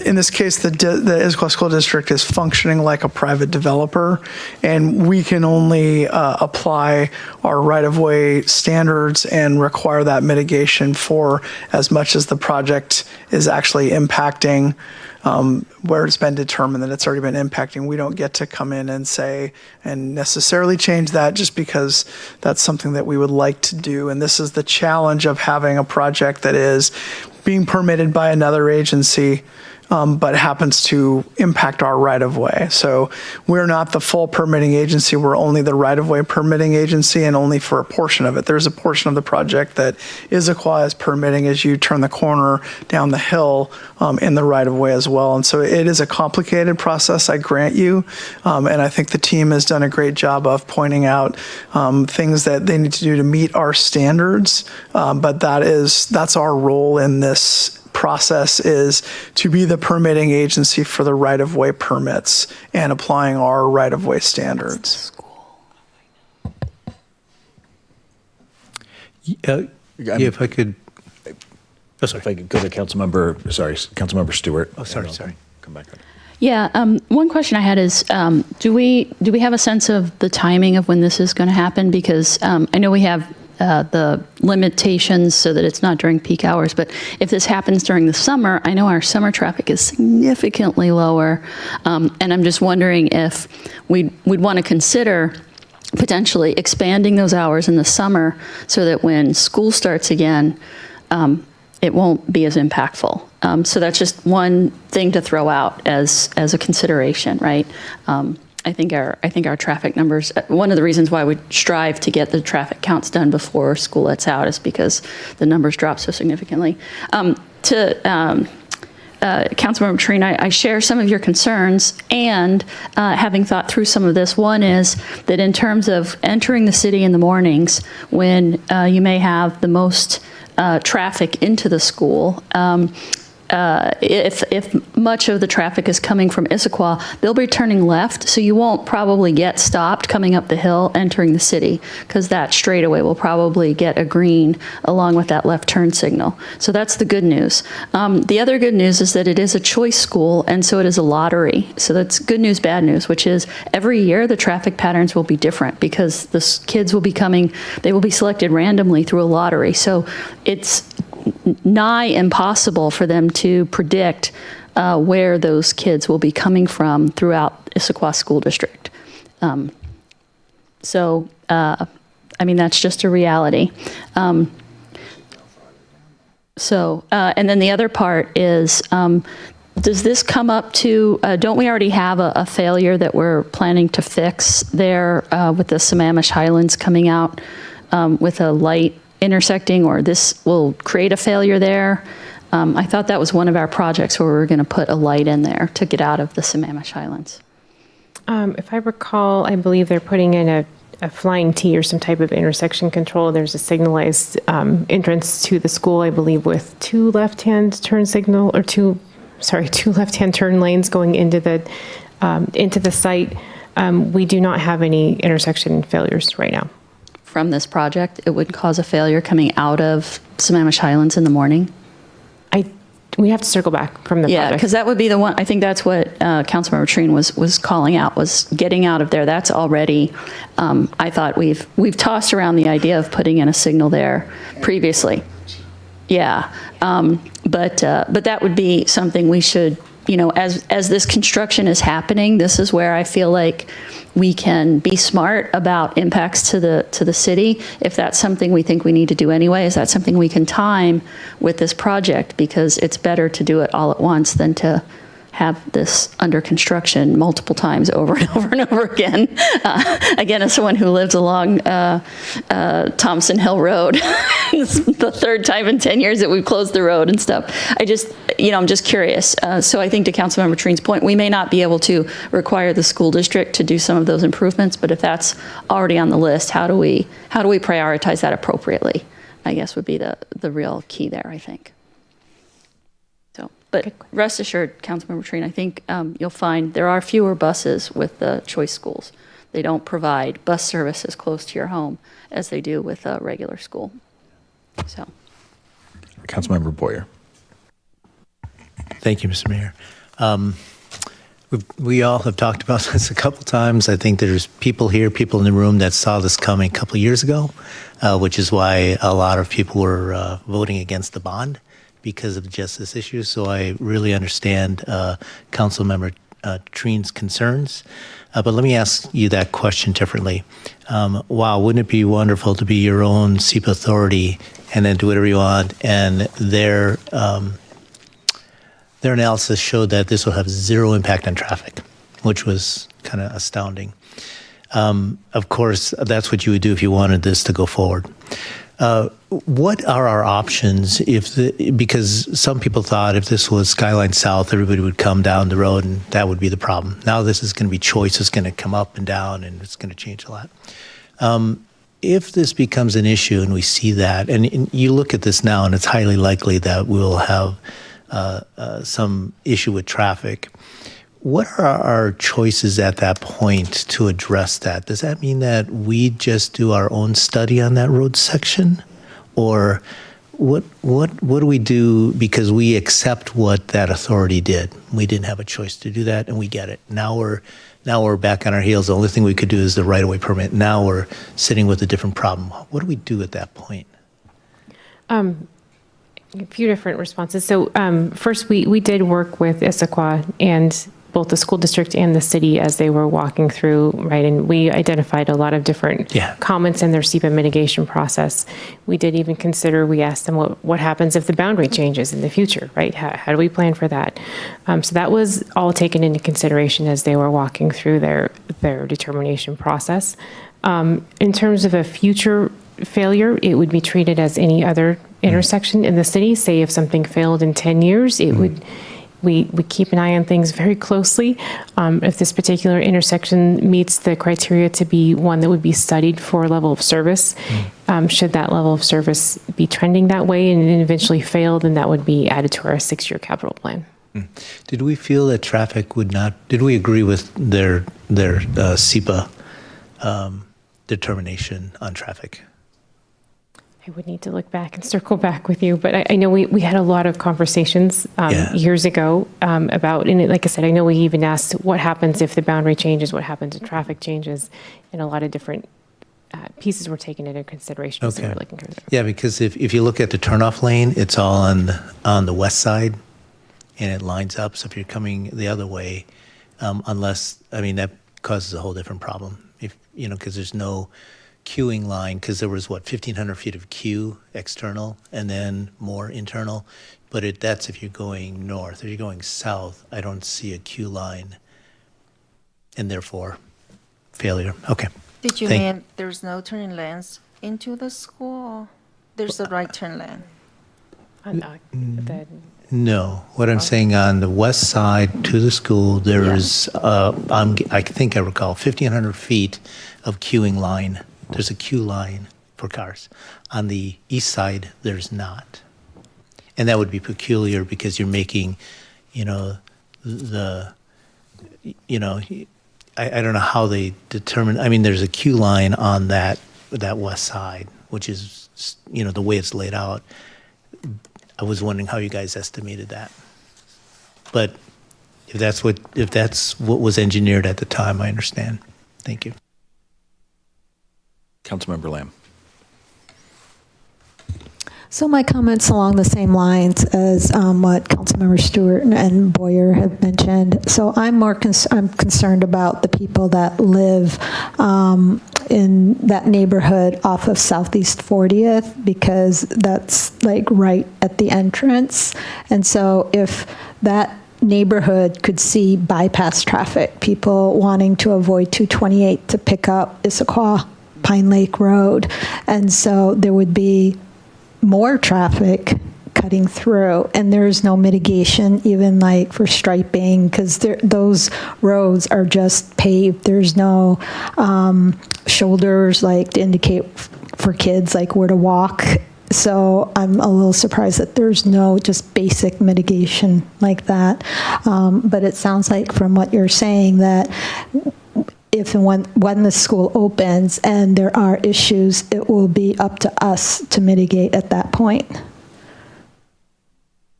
Speaker 19: in this case, the Issaquah School District is functioning like a private developer, and we can only apply our right-of-way standards and require that mitigation for as much as the project is actually impacting. Where it's been determined that it's already been impacting, we don't get to come in and say and necessarily change that, just because that's something that we would like to do. And this is the challenge of having a project that is being permitted by another agency, but happens to impact our right-of-way. So we're not the full permitting agency. We're only the right-of-way permitting agency, and only for a portion of it. There's a portion of the project that Issaquah is permitting as you turn the corner down the hill in the right-of-way as well. And so it is a complicated process, I grant you. And I think the team has done a great job of pointing out things that they need to do to meet our standards. But that's our role in this process, is to be the permitting agency for the right-of-way permits and applying our right-of-way standards.
Speaker 18: If I could.
Speaker 1: Oh, sorry. If I could go to Councilmember Stewart.
Speaker 18: Oh, sorry.
Speaker 1: Come back.
Speaker 5: Yeah, one question I had is, do we have a sense of the timing of when this is going to happen? Because I know we have the limitations so that it's not during peak hours, but if this happens during the summer, I know our summer traffic is significantly lower, and I'm just wondering if we'd want to consider potentially expanding those hours in the summer so that when school starts again, it won't be as impactful. So that's just one thing to throw out as a consideration, right? I think our traffic numbers, one of the reasons why we strive to get the traffic counts done before school lets out is because the numbers drop so significantly. Councilmember Trina, I share some of your concerns, and having thought through some of this, one is that in terms of entering the city in the mornings when you may have the most traffic into the school, if much of the traffic is coming from Issaquah, they'll be turning left, so you won't probably get stopped coming up the hill entering the city, because that straightaway will probably get a green along with that left turn signal. So that's the good news. The other good news is that it is a choice school, and so it is a lottery. So that's good news, bad news, which is every year the traffic patterns will be different because the kids will be coming, they will be selected randomly through a lottery. So it's nigh impossible for them to predict where those kids will be coming from throughout Issaquah School District. I mean, that's just a reality. And then the other part is, does this come up to, don't we already have a failure that we're planning to fix there with the Sammamish Highlands coming out with a light intersecting, or this will create a failure there? I thought that was one of our projects where we were going to put a light in there to get out of the Sammamish Highlands.
Speaker 11: If I recall, I believe they're putting in a flying T or some type of intersection control. There's a signalized entrance to the school, I believe, with two left-hand turn turn lanes going into the site. We do not have any intersection failures right now.
Speaker 5: From this project, it would cause a failure coming out of Sammamish Highlands in the morning?
Speaker 11: We have to circle back from the project.
Speaker 5: Yeah, because that would be the one, I think that's what Councilmember Trine was calling out, was getting out of there. That's already, I thought we've tossed around the idea of putting in a signal there previously. Yeah, but that would be something we should, as this construction is happening, this is where I feel like we can be smart about impacts to the city. If that's something we think we need to do anyway, is that something we can time with this project? Because it's better to do it all at once than to have this under construction multiple times over and over and over again. Again, as someone who lives along Thompson Hill Road, it's the third time in 10 years that we've closed the road and stuff. I'm just curious. So I think to Councilmember Trine's point, we may not be able to require the school district to do some of those improvements, but if that's already on the list, how do we prioritize that appropriately? I guess would be the real key there, I think. But rest assured, Councilmember Trine, I think you'll find there are fewer buses with the choice schools. They don't provide bus service as close to your home as they do with a regular school. So,
Speaker 1: Councilmember Boyer.
Speaker 18: Thank you, Mr. Mayor. We all have talked about this a couple times. I think there's people in the room that saw this coming a couple of years ago, which is why a lot of people were voting against the bond, because of just this issue. So I really understand Councilmember Trine's concerns. But let me ask you that question differently. Wow, wouldn't it be wonderful to be your own SEPA authority and then do whatever you want? And their analysis showed that this will have zero impact on traffic, which was kind of astounding. Of course, that's what you would do if you wanted this to go forward. What are our options because some people thought if this was Skyline South, everybody would come down the road and that would be the problem. Now this is going to be choice. It's going to come up and down and it's going to change a lot. If this becomes an issue and we see that, and you look at this now and it's highly likely that we'll have some issue with traffic, what are our choices at that point to address that? Does that mean that we just do our own study on that road section? Or what do we do because we accept what that authority did? We didn't have a choice to do that, and we get it. Now we're back on our heels. The only thing we could do is the right-of-way permit. Now we're sitting with a different problem. What do we do at that point?
Speaker 11: A few different responses. So first, we did work with Issaquah and both the school district and the city as they were walking through, right? And we identified a lot of different comments in their SEPA mitigation process. We did even consider, we asked them what happens if the boundary changes in the future, right? How do we plan for that? So that was all taken into consideration as they were walking through their determination process. In terms of a future failure, it would be treated as any other intersection in the city. Say if something failed in 10 years, it would we keep an eye on things very closely. If this particular intersection meets the criteria to be one that would be studied for level of service, should that level of service be trending that way and it eventually fail, then that would be added to our 6-year capital plan.
Speaker 18: Did we feel that traffic would not, did we agree with their SEPA determination on traffic?
Speaker 11: I would need to look back and circle back with you, but I know we had a lot of conversations years ago about, and like I said, I know we even asked what happens if the boundary changes, what happens if traffic changes, and a lot of different pieces were taken into consideration.
Speaker 18: Okay.
Speaker 11: So we're looking at
Speaker 18: Yeah, because if you look at the turnoff lane, it's all on the west side, and it lines up. So if you're coming the other way, that causes a whole different problem. Because there's no queuing line, because there was 1,500 feet of queue external and then more internal. But that's if you're going north. If you're going south, I don't see a queue line, and therefore failure. Okay.
Speaker 12: Did you mean there's no turning lanes into the school? Or there's a right turn lane.
Speaker 18: No, what I'm saying, on the west side to the school, there is, I think I recall, 1,500 feet of queuing line. There's a queue line for cars. On the east side, there's not. And that would be peculiar because you're making, I don't know how they determine, there's a queue line on that west side, which is, the way it's laid out. I was wondering how you guys estimated that. But if that's what was engineered at the time, I understand. Thank you.
Speaker 1: Councilmember Lamb.
Speaker 22: So my comments along the same lines as what Councilmember Stewart and Boyer have mentioned. So I'm I'm concerned about the people that live in that neighborhood off of Southeast 40th, because that's like right at the entrance. And so if that neighborhood could see bypass traffic, people wanting to avoid 228 to pick up Issaquah Pine Lake Road, and so there would be more traffic cutting through, and there's no mitigation even like for striping, because those roads are just paved. There's no shoulders like to indicate for kids like where to walk. So I'm a little surprised that there's no just basic mitigation like that. But it sounds like from what you're saying that if and when the school opens and there are issues, it will be up to us to mitigate at that point.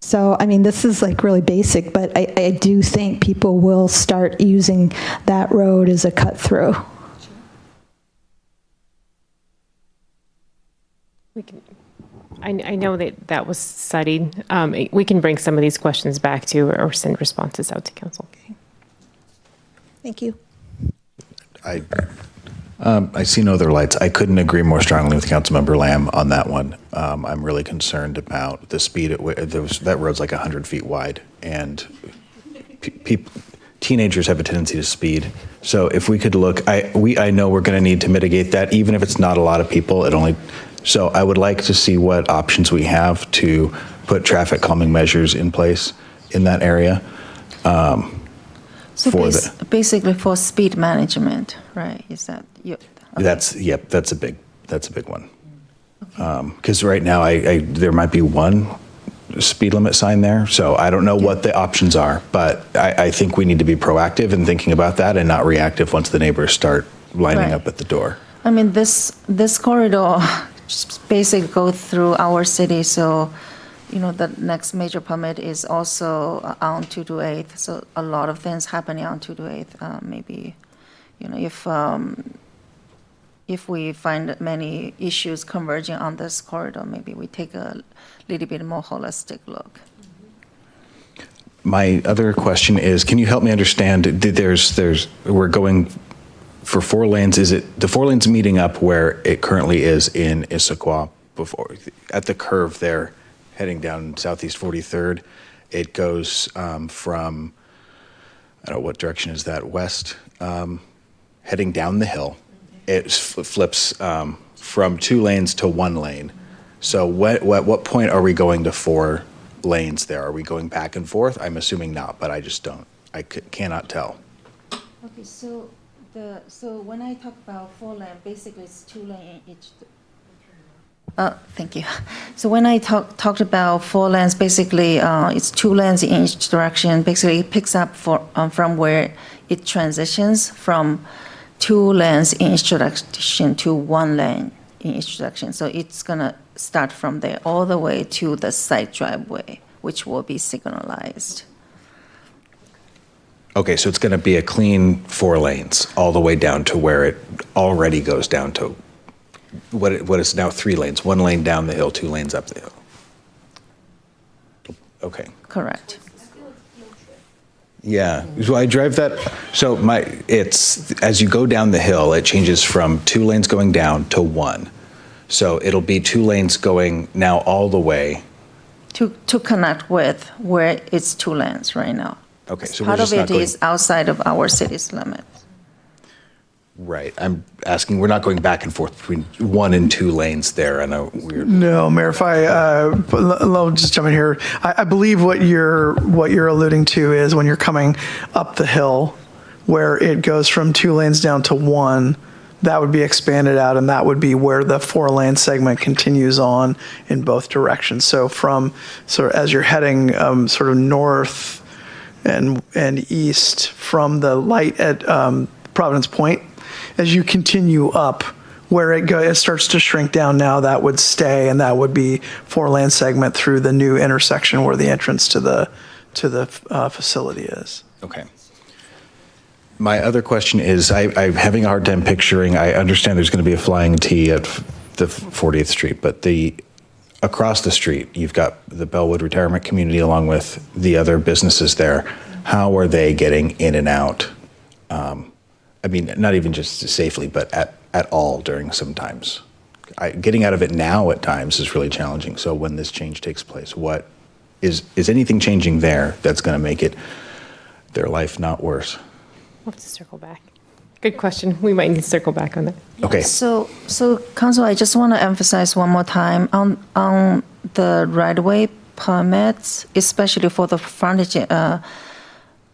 Speaker 22: So, this is like really basic, but I do think people will start using that road as a cut through.
Speaker 11: I know that was studied. We can bring some of these questions back to or send responses out to council.
Speaker 22: Thank you.
Speaker 1: I see no other lights. I couldn't agree more strongly with Councilmember Lamb on that one. I'm really concerned about the speed at which that road's like 100 feet wide, and teenagers have a tendency to speed. So if we could look, I know we're going to need to mitigate that, even if it's not a lot of people. So I would like to see what options we have to put traffic calming measures in place in that area.
Speaker 12: So basically for speed management, right? Is that you? Okay.
Speaker 1: That's a big one. Because right now there might be one speed limit sign there, so I don't know what the options are, but I think we need to be proactive in thinking about that and not reactive once the neighbors start lining up at the door.
Speaker 12: This corridor just basically goes through our city, so the next major permit is also on 228th, so a lot of things happening on 228th. Maybe, if we find many issues converging on this corridor, maybe we take a little bit more holistic look.
Speaker 1: My other question is, can you help me understand, we're going for 4 lanes, is it the 4 lanes meeting up where it currently is in Issaquah before, at the curve there, heading down Southeast 43rd, it goes from, I don't know, what direction is that, west, heading down the hill. It flips from 2 lanes to 1 lane. So what point are we going to 4 lanes there? Are we going back and forth? I'm assuming not, but I just don't. Cannot tell.
Speaker 12: Okay, so when I talk about 4 lane, basically it's 2 lane in each. Thank you. So when I talked about 4 lanes, basically it's 2 lanes in each direction. Basically, it picks up from where it transitions from 2 lanes in each direction to 1 lane in each direction. So it's gonna start from there all the way to the side driveway, which will be signalized.
Speaker 1: Okay, so it's going to be a clean 4 lanes all the way down to where it already goes down to what is now 3 lanes, 1 lane down the hill, 2 lanes up the hill. Okay.
Speaker 12: Correct.
Speaker 1: Yeah, so I drive that. So it's as you go down the hill, it changes from 2 lanes going down to 1. So it'll be 2 lanes going now all the way
Speaker 12: To connect with where it's 2 lanes right now.
Speaker 1: Okay, so
Speaker 12: part
Speaker 1: we're just
Speaker 12: of
Speaker 1: not
Speaker 12: it
Speaker 1: going,
Speaker 12: is outside of our city's limits.
Speaker 1: Right. I'm asking. We're not going back and forth between 1 and 2 lanes there. I know weird.
Speaker 19: No, Mayor, if I'll just jump in here. I believe what you're alluding to is when you're coming up the hill, where it goes from 2 lanes down to 1. That would be expanded out, and that would be where the 4-lane segment continues on in both directions. So as you're heading sort of north and east from the light at Providence Point, as you continue up, where it starts to shrink down now, that would stay, and that would be 4-lane segment through the new intersection where the entrance to the facility is.
Speaker 1: Okay. My other question is, I'm having a hard time picturing. I understand there's going to be a flying T at the 40th Street, but across the street, you've got the Bellwood Retirement Community along with the other businesses there. How are they getting in and out? I mean, not even just safely, but at all during some times. Getting out of it now at times is really challenging. So when this change takes place, what is anything changing there that's going to make their life not worse?
Speaker 11: We'll have to circle back. Good question. We might need to circle back on that.
Speaker 1: Okay.
Speaker 12: So Council, I just want to emphasize one more time on the right-of-way permits, especially for the frontage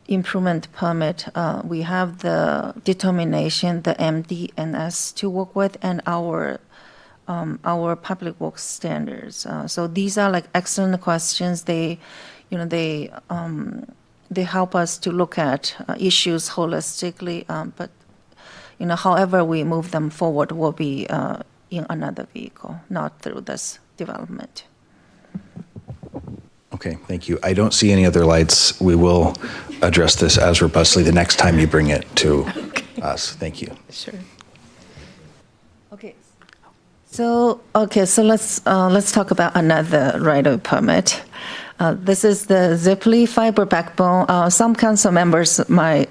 Speaker 12: improvement permit. We have the determination, the MDNS to work with, and our public works standards. So these are like excellent questions. They help us to look at issues holistically, but however we move them forward will be in another vehicle, not through this development.
Speaker 1: Okay, thank you. I don't see any other lights. We will address this as robustly the next time you bring it to us. Thank you.
Speaker 11: Sure.
Speaker 12: Okay. So let's talk about another right-of-way permit. This is the Ziply fiber backbone. Some council members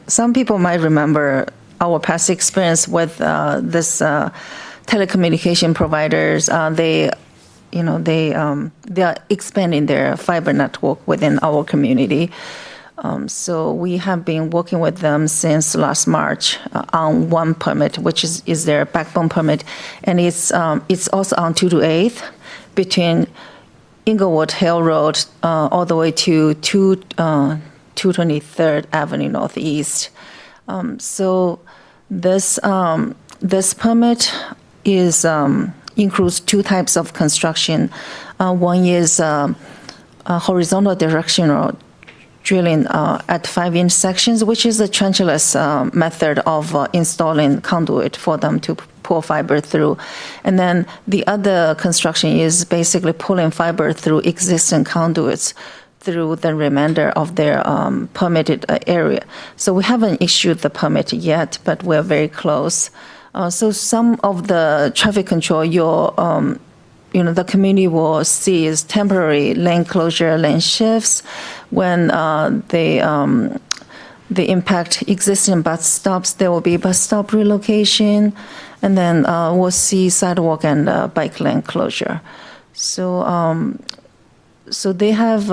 Speaker 12: some people might remember our past experience with this telecommunication providers. They are expanding their fiber network within our community. So we have been working with them since last March on one permit, which is their backbone permit, and it's also on 228th between Inglewood Hill Road all the way to 223rd Avenue Northeast. So this permit includes 2 types of construction. One is horizontal directional drilling at 5-inch sections, which is a trenchless method of installing conduit for them to pull fiber through. And then the other construction is basically pulling fiber through existing conduits through the remainder of their permitted area. So we haven't issued the permit yet, but we're very close. So some of the traffic control the community will see is temporary lane closure, lane shifts when they impact existing bus stops. There will be bus stop relocation, and then we'll see sidewalk and bike lane closure. So they have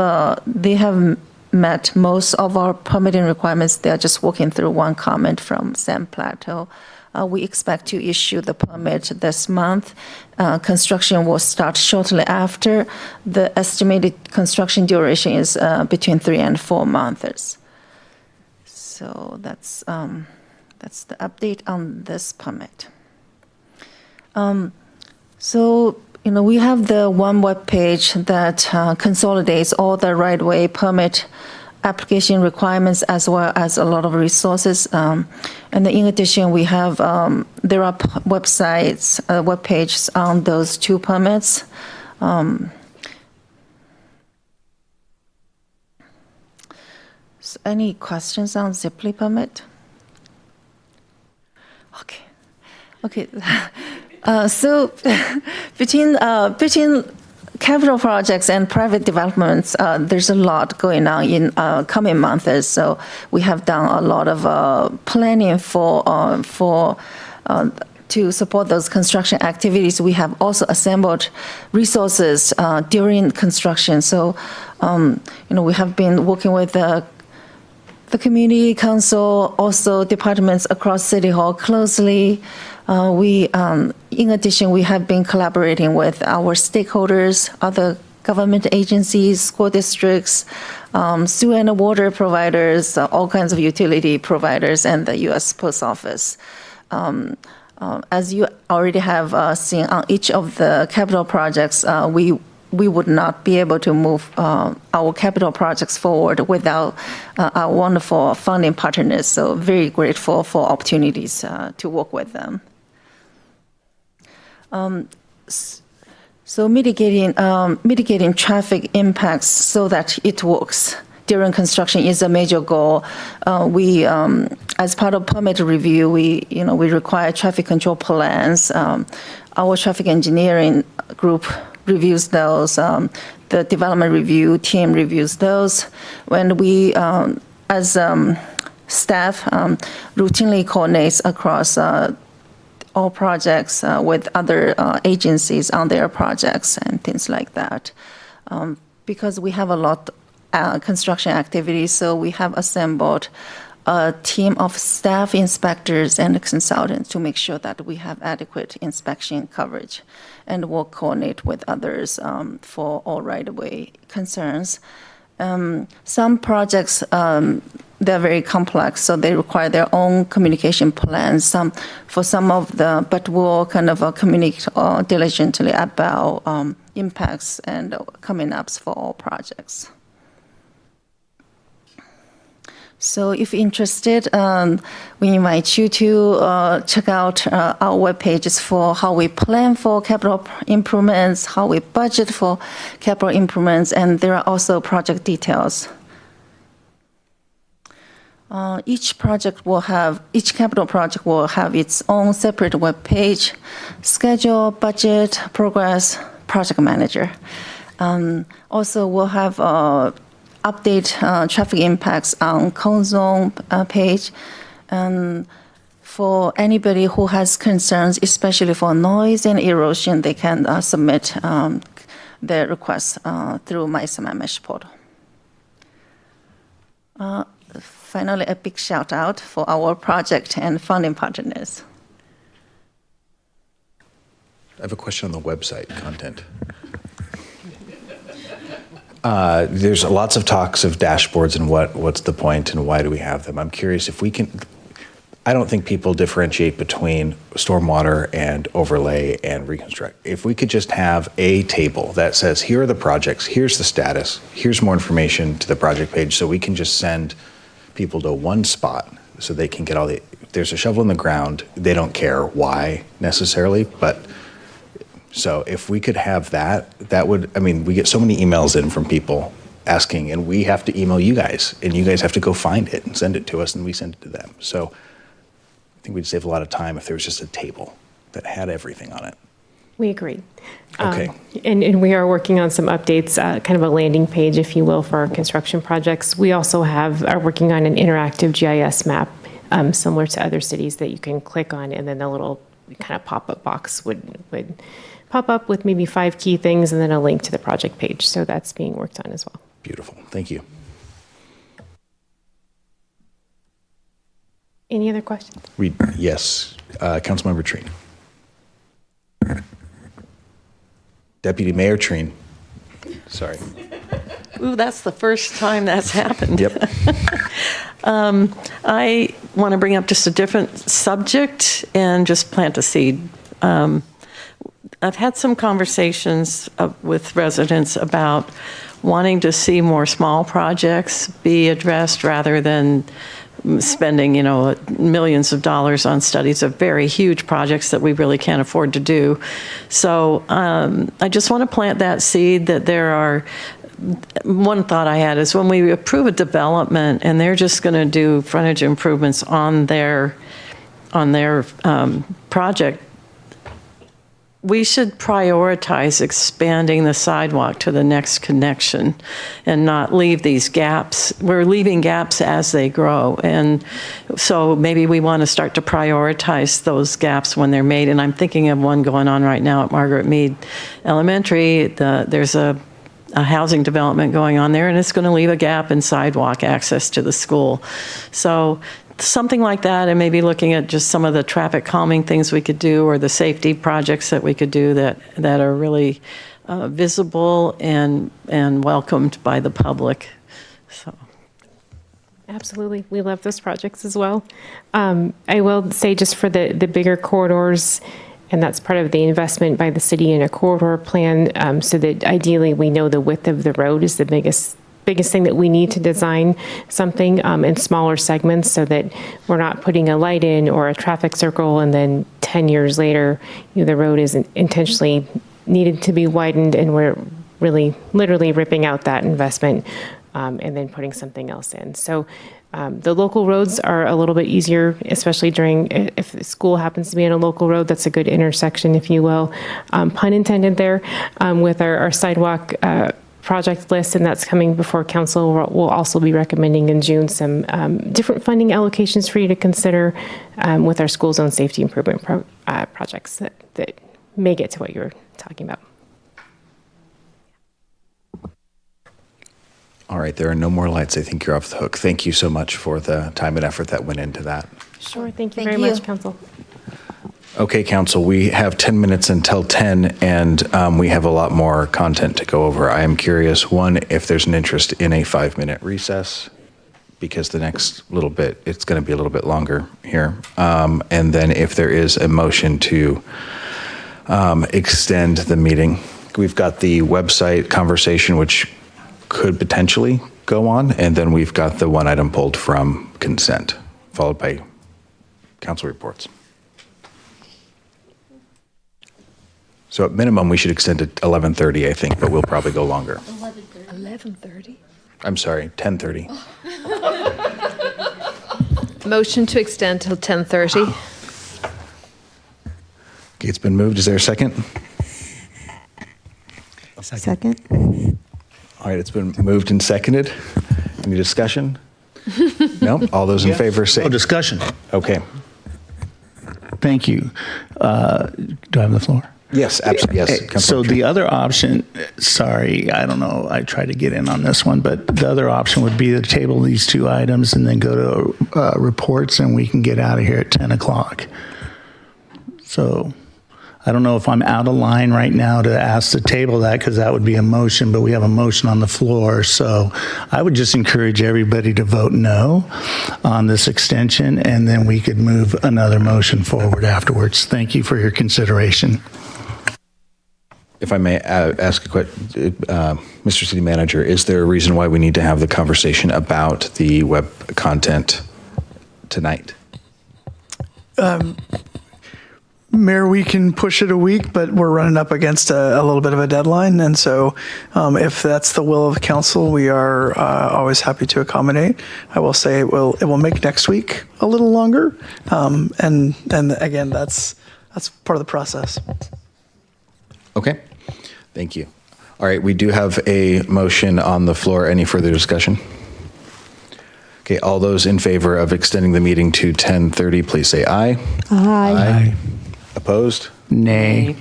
Speaker 12: met most of our permitting requirements. They are just working through one comment from Sam Plateau We expect to issue the permit this month. Construction will start shortly after. The estimated construction duration is between 3 and 4 months. So that's the update on this permit. So, we have the one web page that consolidates all the right-of-way permit application requirements as well as a lot of resources. And then in addition, we have, there are websites, web pages on those 2 permits. So any questions on Ziply permit? Okay. So between capital projects and private developments, there's a lot going on in coming months. So we have done a lot of planning to support those construction activities. We have also assembled resources during construction. So, we have been working with the community council, also departments across City Hall closely. In addition, we have been collaborating with our stakeholders, other government agencies, school districts, sewer and water providers, all kinds of utility providers, and the U.S. Post Office. As you already have seen on each of the capital projects, we would not be able to move our capital projects forward without our wonderful funding partners. So very grateful for opportunities to work with them. So mitigating traffic impacts so that it works during construction is a major goal. We, as part of permit review, we require traffic control plans. Our traffic engineering group reviews those. The development review team reviews those. When we, as staff, routinely coordinates across all projects with other agencies on their projects and things like that. Because we have a lot construction activities, so we have assembled a team of staff inspectors and consultants to make sure that we have adequate inspection coverage, and will coordinate with others for all right-of-way concerns. Some projects, they're very complex, so they require their own communication plans. But we'll kind of communicate diligently about impacts and coming ups for all projects. So if interested, we invite you to check out our web pages for how we plan for capital improvements, how we budget for capital improvements, and there are also project details. Each capital project will have its own separate web page, schedule, budget, progress, project manager. Also, we'll have update traffic impacts on cone zone page. For anybody who has concerns, especially for noise and erosion, they can submit their requests through my Sammamish portal. Finally, a big shout out for our project and funding partners.
Speaker 1: I have a question on the website content. There's lots of talks of dashboards and what's the point and why do we have them. I'm curious if we can, I don't think people differentiate between stormwater and overlay and reconstruct. If we could just have a table that says, here are the projects, here's the status, here's more information to the project page, so we can just send people to one spot so they can get there's a shovel in the ground, they don't care why necessarily, but so if we could have that would, we get so many emails in from people asking, and we have to email you guys, and you guys have to go find it and send it to us, and we send it to them. So I think we'd save a lot of time if there was just a table that had everything on it.
Speaker 11: We agree.
Speaker 1: Okay.
Speaker 11: And we are working on some updates, kind of a landing page, if you will, for our construction projects. We also are working on an interactive GIS map, similar to other cities, that you can click on, and then the little kind of pop-up box would pop up with maybe 5 key things and then a link to the project page. So that's being worked on as well.
Speaker 1: Beautiful. Thank you.
Speaker 11: Any other questions?
Speaker 1: Yes, Councilmember Trine. Deputy Mayor Trine. Sorry.
Speaker 8: Ooh, that's the first time that's happened.
Speaker 1: Yep.
Speaker 8: I want to bring up just a different subject and just plant a seed. I've had some conversations with residents about wanting to see more small projects be addressed rather than spending, millions of dollars on studies of very huge projects that we really can't afford to do. So I just want to plant that seed that there are. One thought I had is when we approve a development and they're just going to do frontage improvements on their project, we should prioritize expanding the sidewalk to the next connection and not leave these gaps. We're leaving gaps as they grow. And so maybe we want to start to prioritize those gaps when they're made. And I'm thinking of one going on right now at Margaret Mead Elementary. There's a housing development going on there, and it's going to leave a gap in sidewalk access to the school. So something like that, and maybe looking at just some of the traffic calming things we could do or the safety projects that we could do that are really visible and welcomed by the public. So.
Speaker 11: Absolutely. We love those projects as well. I will say just for the bigger corridors, and that's part of the investment by the city in a corridor plan, so that ideally we know the width of the road is the biggest thing that we need to design something in smaller segments so that we're not putting a light in or a traffic circle and then 10 years later, the road isn't intentionally needed to be widened and we're really literally ripping out that investment and then putting something else in. So the local roads are a little bit easier, especially if the school happens to be in a local road. That's a good intersection, if you will. Pun intended there, with our sidewalk project list, and that's coming before council. We'll also be recommending in June some different funding allocations for you to consider with our school zone safety improvement projects that may get to what you're talking about.
Speaker 1: All right, there are no more lights. I think you're off the hook. Thank you so much for the time and effort that went into that.
Speaker 11: Sure, thank you very much, Council.
Speaker 1: Okay, Council, we have 10 minutes until 10, and we have a lot more content to go over. I am curious, one, if there's an interest in a 5-minute recess, because the next little bit, it's going to be a little bit longer here. And then if there is a motion to extend the meeting. We've got the website conversation, which could potentially go on, and then we've got the one item pulled from consent, followed by council reports. So at minimum, we should extend it to 11:30, I think, but we'll probably go longer.
Speaker 3: 11:30?
Speaker 1: I'm sorry, 10:30.
Speaker 3: Motion to extend till 10:30.
Speaker 1: Okay, it's been moved. Is there a second?
Speaker 13: Second.
Speaker 1: All right, it's been moved and seconded. Any discussion? No? All those in favor say.
Speaker 4: No discussion.
Speaker 1: Okay.
Speaker 4: Thank you. Do I have the floor?
Speaker 1: Yes, absolutely. Yes.
Speaker 4: So the other option, sorry, I don't know, I tried to get in on this one, but the other option would be to table these two items and then go to reports, and we can get out of here at 10 o'clock. So I don't know if I'm out of line right now to ask to table that, because that would be a motion, but we have a motion on the floor. So I would just encourage everybody to vote no on this extension, and then we could move another motion forward afterwards. Thank you for your consideration.
Speaker 1: If I may ask a question, Mr. City Manager, is there a reason why we need to have the conversation about the web content tonight?
Speaker 19: Mayor, we can push it a week, but we're running up against a little bit of a deadline. And so if that's the will of council, we are always happy to accommodate. I will say it will make next week a little longer. And again, that's part of the process.
Speaker 1: Okay, thank you. All right, we do have a motion on the floor. Any further discussion? Okay, all those in favor of extending the meeting to 10:30, please say aye.
Speaker 13: Aye.
Speaker 1: Opposed?
Speaker 4: Nay.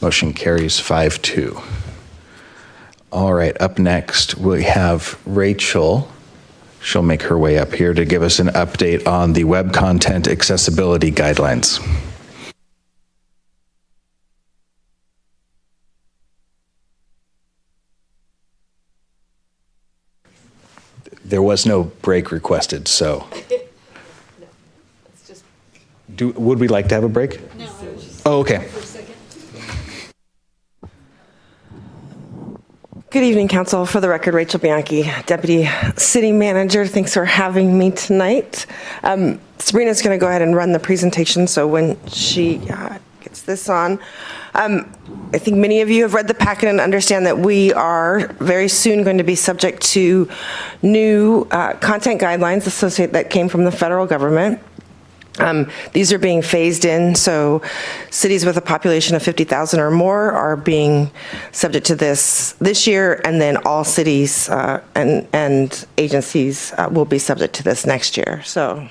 Speaker 1: Motion carries 5-2. All right, up next we have Rachel She'll make her way up here to give us an update on the web content accessibility guidelines. There was no break requested, so. Would we like to have a break? No. Oh, okay.
Speaker 14: Good evening, Council. For the record, Rachel Bianchi, Deputy City Manager. Thanks for having me tonight. Sabrina's going to go ahead and run the presentation, so when she gets this on. I think many of you have read the packet and understand that we are very soon going to be subject to new content guidelines that came from the federal government. These are being phased in, so cities with a population of 50,000 or more are being subject to this year, and then all cities and agencies will be subject to this next year. So,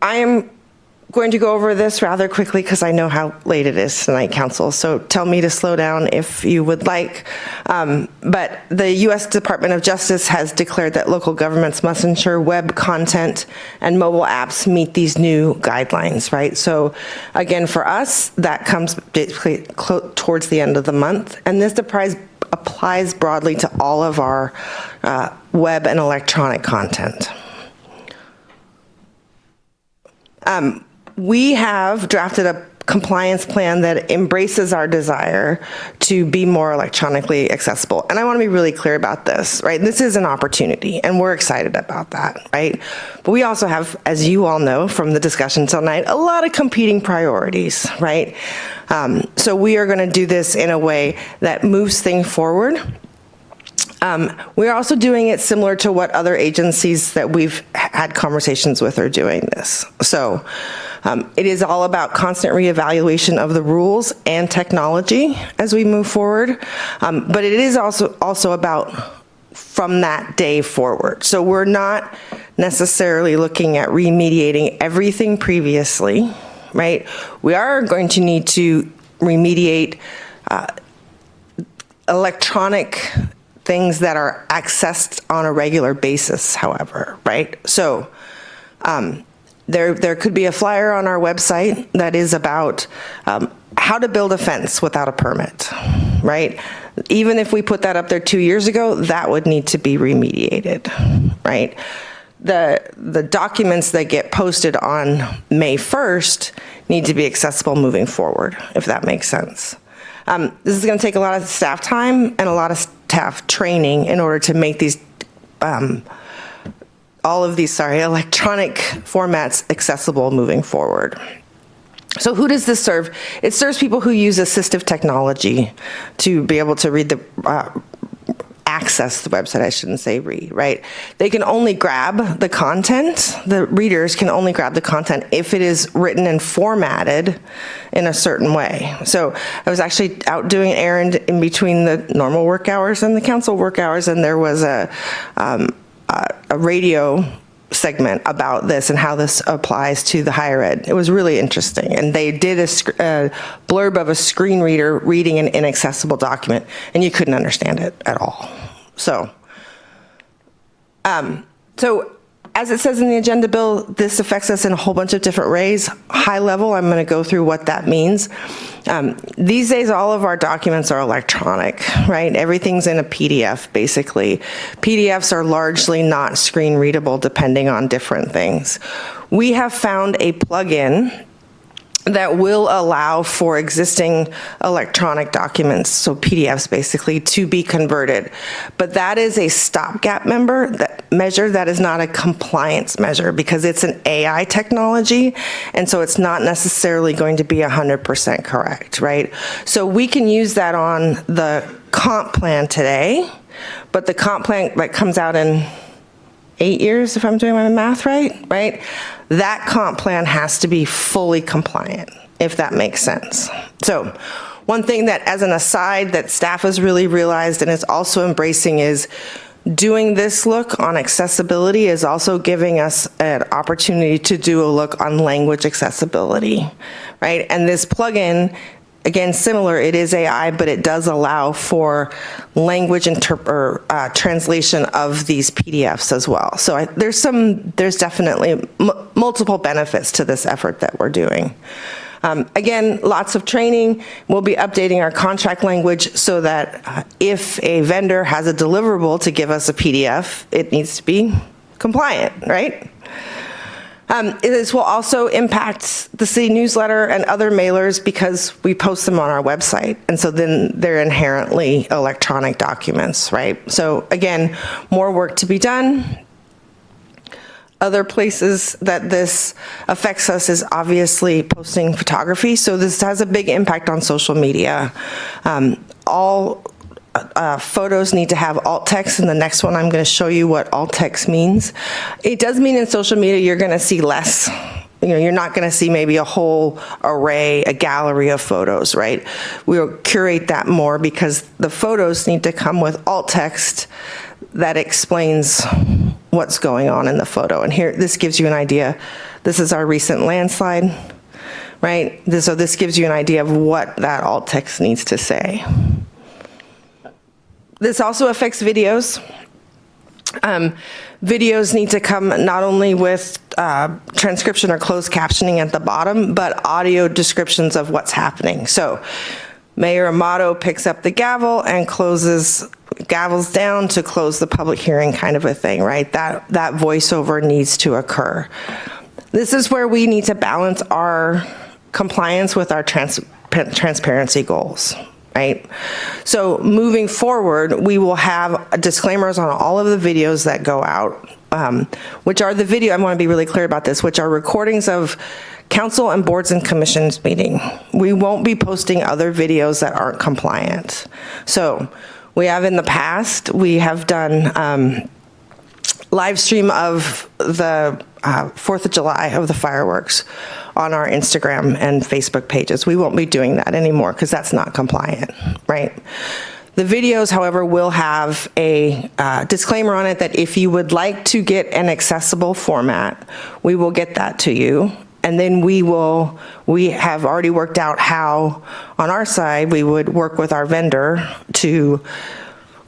Speaker 14: I am going to go over this rather quickly because I know how late it is tonight, Council, so tell me to slow down if you would like. But the U.S. Department of Justice has declared that local governments must ensure web content and mobile apps meet these new guidelines, right? So again, for us, that comes basically towards the end of the month, and this applies broadly to all of our web and electronic content. We have drafted a compliance plan that embraces our desire to be more electronically accessible. And I want to be really clear about this, right? This is an opportunity, and we're excited about that, right? But we also have, as you all know from the discussion tonight, a lot of competing priorities, right? So we are going to do this in a way that moves things forward. We're also doing it similar to what other agencies that we've had conversations with are doing this. So it is all about constant reevaluation of the rules and technology as we move forward. But it is also about from that day forward. So we're not necessarily looking at remediating everything previously, right? We are going to need to remediate electronic things that are accessed on a regular basis, however, right? So there could be a flyer on our website that is about how to build a fence without a permit, right? Even if we put that up there 2 years ago, that would need to be remediated, right? The documents that get posted on May 1st need to be accessible moving forward, if that makes sense. This is going to take a lot of staff time and a lot of staff training in order to make these, all of these, electronic formats accessible moving forward. So who does this serve? It serves people who use assistive technology to be able to read access the website, I shouldn't say read, right? They can only grab the content, the readers can only grab the content if it is written and formatted in a certain way. So I was actually out doing an errand in between the normal work hours and the council work hours, and there was a radio segment about this and how this applies to the higher ed. It was really interesting. And they did a blurb of a screen reader reading an inaccessible document, and you couldn't understand it at all. So, as it says in the agenda bill, this affects us in a whole bunch of different ways. High level, I'm going to go through what that means. These days, all of our documents are electronic, right? Everything's in a PDF, basically. PDFs are largely not screen readable, depending on different things. We have found a plugin that will allow for existing electronic documents, so PDFs basically, to be converted. But that is a stopgap measure that is not a compliance measure because it's an AI technology, and so it's not necessarily going to be 100% correct, right? So we can use that on the comp plan today, but the comp plan that comes out in 8 years, if I'm doing my math right? That comp plan has to be fully compliant, if that makes sense. So one thing that, as an aside, that staff has really realized and is also embracing is doing this look on accessibility is also giving us an opportunity to do a look on language accessibility, right? And this plugin again, similar, it is AI, but it does allow for language translation of these PDFs as well. So there's definitely multiple benefits to this effort that we're doing. Again, lots of training. We'll be updating our contract language so that if a vendor has a deliverable to give us a PDF, it needs to be compliant, right? This will also impact the city newsletter and other mailers because we post them on our website. And so then they're inherently electronic documents, right? So again, more work to be done. Other places that this affects us is obviously posting photography. So this has a big impact on social media. All photos need to have alt text. In the next one, I'm going to show you what alt text means. It does mean in social media you're going to see less. You're not going to see maybe a whole array, a gallery of photos, right? We'll curate that more because the photos need to come with alt text that explains what's going on in the photo. And here, this gives you an idea. This is our recent landslide, right? So this gives you an idea of what that alt text needs to say. This also affects videos. Videos need to come not only with transcription or closed captioning at the bottom, but audio descriptions of what's happening. So Mayor Amato picks up the gavel and gavels down to close the public hearing, kind of a thing, right? That voiceover needs to occur. This is where we need to balance our compliance with our transparency goals, right? So moving forward, we will have disclaimers on all of the videos that go out, which are the video, I want to be really clear about this, which are recordings of council and boards and commissions meeting. We won't be posting other videos that aren't compliant. So we have in the past, we have done live stream of the 4th of July of the fireworks on our Instagram and Facebook pages. We won't be doing that anymore because that's not compliant, right? The videos, however, will have a disclaimer on it that if you would like to get an accessible format, we will get that to you. And then we have already worked out how, on our side, we would work with our vendor to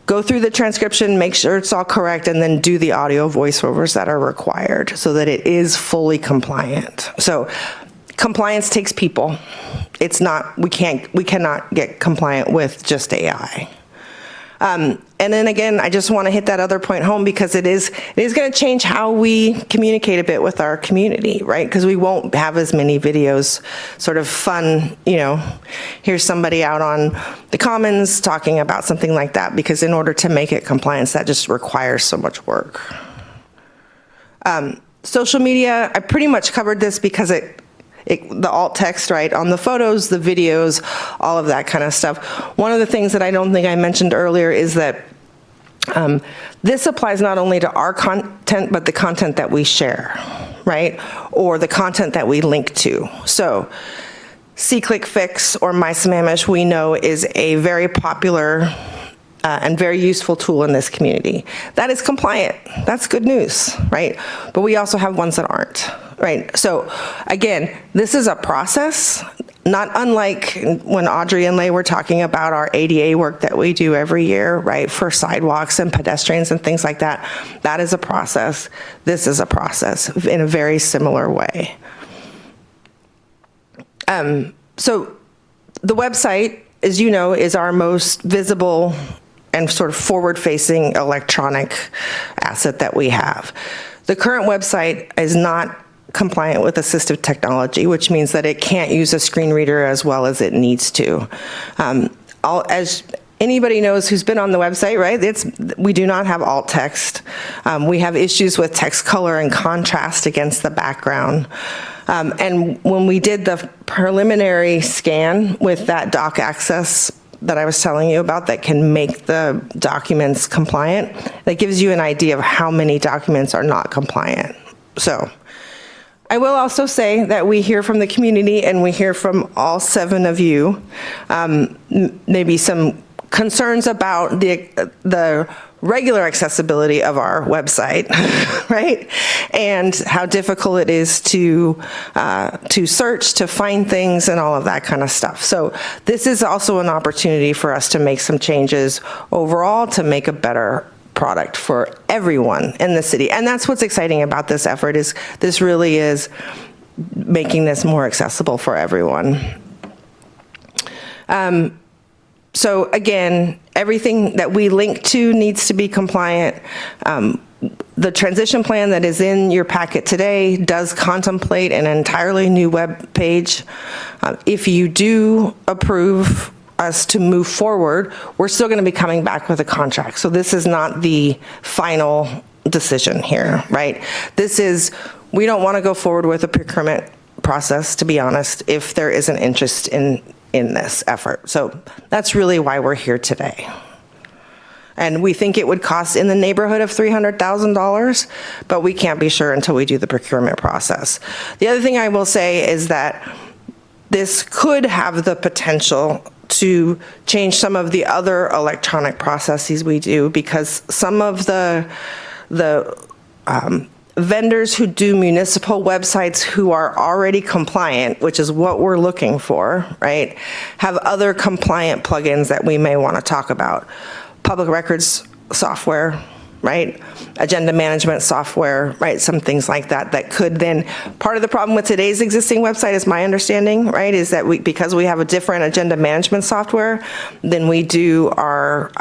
Speaker 14: go through the transcription, make sure it's all correct, and then do the audio voiceovers that are required so that it is fully compliant. So compliance takes people. It's not, we cannot get compliant with just AI. And then again, I just want to hit that other point home because it is going to change how we communicate a bit with our community, right? Because we won't have as many videos, sort of fun, here's somebody out on the commons talking about something like that, because in order to make it compliance, that just requires so much work. Social media, I pretty much covered this because the alt text, right, on the photos, the videos, all of that kind of stuff. One of the things that I don't think I mentioned earlier is that this applies not only to our content, but the content that we share, right, or the content that we link to. So SeeClickFix or MySammamish, we know, is a very popular and very useful tool in this community. That is compliant. That's good news, right? But we also have ones that aren't, right? So again, this is a process, not unlike when Audrey and Lay were talking about our ADA work that we do every year, right, for sidewalks and pedestrians and things like that. That is a process. This is a process in a very similar way. So the website, as you know, is our most visible and sort of forward-facing electronic asset that we have. The current website is not compliant with assistive technology, which means that it can't use a screen reader as well as it needs to. As anybody knows who's been on the website, right, we do not have alt text. We have issues with text color and contrast against the background. And when we did the preliminary scan with that doc access that I was telling you about that can make the documents compliant, that gives you an idea of how many documents are not compliant. So I will also say that we hear from the community and we hear from all 7 of you maybe some concerns about the regular accessibility of our website, right? And how difficult it is to search, to find things, and all of that kind of stuff. So this is also an opportunity for us to make some changes overall to make a better product for everyone in the city. And that's what's exciting about this effort, is this really is making this more accessible for everyone. So again, everything that we link to needs to be compliant. The transition plan that is in your packet today does contemplate an entirely new web page. If you do approve us to move forward, we're still going to be coming back with a contract. So this is not the final decision here, right? This is, we don't want to go forward with a procurement process, to be honest, if there is an interest in this effort. So that's really why we're here today. And we think it would cost in the neighborhood of $300,000, but we can't be sure until we do the procurement process. The other thing I will say is that this could have the potential to change some of the other electronic processes we do, because some of the vendors who do municipal websites who are already compliant, which is what we're looking for, right, have other compliant plugins that we may want to talk about. Public records software, right? Agenda management software, right? Some things like that that could then, part of the problem with today's existing website is my understanding, right, is that because we have a different agenda management software than we do our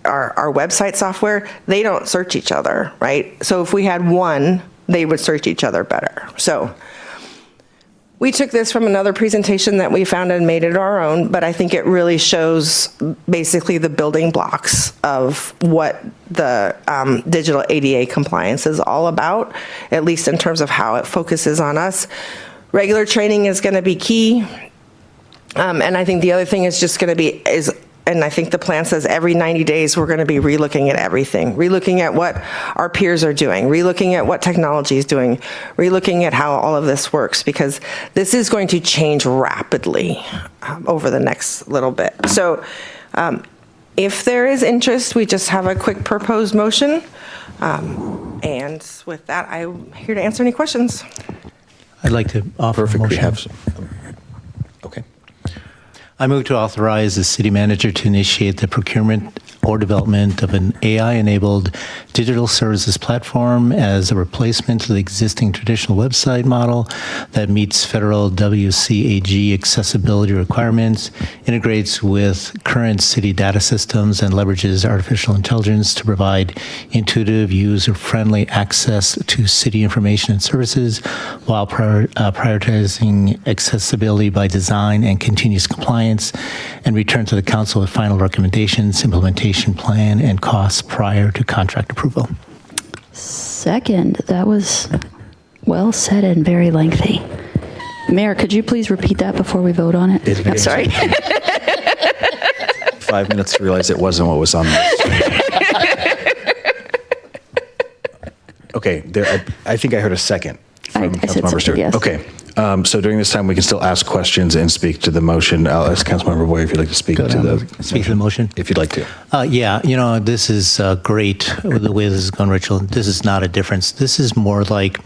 Speaker 14: website software, they don't search each other, right? So if we had one, they would search each other better. So we took this from another presentation that we found and made it our own, but I think it really shows basically the building blocks of what the digital ADA compliance is all about, at least in terms of how it focuses on us. Regular training is going to be key. And I think the other thing is just going to be, and I think the plan says every 90 days we're going to be relooking at everything, relooking at what our peers are doing, relooking at what technology is doing, relooking at how all of this works, because this is going to change rapidly over the next little bit. So if there is interest, we just have a quick proposed motion. And with that, I'm here to answer any questions.
Speaker 18: I'd like to offer a motion.
Speaker 1: Okay.
Speaker 18: I move to authorize the city manager to initiate the procurement or development of an AI-enabled digital services platform as a replacement to the existing traditional website model that meets federal WCAG accessibility requirements, integrates with current city data systems, and leverages artificial intelligence to provide intuitive, user-friendly access to city information and services while prioritizing accessibility by design and continuous compliance, and return to the council with final recommendations, implementation plan, and costs prior to contract approval.
Speaker 5: Second, that was well said and very lengthy. Mayor, could you please repeat that before we vote on it? I'm sorry.
Speaker 1: 5 minutes to realize it wasn't what was on the Okay, I think I heard a second from Councilmember Stewart.
Speaker 5: Yes.
Speaker 1: Okay, so during this time, we can still ask questions and speak to the motion. I'll ask Councilmember Boyer if you'd like to speak to the
Speaker 18: motion.
Speaker 1: If you'd like to.
Speaker 18: Yeah, this is great with the way this is going, Rachel. This is not a difference. This is more like,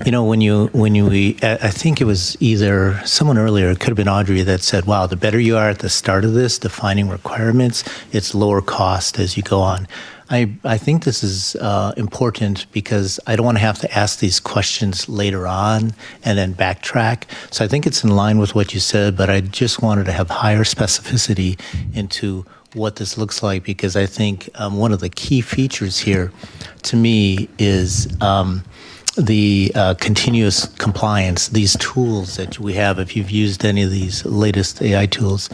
Speaker 18: I think it was either someone earlier, it could have been Audrey, that said, wow, the better you are at the start of this, defining requirements, it's lower cost as you go on. I think this is important because I don't want to have to ask these questions later on and then backtrack. So I think it's in line with what you said, but I just wanted to have higher specificity into what this looks like, because I think one of the key features here to me is the continuous compliance, these tools that we have. If you've used any of these latest AI tools,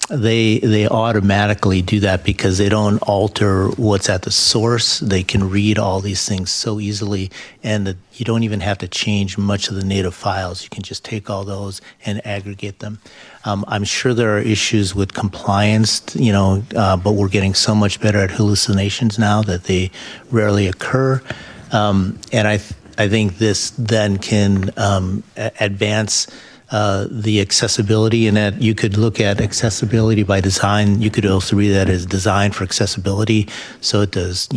Speaker 18: they automatically do that because they don't alter what's at the source. They can read all these things so easily, and you don't even have to change much of the native files. You can just take all those and aggregate them. I'm sure there are issues with compliance, but we're getting so much better at hallucinations now that they rarely occur. And I think this then can advance the accessibility, and that you could look at accessibility by design. You could also read that as design for accessibility. So it does,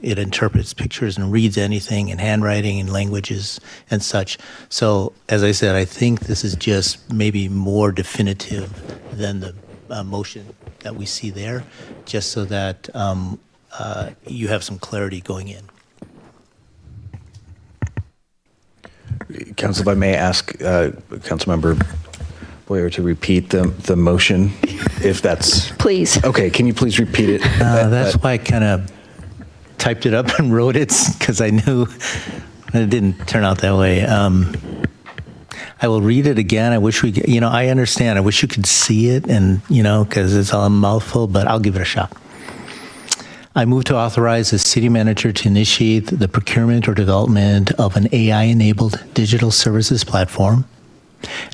Speaker 18: it interprets pictures and reads anything in handwriting and languages and such. So as I said, I think this is just maybe more definitive than the motion that we see there, just so that you have some clarity going in.
Speaker 1: Council, if I may ask Councilmember Boyer to repeat the motion, if that's...
Speaker 5: Please.
Speaker 1: Okay, can you please repeat it?
Speaker 18: That's why I kind of typed it up and wrote it, because I knew it didn't turn out that way. I will read it again. I wish we could, I understand. I wish you could see it and, because it's all a mouthful, but I'll give it a shot. I move to authorize the city manager to initiate the procurement or development of an AI-enabled digital services platform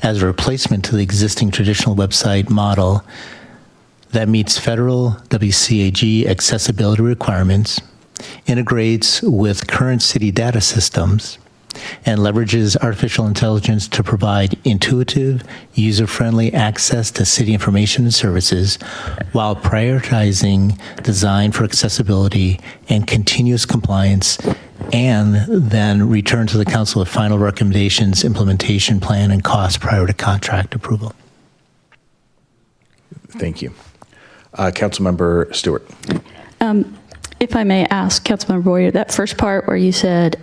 Speaker 18: as a replacement to the existing traditional website model that meets federal WCAG accessibility requirements, integrates with current city data systems, and leverages artificial intelligence to provide intuitive, user-friendly access to city information and services while prioritizing design for accessibility and continuous compliance, and then return to the council with final recommendations, implementation plan, and cost prior to contract approval.
Speaker 1: Thank you. Councilmember Stewart.
Speaker 5: If I may ask, Councilmember Boyer, that first part where you said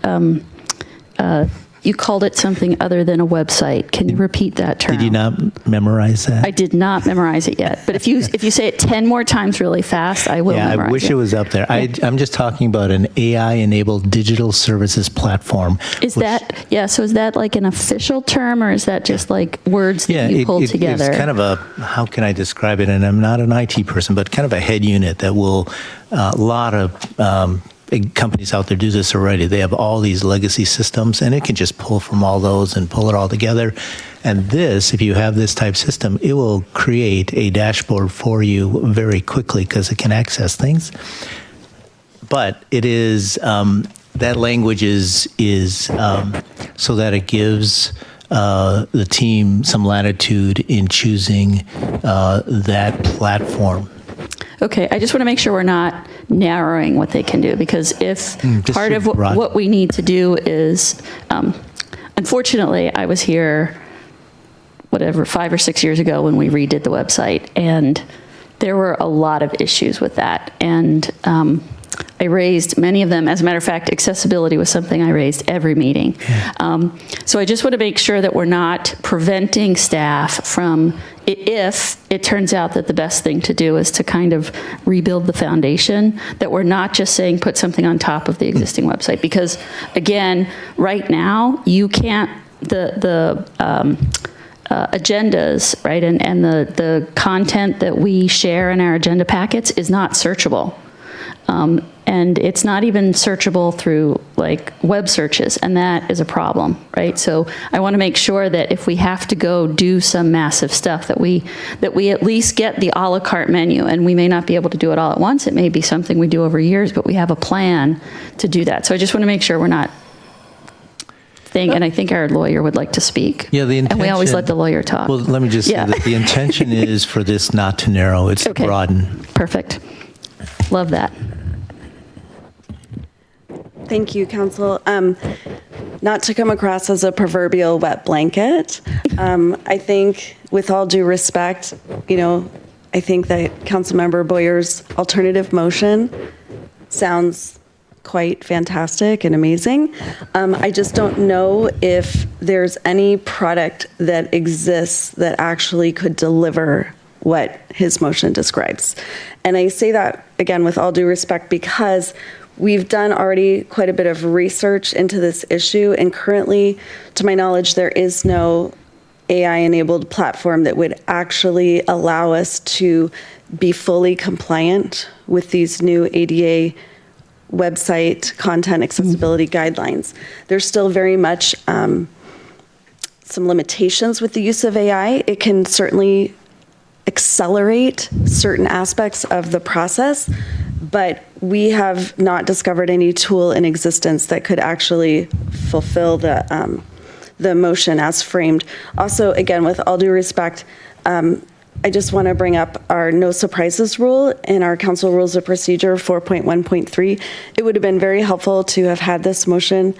Speaker 5: you called it something other than a website. Can you repeat that term?
Speaker 18: Did you not memorize that?
Speaker 5: I did not memorize it yet. But if you say it 10 more times really fast, I will memorize it.
Speaker 18: I wish it was up there. I'm just talking about an AI-enabled digital services platform.
Speaker 5: So is that like an official term, or is that just like words that you pulled together?
Speaker 18: It's kind of how can I describe it? And I'm not an IT person, but kind of a head unit that will, a lot of companies out there do this already. They have all these legacy systems, and it can just pull from all those and pull it all together. And this, if you have this type system, it will create a dashboard for you very quickly because it can access things. But it is, that language is so that it gives the team some latitude in choosing that platform.
Speaker 5: Okay, I just want to make sure we're not narrowing what they can do, because if part of what we need to do is, unfortunately, I was here, 5 or 6 years ago when we redid the website, and there were a lot of issues with that. And I raised many of them. As a matter of fact, accessibility was something I raised every meeting. So I just want to make sure that we're not preventing staff from, if it turns out that the best thing to do is to kind of rebuild the foundation, that we're not just saying put something on top of the existing website. Because again, right now, you can't, the agendas, right, and the content that we share in our agenda packets is not searchable. And it's not even searchable through like web searches, and that is a problem, right? So I want to make sure that if we have to go do some massive stuff, that we at least get the a la carte menu, and we may not be able to do it all at once. It may be something we do over years, but we have a plan to do that. So I just want to make sure we're not and I think our lawyer would like to speak.
Speaker 18: Yeah, the intention.
Speaker 5: And we always let the lawyer talk.
Speaker 18: Well, let me just say that the intention is for this not to narrow, it's to broaden.
Speaker 5: Perfect. Love that.
Speaker 10: Thank you, Council. Not to come across as a proverbial wet blanket, I think with all due respect, I think that Councilmember Boyer's alternative motion sounds quite fantastic and amazing. I just don't know if there's any product that exists that actually could deliver what his motion describes. And I say that, again, with all due respect, because we've done already quite a bit of research into this issue, and currently, to my knowledge, there is no AI-enabled platform that would actually allow us to be fully compliant with these new ADA website content accessibility guidelines. There's still very much some limitations with the use of AI. It can certainly accelerate certain aspects of the process, but we have not discovered any tool in existence that could actually fulfill the the motion as framed. Also, again, with all due respect, I just want to bring up our no surprises rule in our council rules of procedure 4.1.3. It would have been very helpful to have had this motion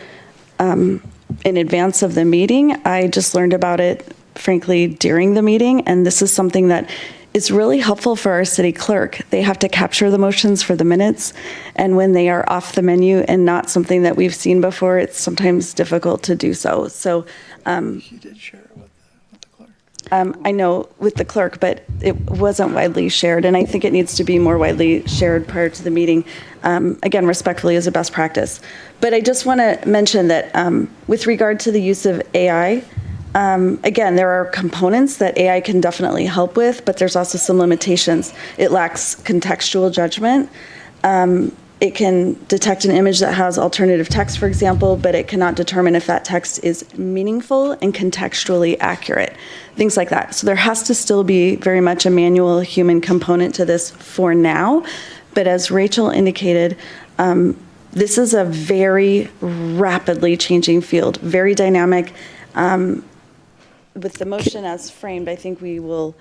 Speaker 10: in advance of the meeting. I just learned about it, frankly, during the meeting, and this is something that is really helpful for our city clerk. They have to capture the motions for the minutes, and when they are off the menu and not something that we've seen before, it's sometimes difficult to do so. So
Speaker 19: You did share it with the clerk.
Speaker 10: I know with the clerk, but it wasn't widely shared, and I think it needs to be more widely shared prior to the meeting, again, respectfully as a best practice. But I just want to mention that with regard to the use of AI, again, there are components that AI can definitely help with, but there's also some limitations. It lacks contextual judgment. It can detect an image that has alternative text, for example, but it cannot determine if that text is meaningful and contextually accurate, things like that. So there has to still be very much a manual human component to this for now. But as Rachel indicated, this is a very rapidly changing field, very dynamic. With the motion as framed, I think we will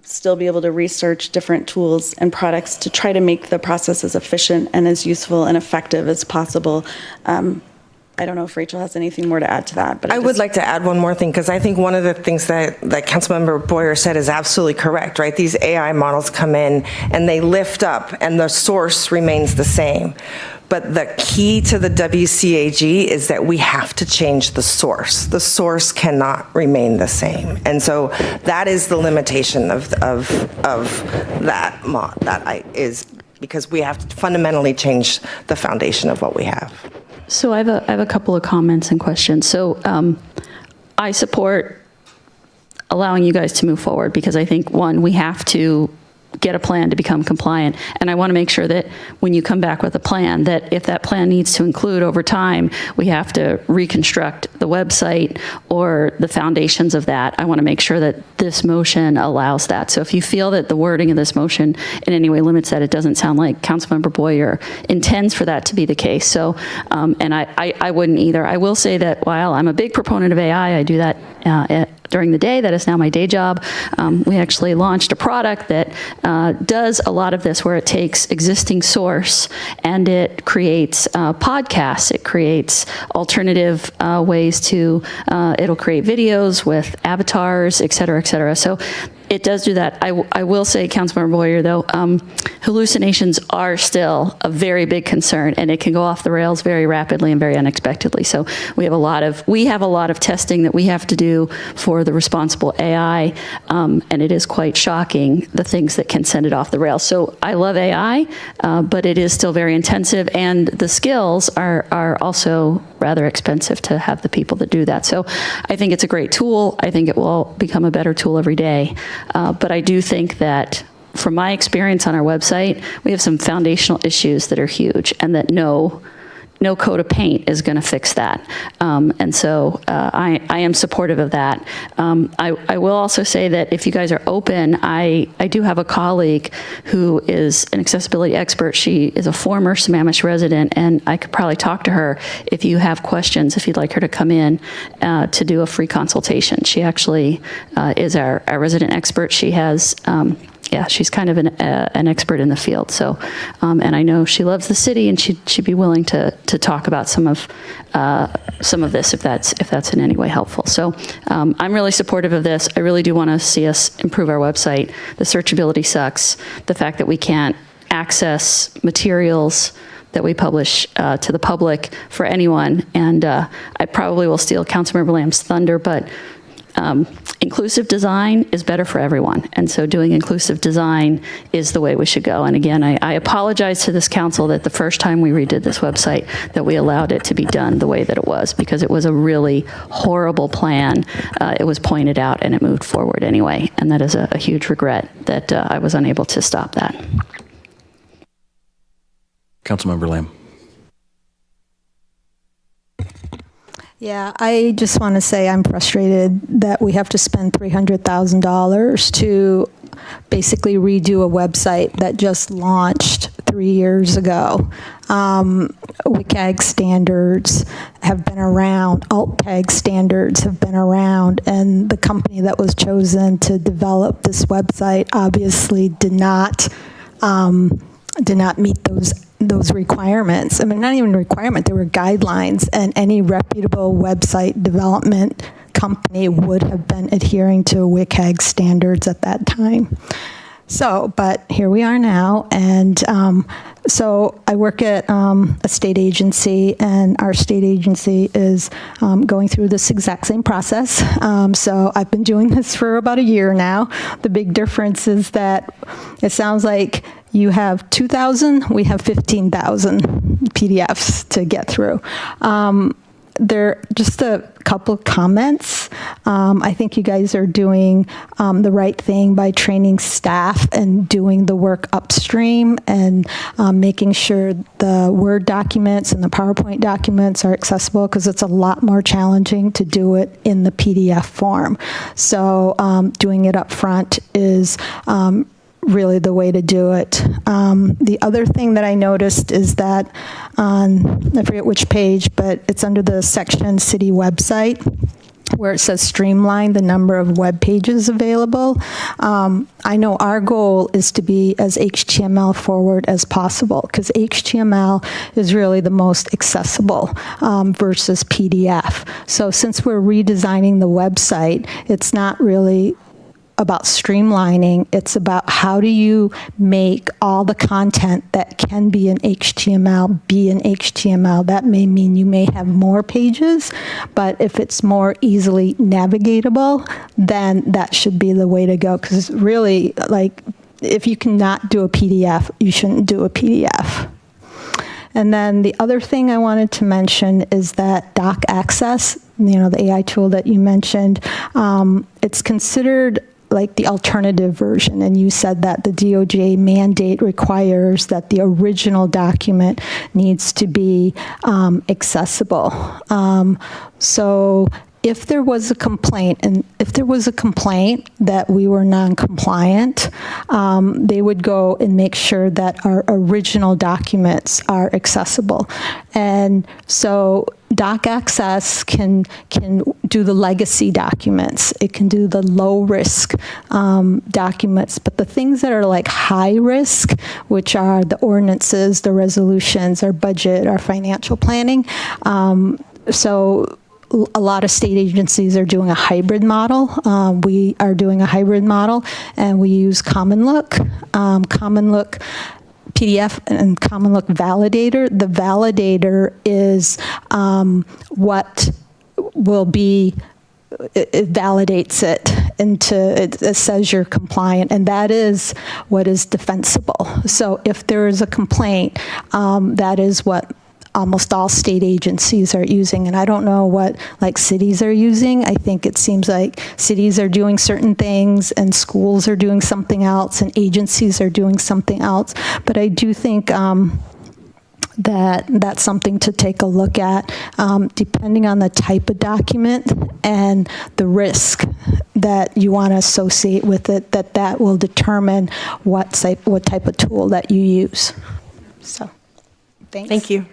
Speaker 10: still be able to research different tools and products to try to make the process as efficient and as useful and effective as possible. I don't know if Rachel has anything more to add to that, but
Speaker 14: I would like to add one more thing, because I think one of the things that Councilmember Boyer said is absolutely correct, right? These AI models come in and they lift up and the source remains the same. But the key to the WCAG is that we have to change the source. The source cannot remain the same. And so that is the limitation of that mod, is because we have to fundamentally change the foundation of what we have.
Speaker 5: So I have a couple of comments and questions. So I support allowing you guys to move forward because I think, one, we have to get a plan to become compliant. And I want to make sure that when you come back with a plan, that if that plan needs to include over time, we have to reconstruct the website or the foundations of that. I want to make sure that this motion allows that. So if you feel that the wording of this motion in any way limits that, it doesn't sound like Councilmember Boyer intends for that to be the case. So, and I wouldn't either. I will say that while I'm a big proponent of AI, I do that during the day. That is now my day job. We actually launched a product that does a lot of this, where it takes existing source and it creates podcasts. It creates alternative ways to, it'll create videos with avatars, et cetera, et cetera. So it does do that. I will say, Councilmember Boyer, though, hallucinations are still a very big concern, and it can go off the rails very rapidly and very unexpectedly. So we have a lot of testing that we have to do for the responsible AI, and it is quite shocking the things that can send it off the rails. So I love AI, but it is still very intensive, and the skills are also rather expensive to have the people that do that. So I think it's a great tool. I think it will become a better tool every day. But I do think that from my experience on our website, we have some foundational issues that are huge, and that no coat of paint is going to fix that. And so I am supportive of that. I will also say that if you guys are open, I do have a colleague who is an accessibility expert. She is a former Sammamish resident, and I could probably talk to her if you have questions, if you'd like her to come in to do a free consultation. She actually is our resident expert. She has she's kind of an expert in the field. So, and I know she loves the city, and she'd be willing to talk about some of this if that's in any way helpful. So, I'm really supportive of this. I really do want to see us improve our website. The searchability sucks. The fact that we can't access materials that we publish to the public for anyone, and I probably will steal Councilmember Lamb's thunder, but inclusive design is better for everyone. And so doing inclusive design is the way we should go. And again, I apologize to this council that the first time we redid this website, that we allowed it to be done the way that it was, because it was a really horrible plan. It was pointed out and it moved forward anyway. And that is a huge regret that I was unable to stop that.
Speaker 1: Councilmember Lamb.
Speaker 22: Yeah, I just want to say I'm frustrated that we have to spend $300,000 to basically redo a website that just launched 3 years ago. WCAG standards have been around, alt-tag standards have been around, and the company that was chosen to develop this website obviously did not meet those requirements. I mean, not even a requirement, they were guidelines, and any reputable website development company would have been adhering to WCAG standards at that time. So, but here we are now, and so I work at a state agency, and our state agency is going through this exact same process. So I've been doing this for about a year now. The big difference is that it sounds like you have 2,000, we have 15,000 PDFs to get through. There, just a couple of comments. I think you guys are doing the right thing by training staff and doing the work upstream and making sure the Word documents and the PowerPoint documents are accessible, because it's a lot more challenging to do it in the PDF form. So doing it up front is really the way to do it. The other thing that I noticed is that on, I forget which page, but it's under the section city website where it says streamline the number of web pages available. I know our goal is to be as HTML forward as possible, because HTML is really the most accessible versus PDF. So since we're redesigning the website, it's not really about streamlining, it's about how do you make all the content that can be in HTML be in HTML. That may mean you may have more pages, but if it's more easily navigatable, then that should be the way to go. Because really, like, if you cannot do a PDF, you shouldn't do a PDF. And then the other thing I wanted to mention is that Doc Access, you know, the AI tool that you mentioned, it's considered like the alternative version, and you said that the DOJ mandate requires that the original document needs to be accessible. So if there was a complaint, and if there was a complaint that we were non-compliant, they would go and make sure that our original documents are accessible. And so Doc Access can do the legacy documents. It can do the low-risk documents. But the things that are like high risk, which are the ordinances, the resolutions, our budget, our financial planning, so a lot of state agencies are doing a hybrid model. We are doing a hybrid model, and we use Common Look. Common Look PDF and Common Look Validator. The validator is what will be, it validates it into, it says you're compliant, and that is what is defensible. So if there is a complaint, that is what almost all state agencies are using. And I don't know what like cities are using. I think it seems like cities are doing certain things and schools are doing something else and agencies are doing something else. But I do think that that's something to take a look at, depending on the type of document and the risk that you want to associate with it, that will determine what type of tool that you use. So, thanks.
Speaker 16: Thank you.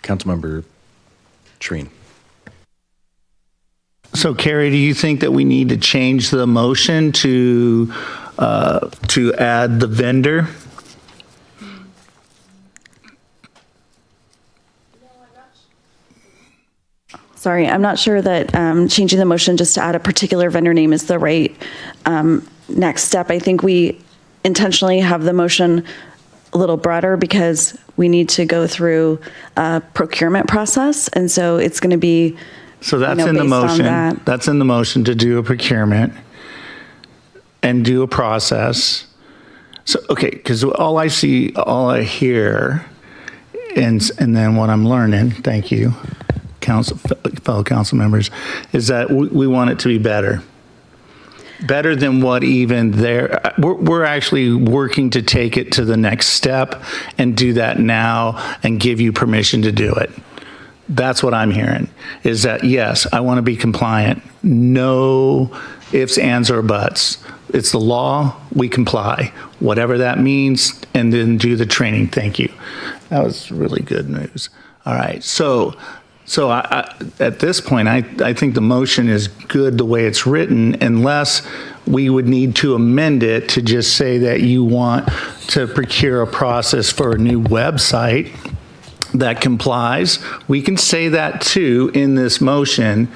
Speaker 1: Councilmember Treen.
Speaker 4: So, Carrie, do you think that we need to change the motion to add the vendor?
Speaker 10: Sorry, I'm not sure that changing the motion just to add a particular vendor name is the right next step. I think we intentionally have the motion a little broader because we need to go through a procurement process, and so it's going to be.
Speaker 4: So that's in the motion. That's in the motion to do a procurement and do a process. So okay, because all I see, all I hear, and then what I'm learning. Thank you, fellow council members, is that we want it to be better. Better than what even there. We're actually working to take it to the next step and do that now and give you permission to do it. That's what I'm hearing, is that, yes, I want to be compliant. No ifs, ands, or buts. It's the law, we comply, whatever that means, and then do the training. Thank you. That was really good news. All right, so at this point, I think the motion is good the way it's written, unless we would need to amend it to just say that you want to procure a process for a new website that complies. We can say that too in this motion,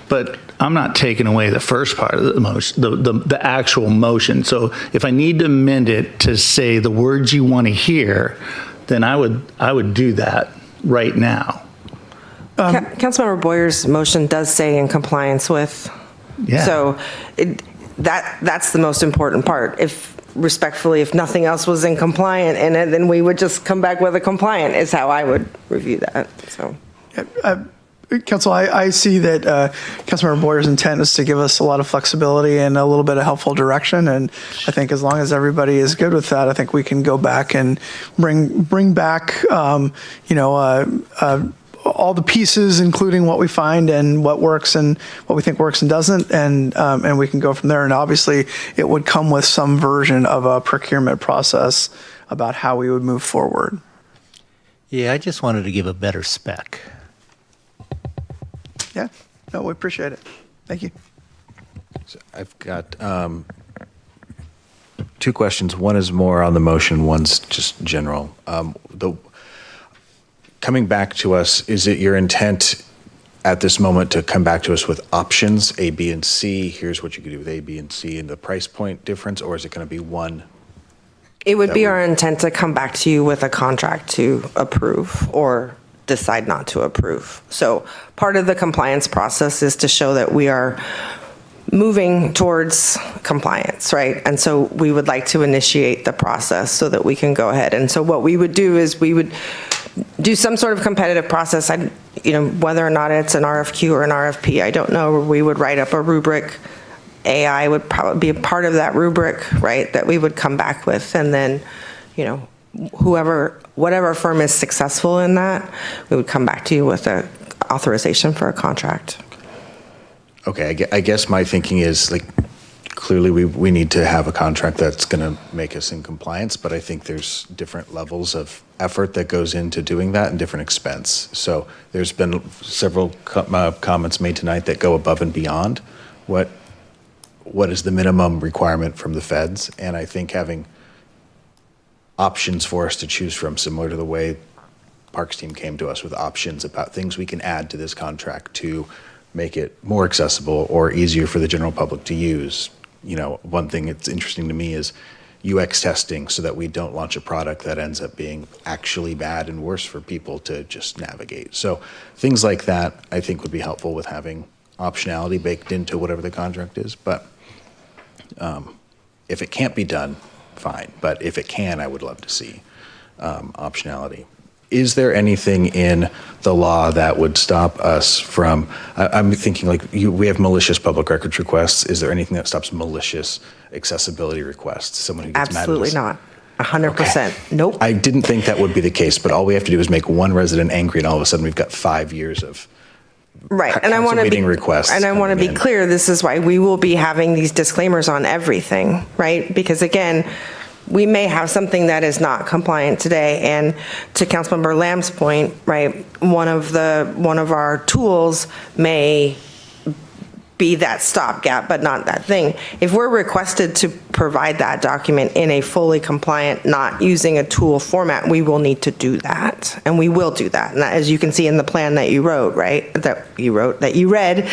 Speaker 4: but I'm not taking away the first part of the motion, the actual motion. So if I need to amend it to say the words you want to hear, then I would do that right now.
Speaker 14: Councilmember Boyer's motion does say in compliance with.
Speaker 4: Yeah.
Speaker 14: So that's the most important part. Respectfully, if nothing else was in compliant in it, then we would just come back with a compliant, is how I would review that. So,
Speaker 19: Council, I see that Councilmember Boyer's intent is to give us a lot of flexibility and a little bit of helpful direction, and I think as long as everybody is good with that, I think we can go back and bring back, all the pieces, including what we find and what works and what we think works and doesn't, and we can go from there. And obviously, it would come with some version of a procurement process about how we would move forward.
Speaker 18: Yeah, I just wanted to give a better spec.
Speaker 19: Yeah, no, we appreciate it. Thank you.
Speaker 1: So I've got two questions. One is more on the motion, one's just general. Coming back to us, is it your intent at this moment to come back to us with options, A, B, and C? Here's what you could do with A, B, and C and the price point difference, or is it going to be one?
Speaker 14: it would be our intent to come back to you with a contract to approve or decide not to approve. So part of the compliance process is to show that we are moving towards compliance, right? And so we would like to initiate the process so that we can go ahead. And so what we would do is we would do some sort of competitive process. Whether or not it's an RFQ or an RFP, I don't know. We would write up a rubric. AI would probably be a part of that rubric, right? That we would come back with, and then, whatever firm is successful in that, we would come back to you with a authorization for a contract.
Speaker 1: Okay, I guess my thinking is, clearly we need to have a contract that's going to make us in compliance, but I think there's different levels of effort that goes into doing that and different expense. So there's been several comments made tonight that go above and beyond what is the minimum requirement from the feds, and I think having options for us to choose from, similar to the way Parks team came to us with options about things we can add to this contract to make it more accessible or easier for the general public to use. One thing that's interesting to me is UX testing, so that we don't launch a product that ends up being actually bad and worse for people to just navigate. So things like that I think would be helpful with having optionality baked into whatever the contract is. But if it can't be done, fine. But if it can, I would love to see optionality. Is there anything in the law that would stop us from, I'm thinking we have malicious public records requests. Is there anything that stops malicious accessibility requests? Someone who gets
Speaker 14: Absolutely
Speaker 1: mad
Speaker 14: not. 100%. Okay. Nope.
Speaker 1: I didn't think that would be the case, but all we have to do is make one resident angry, and all of a sudden we've got 5 years of
Speaker 14: right. And I want to be
Speaker 1: requests.
Speaker 14: And I want to be clear. This is why we will be having these disclaimers on everything, right? Because again, we may have something that is not compliant today. And to Councilmember Lamb's point, right, one of our tools may be that stopgap, but not that thing. If we're requested to provide that document in a fully compliant, not using a tool format, we will need to do that, and we will do that. And that, as you can see in the plan that you wrote, right, that you read,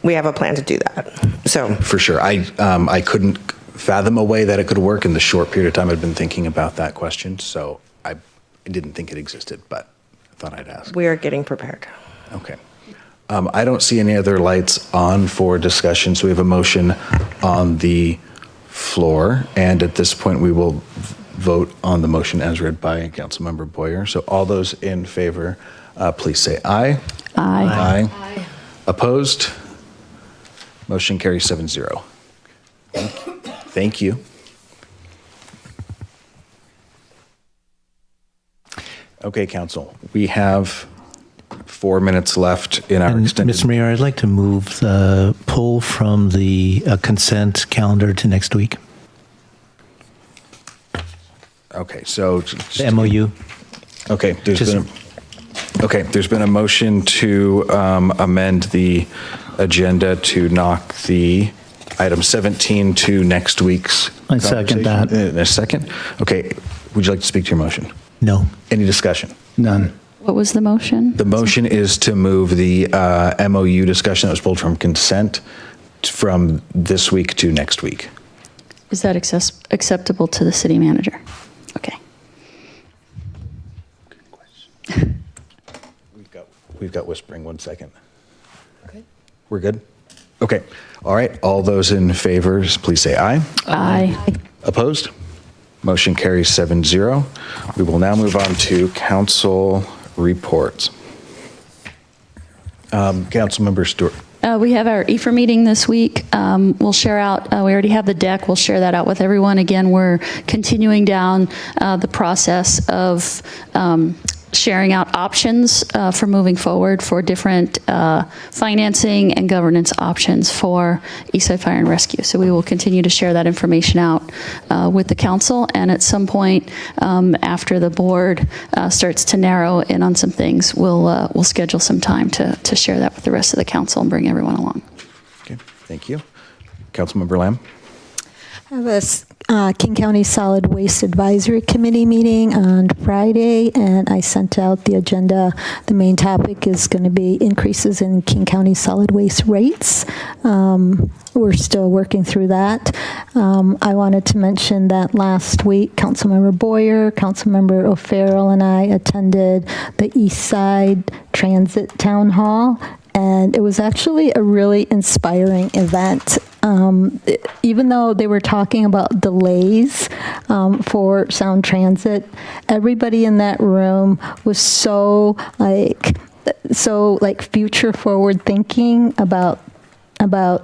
Speaker 14: we have a plan to do that. So
Speaker 1: for sure, I couldn't fathom a way that it could work in the short period of time I've been thinking about that question. So I didn't think it existed, but I thought I'd ask.
Speaker 14: We are getting prepared.
Speaker 1: Okay. I don't see any other lights on for discussion, so we have a motion on the floor, and at this point we will vote on the motion as read by Councilmember Boyer. So all those in favor, please say aye.
Speaker 5: Aye.
Speaker 1: Aye. Opposed? Motion carries 7-0. Thank you. Okay, Council, we have 4 minutes left in our
Speaker 18: And
Speaker 1: extended.
Speaker 18: Mr. Mayor, I'd like to move the pull from the consent calendar to next week.
Speaker 1: Okay, so.
Speaker 18: The MOU.
Speaker 1: Okay, there's been a motion to amend the agenda to knock the item 17 to next week's.
Speaker 4: I second that.
Speaker 1: In a second. Okay, would you like to speak to your motion?
Speaker 18: No.
Speaker 1: Any discussion?
Speaker 4: None.
Speaker 5: What was the motion?
Speaker 1: The motion is to move the MOU discussion that was pulled from consent from this week to next week.
Speaker 5: Is that acceptable to the city manager? Okay.
Speaker 1: We've got whispering, 1 second. Okay. We're good? Okay. All right. All those in favor, please say aye.
Speaker 5: Aye.
Speaker 1: Opposed? Motion carries 7-0. We will now move on to council reports. Councilmember Stewart.
Speaker 5: We have our EFR meeting this week. We'll share out, we already have the deck. We'll share that out with everyone. Again, we're continuing down the process of sharing out options for moving forward for different financing and governance options for Eastside Fire and Rescue. So we will continue to share that information out with the council, and at some point after the board starts to narrow in on some things, we'll schedule some time to share that with the rest of the council and bring everyone along.
Speaker 1: Okay, thank you. Councilmember Lamb.
Speaker 22: I have a King County Solid Waste Advisory Committee meeting on Friday, and I sent out the agenda. The main topic is going to be increases in King County solid waste rates. We're still working through that. I wanted to mention that last week, Councilmember Boyer, Councilmember O'Farrell, and I attended the East Side Transit Town Hall, and it was actually a really inspiring event. Even though they were talking about delays for Sound Transit, everybody in that room was so future forward thinking about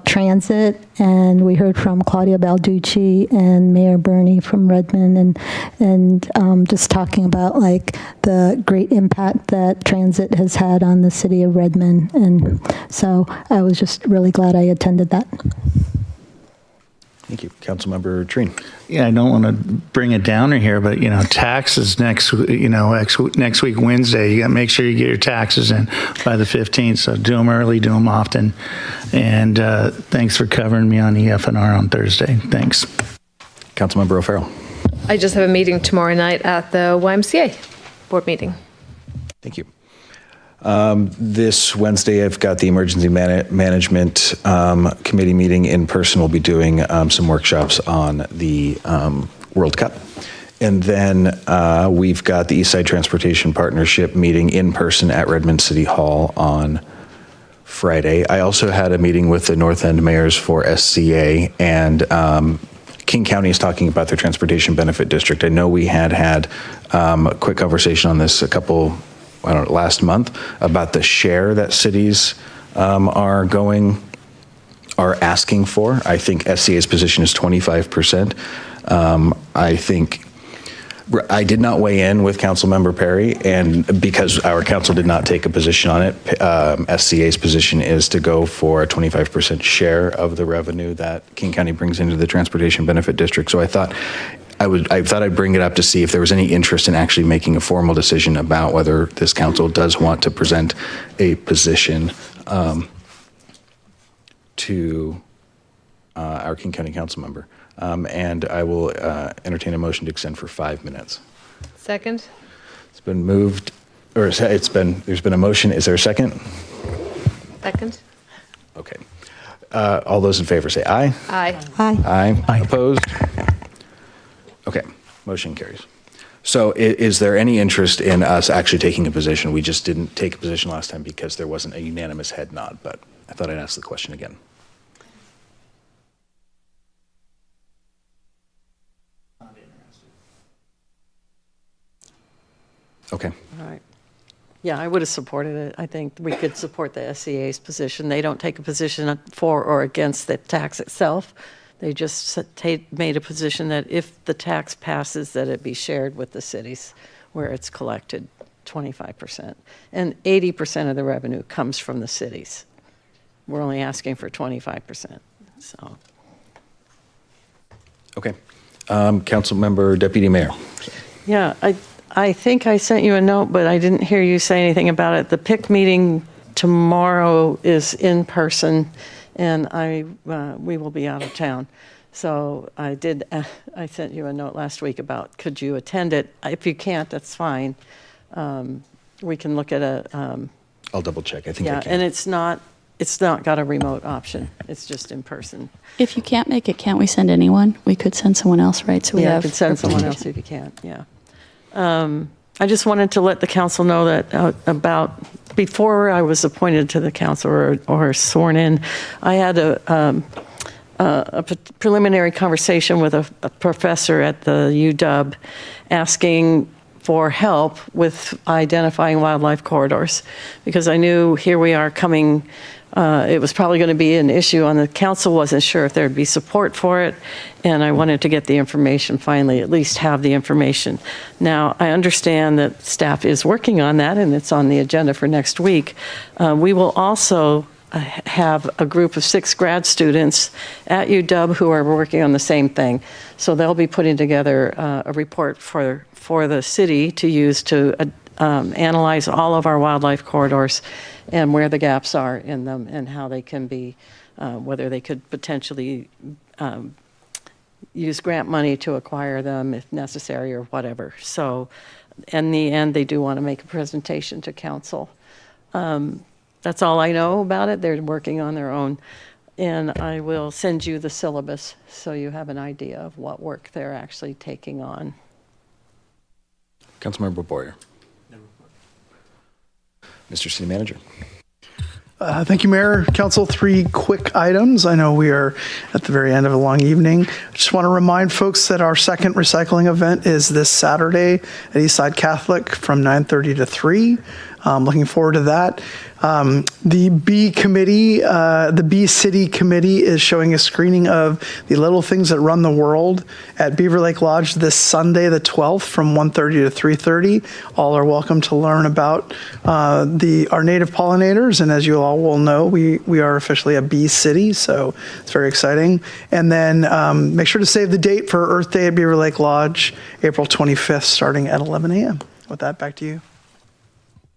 Speaker 22: transit, and we heard from Claudia Balducci and Mayor Bernie from Redmond, and just talking about like the great impact that transit has had on the city of Redmond, and so I was just really glad I attended that.
Speaker 1: Thank you. Councilmember Treen.
Speaker 4: Yeah, I don't want to bring a downer here, but taxes next week, Wednesday. You got to make sure you get your taxes in by the 15th. So do them early, do them often. And thanks for covering me on EF&R on Thursday. Thanks.
Speaker 1: Councilmember O'Farrell.
Speaker 3: I just have a meeting tomorrow night at the YMCA board meeting.
Speaker 1: Thank you. This Wednesday, I've got the Emergency Management Committee meeting in person. We'll be doing some workshops on the World Cup. And then we've got the Eastside Transportation Partnership meeting in person at Redmond City Hall on Friday. I also had a meeting with the North End mayors for SCA, and King County is talking about their Transportation Benefit District. I know we had a quick conversation on this last month about the share that cities are asking for. I think SCA's position is 25%. I did not weigh in with Councilmember Perry, and because our council did not take a position on it, SCA's position is to go for a 25% share of the revenue that King County brings into the Transportation Benefit District. So I thought I'd bring it up to see if there was any interest in actually making a formal decision about whether this council does want to present a position to our King County council member. And I will entertain a motion to extend for 5 minutes.
Speaker 3: Second.
Speaker 1: It's been moved, or there's been a motion. Is there a second?
Speaker 3: Second.
Speaker 1: Okay. All those in favor say aye.
Speaker 3: Aye.
Speaker 1: Aye. Opposed? Okay, motion carries. So is there any interest in us actually taking a position? We just didn't take a position last time because there wasn't a unanimous head nod, but I thought I'd ask the question again. Okay.
Speaker 8: All right. Yeah, I would have supported it. I think we could support the SCA's position. They don't take a position for or against the tax itself. They just made a position that if the tax passes, that it be shared with the cities where it's collected 25%. And 80% of the revenue comes from the cities. We're only asking for 25%, so.
Speaker 1: Okay. Councilmember Deputy Mayor.
Speaker 8: Yeah, I think I sent you a note, but I didn't hear you say anything about it. The PIC meeting tomorrow is in person, and we will be out of town. So I sent you a note last week about could you attend it? If you can't, that's fine. We can look at
Speaker 1: I'll double check. I think I can.
Speaker 8: and it's not got a remote option. It's just in person.
Speaker 5: If you can't make it, can't we send anyone? We could send someone else, right? So we
Speaker 8: Yeah,
Speaker 5: have
Speaker 8: you could send someone else if you can't, yeah. I just wanted to let the council know that about before I was appointed to the council or sworn in, I had a preliminary conversation with a professor at the UW asking for help with identifying wildlife corridors, because I knew here we are coming, it was probably going to be an issue on the council, wasn't sure if there'd be support for it, and I wanted to get the information finally, at least have the information. Now, I understand that staff is working on that, and it's on the agenda for next week. We will also have a group of 6 grad students at UW who are working on the same thing. So they'll be putting together a report for the city to use to analyze all of our wildlife corridors and where the gaps are in them and how they can be, whether they could potentially use grant money to acquire them if necessary or whatever. So in the end, they do want to make a presentation to council. That's all I know about it. They're working on their own. And I will send you the syllabus so you have an idea of what work they're actually taking on.
Speaker 1: Councilmember Boyer. Mr. City Manager.
Speaker 19: Thank you, Mayor. Council, 3 quick items. I know we are at the very end of a long evening. I just want to remind folks that our second recycling event is this Saturday at Eastside Catholic from 9:30 to 3. Looking forward to that. The B committee, the B City Committee is showing a screening of The Little Things That Run the World at Beaver Lake Lodge this Sunday, the 12th, from 1:30 to 3:30. All are welcome to learn about our native pollinators, and as you all will know, we are officially a bee city, so it's very exciting. And then make sure to save the date for Earth Day at Beaver Lake Lodge, April 25th, starting at 11 a.m. With that, back to you.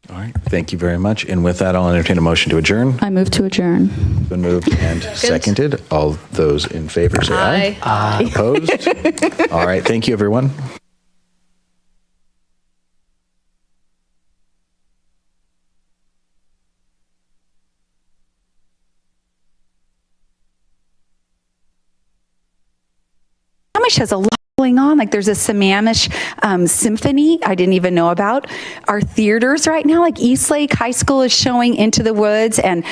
Speaker 1: All right. Thank you very much. And with that, I'll entertain a motion to adjourn.
Speaker 5: I move to adjourn.
Speaker 1: Been moved and seconded. All those in favor say aye.
Speaker 3: Aye.
Speaker 1: Opposed? All right. Thank you, everyone.
Speaker 15: Sammamish has a lot going on. Like there's a Sammamish symphony I didn't even know about. Our theaters right now, like Eastlake High School is showing Into the Woods, and